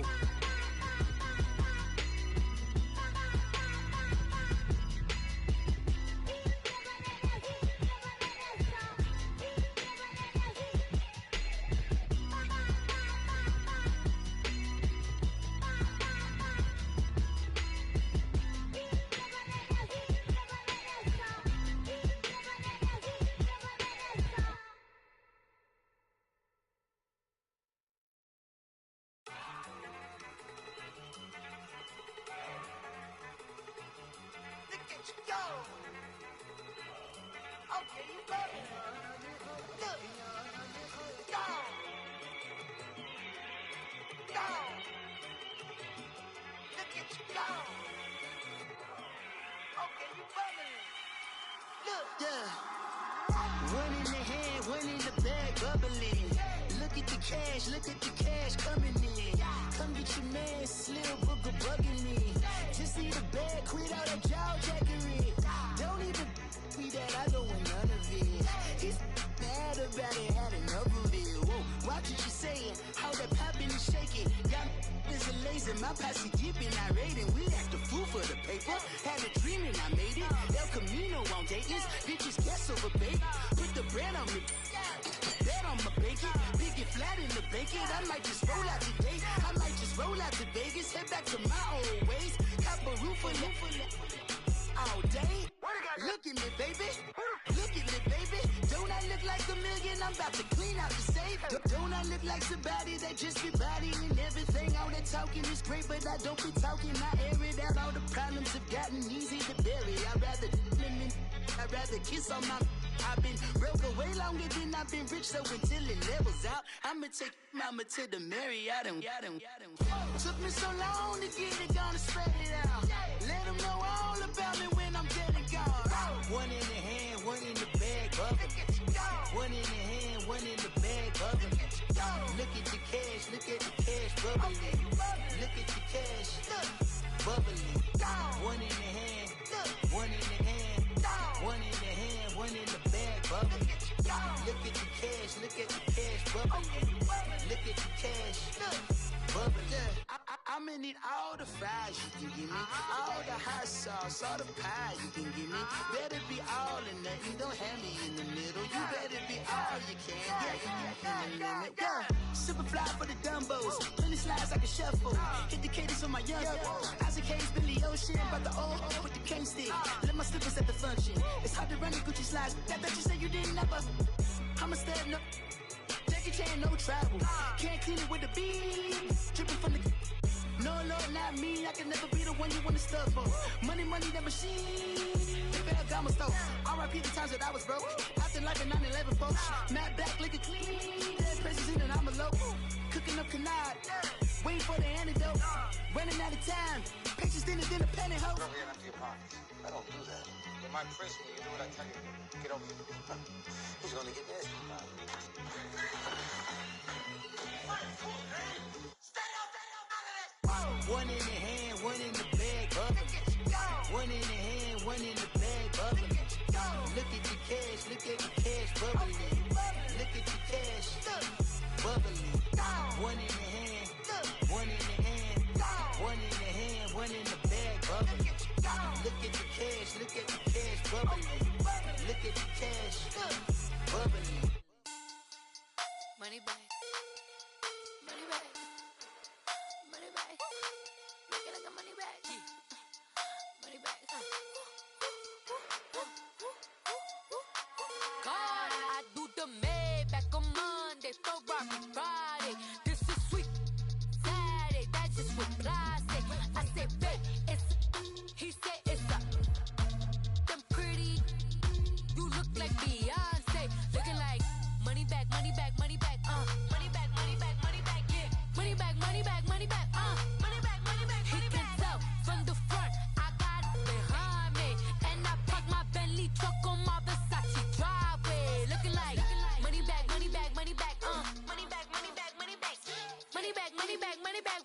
Look at the cash coming in. Come get your man, Slim Booker bugging me. Just need a bag, quit all that jaw jackery. Don't even me that I don't want none of it. He's mad about it, had enough of it. Whoa, watch what you saying, how that poppin' and shaking. Y'all is a lazy, my posse deep and I raiding. We act the fool for the paper. Had a dream and I made it. El Camino on Dayton's, bitches guess over bait. Put the bread on me. Bet on my bacon, big and flat in the bacon. I might just roll out today. I might just roll out to Vegas, head back to my old ways. Cop a roof for all day. Look at me, baby. Look at me, baby. Don't I look like a million? I'm about to clean out the safe. Don't I look like somebody that just be bodying everything? All that talking is great, but I don't be talking. I air it out. All the problems have gotten easy to bury. I'd rather kiss on my. I've been broke away longer than I've been rich, so until it levels out, I'ma take mama to the Marriott and took me so long to get it, gonna spread it out. Let them know all about me when I'm dead and gone. One in the hand, one in the bag, bubbling. One in the hand, one in the bag, bubbling. Look at the cash, look at the cash, bubbling. Look at the cash, bubbling. One in the hand, one in the hand, one in the hand, one in the bag, bubbling. Look at the cash, look at the cash, bubbling. Look at the cash, bubbling. I'm gonna need all the fries you can give me, all the hot sauce, all the pie you can give me. Better be all or nothing, don't have me in the middle. You better be all you can, yeah, in the limit. Yeah, super fly for the dumbos, plenty slides like a shuffle. Hit the cadence for my young Isaac Hayes, Billy Ocean, but the old with the cane stick. Let my slippers at the function. It's hard to run the Gucci slides. That bet you say you didn't never. I'm a step no. Jackie Chan, no travel. Can't clean it with the beat. Dripping from the. No, Lord, not me. I can never be the one you want to stuff for. Money, that machine. Maybe I got my stove. R.I.P. the times that I was broke. Acting like a 9/11 folks. Matte black, liquor clean. Dead presses in and I'm a low. Cooking up canard. Waiting for the antidote. Running out of time. Pictures thinner than a pantyhose. Over here and empty your pockets. I don't do that. In my prison, you do what I tell you. Get over here. He's gonna get this. One in the hand, one in the bag, bubbling. One in the hand, one in the bag, bubbling. Look at the cash, look at the cash, bubbling. Look at the cash, bubbling. One in the hand, one in the hand, one in the hand, one in the bag, bubbling. Look at the cash, look at the cash, bubbling. Look at the cash, bubbling. Money bag. Money bag. Money bag. Make it like a money bag. Money bag. God, I do the Maybach on Monday, Ferrari Friday. This is sweet Saturday, that's just with plastic. I say, babe, it's he said it's a them pretty. You look like Beyonce, looking like money bag, money bag, money bag, money bag, money bag, money bag, yeah. Money bag, money bag, money bag, money bag, money bag, money bag. He can tell from the front, I got it behind me, and I park my Bentley truck on my Versace driveway, looking like money bag, money bag, money bag, money bag, money bag, money bag, money bag, money bag, money bag,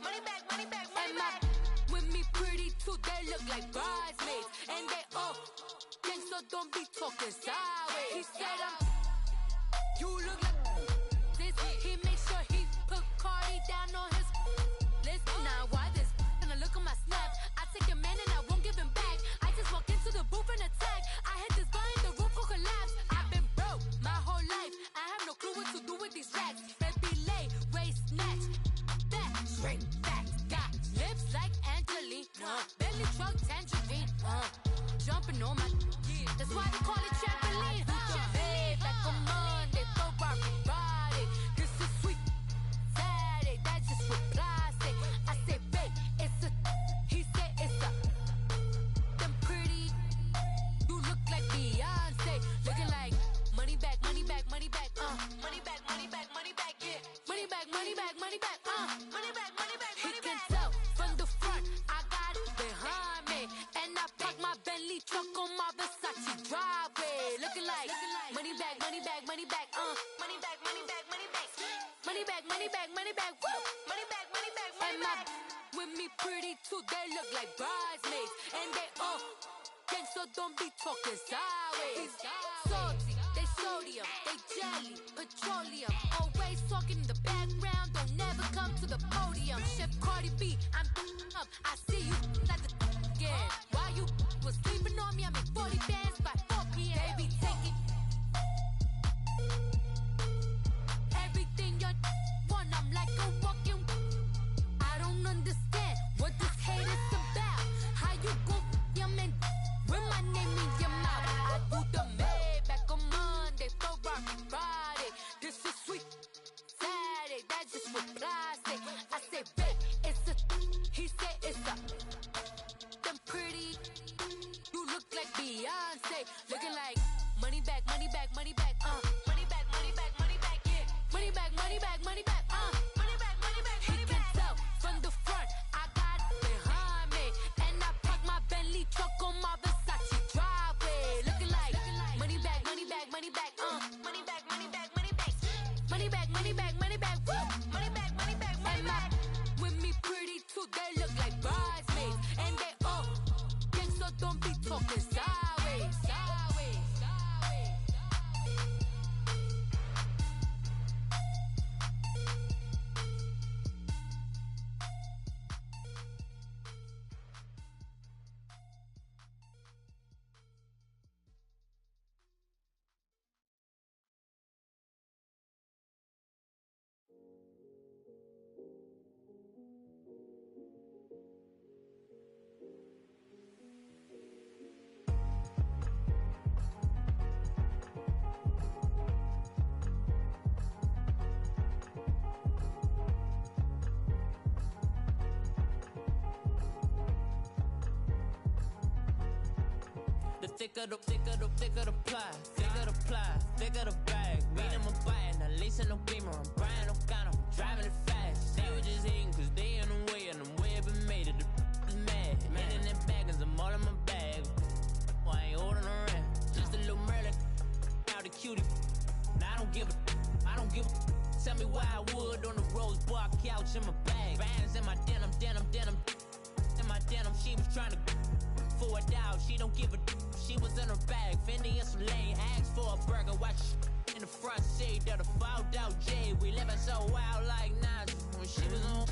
money bag, money bag, money bag. With me pretty too, they look like bridesmaids, and they all gang, so don't be talking sideways. He said you look like this. He makes sure he put Cardi down on his list. Now why this? Gonna look at my snap. I take a man and I won't give him back. I just walk into the booth and attack. I hit this guy in the roof will collapse. I've been broke my whole life. I have no clue what to do with these racks. Baby lay, waist snatch, that shrink back. Got lips like Angelina, belly truck tangerine. Jumping on my, that's why they call it trampoline. Trampoline back on Monday, Ferrari Friday. This is sweet Saturday, that's just with plastic. I say, babe, it's a, he said it's a, them pretty. You look like Beyonce, looking like money bag, money bag, money bag, money bag, money bag, money bag, yeah. Money bag, money bag, money bag, money bag, money bag, money bag. He can tell from the front, I got it behind me, and I park my Bentley truck on my Versace driveway, looking like money bag, money bag, money bag, money bag, money bag, money bag, money bag, money bag, money bag, money bag, money bag, money bag. With me pretty too, they look like bridesmaids, and they all gang, so don't be talking sideways. Salty, they sodium, they jelly, petroleum. Always talking in the background, don't never come to the podium. Chef Cardi B, I'm up, I see you like the again. Why you was sleeping on me? I make 40 bands by 4 p.m. Baby, take it. Everything you want, I'm like a walking. I don't understand what this hate is about. How you go your man with my name in your mouth? I do the Maybach on Monday, Ferrari Friday. This is sweet Saturday, that's just with plastic. I say, babe, it's a, he said it's a, them pretty. You look like Beyonce, looking like money bag, money bag, money bag, money bag, money bag, money bag, yeah. Money bag, money bag, money bag, money bag, money bag, money bag. He can tell from the front, I got it behind me, and I park my Bentley truck on my Versace driveway, money back, woo. Money back, money back, money back. With me pretty too, they look like bridesmaids. And they all gang, so don't be talking sideways. Thicker the pie, thicker the bag. Meet them a buying, at least in no beamer. I'm buying no gun, I'm driving it fast. They were just hating cause they in the way, and the way I've been made it. The is mad. Man in them baggins, I'm all in my bag. Well, I ain't holding around. Just a little Merlin, out the cutie. Now I don't give a. Tell me why I would on the rose bar couch in my bag. Bands in my denim. In my denim, she was trying to for a doubt. She don't give a. She was in her bag, Fendi and some lane. Asked for a burger, watch in the front seat of the fouled out J. We living so wild like Nas. When she was on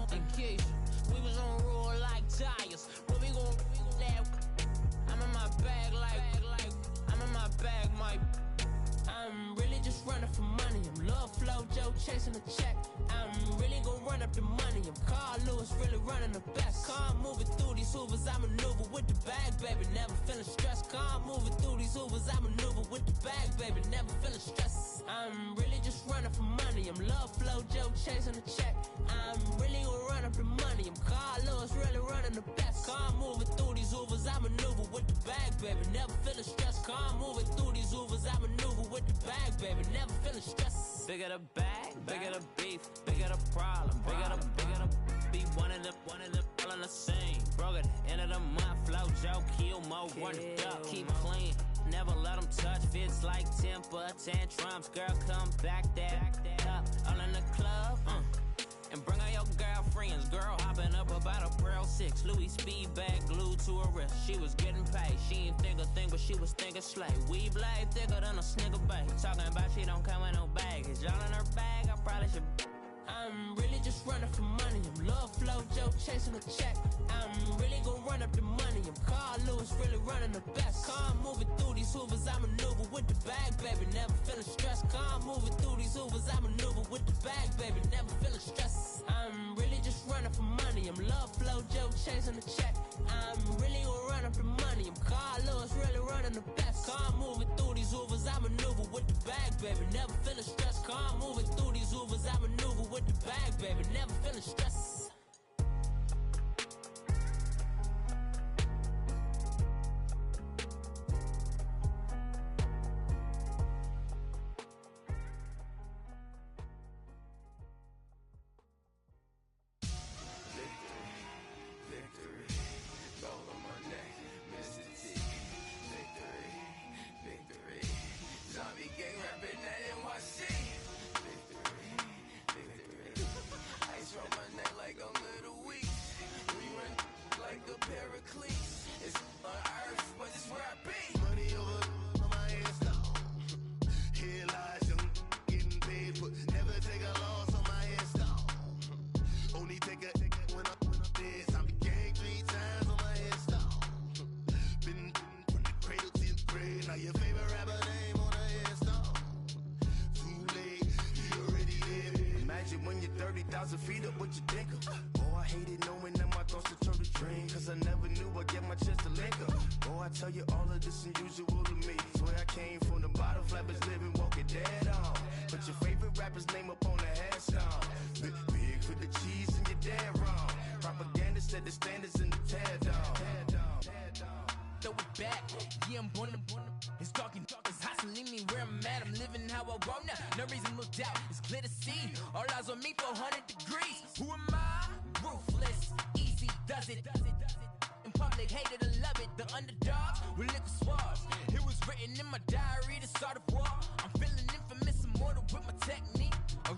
vacation, we was on roll like tires. Where we gon' laugh? I'm in my bag like I'm in my bag, my. I'm really just running for money. I'm Love Flow Joe chasing the check. I'm really gon' run up the money. I'm Carl Lewis, really running the best. Car moving through these Hoovers, I maneuver with the bag, baby. Never feeling stressed. Car moving through these Hoovers, I maneuver with the bag, baby. Never feeling stressed. I'm really just running for money. I'm Love Flow Joe chasing the check. I'm really gon' run up the money. I'm Carl Lewis, really running the best. Car moving through these Hoovers, I maneuver with the bag, baby. Never feeling stressed. Car moving through these Hoovers, I maneuver with the bag, baby. Never feeling stressed. Bigger the bag, bigger the beef, bigger the problem, bigger the be one of them all in the same. Broke at the end of the month, Flow Joe, kill mo, run it up, keep clean. Never let them touch, fits like temper tantrums. Girl, come back that up, all in the club, and bring all your girlfriends. Girl hopping up about a Pearl 6, Louis speed bag glued to her wrist. She was getting paid, she ain't think a thing, but she was thinking slay. We blade thicker than a Snicker bag. Talking about she don't come with no baggage. Y'all in her bag, I probably should. I'm really just running for money. I'm Love Flow Joe chasing a check. I'm really gon' run up the money. I'm Carl Lewis, really running the best. Car moving through these Hoovers, I maneuver with the bag, baby. Never feeling stressed. Car moving through these Hoovers, I maneuver with the bag, baby. Never feeling stressed. I'm really just running for money. I'm Love Flow Joe chasing the check. I'm really gon' run up the money. I'm Carl Lewis, really running the best. Car moving through these Hoovers, I maneuver with the bag, baby. Never feeling stressed. Car moving through these Hoovers, I maneuver with the bag, baby. Never feeling stressed.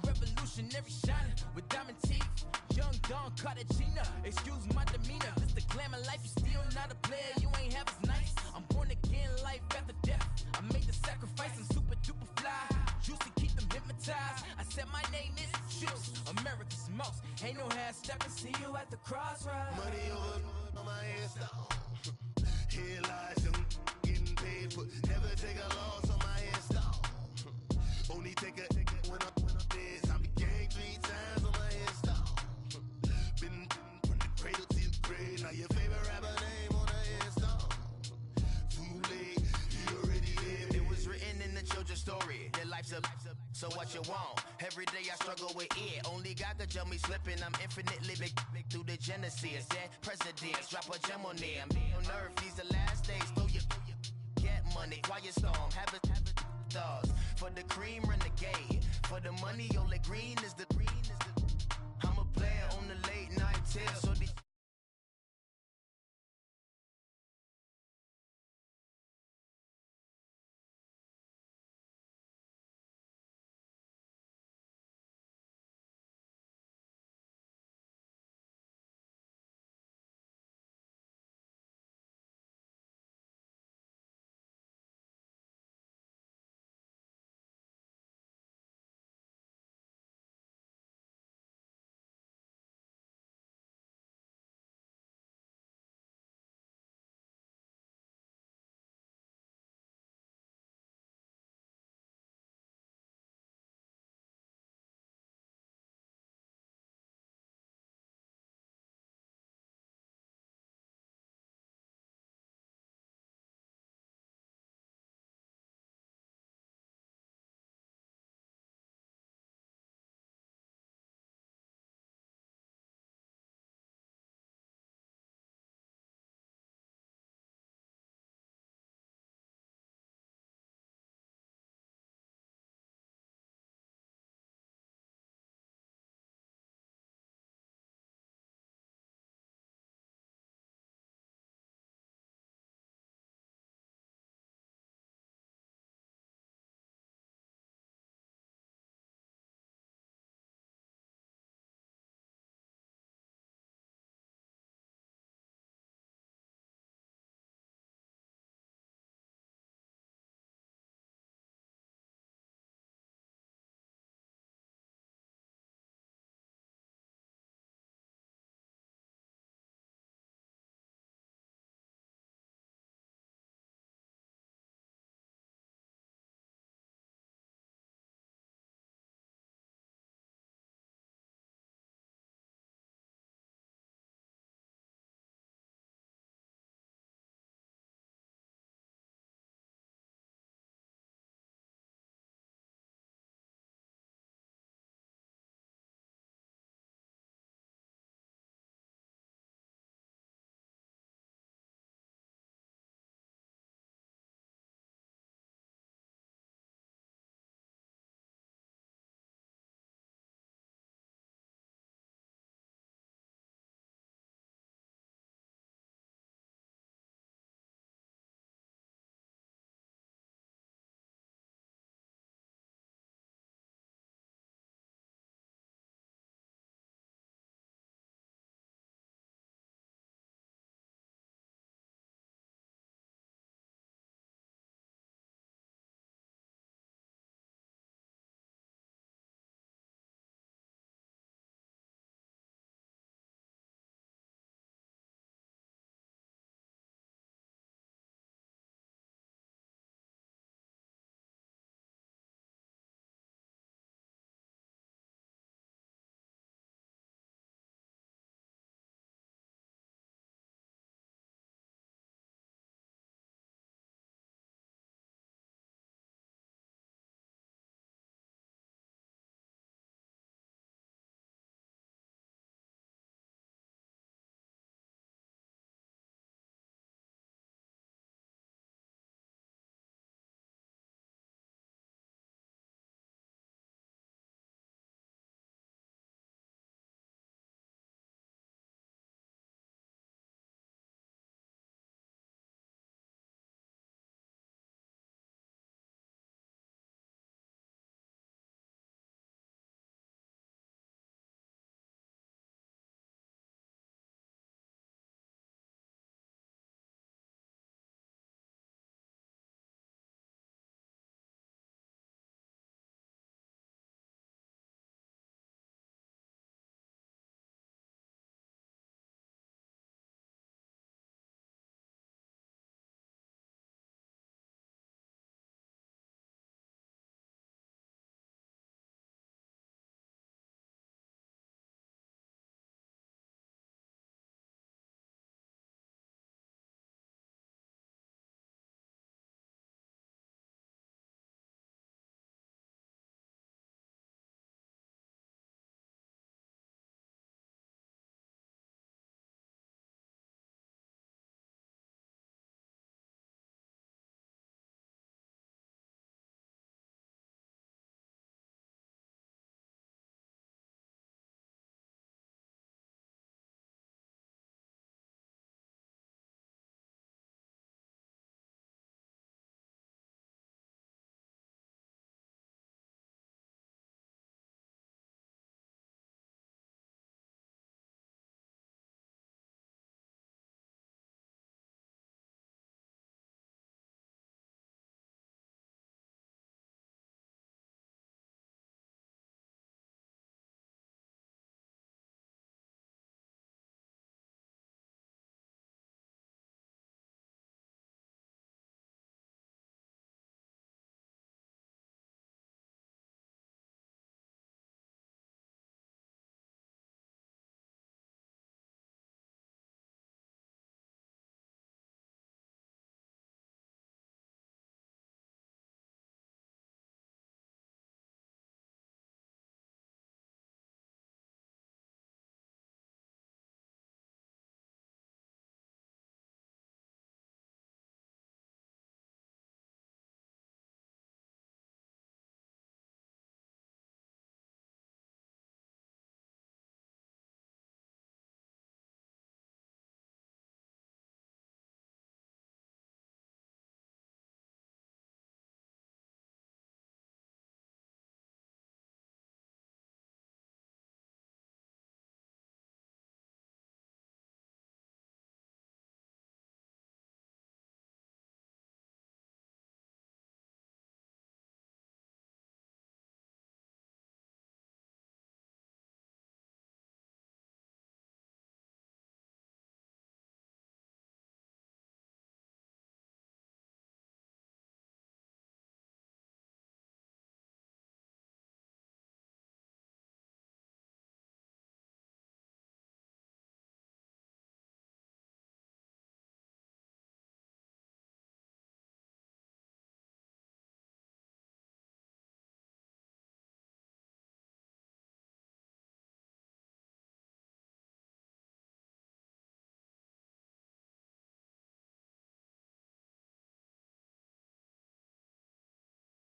Revolution Ordinary shining with diamond teeth. Young Don Cartagena, excuse my demeanor. This the glamour life, you still not a player, you ain't half as nice. I'm born again, life after death. I made the sacrifice, I'm super duper fly. Used to keep them hypnotized. I said my name is Juice, America's most. Ain't no half stepping, see you at the crossroads. Money over on my headstone. Here lies young, getting paid for. Never take a loss on my headstone. Only take a when I'm dead. I be gang 3 times on my headstone. Been from the cradle to the grave. Now your favorite rapper name on a headstone. Too late, you already dead. It was written in the children's story. Their life's a so what you want? Every day I struggle with it. Only God could tell me slipping. I'm infinitely big through the genesis. That presidents drop a gem on them. On earth, these the last days. Throw your get money, quiet storm. Have it thoughts for the cream renegade. For the money, Ole Green is the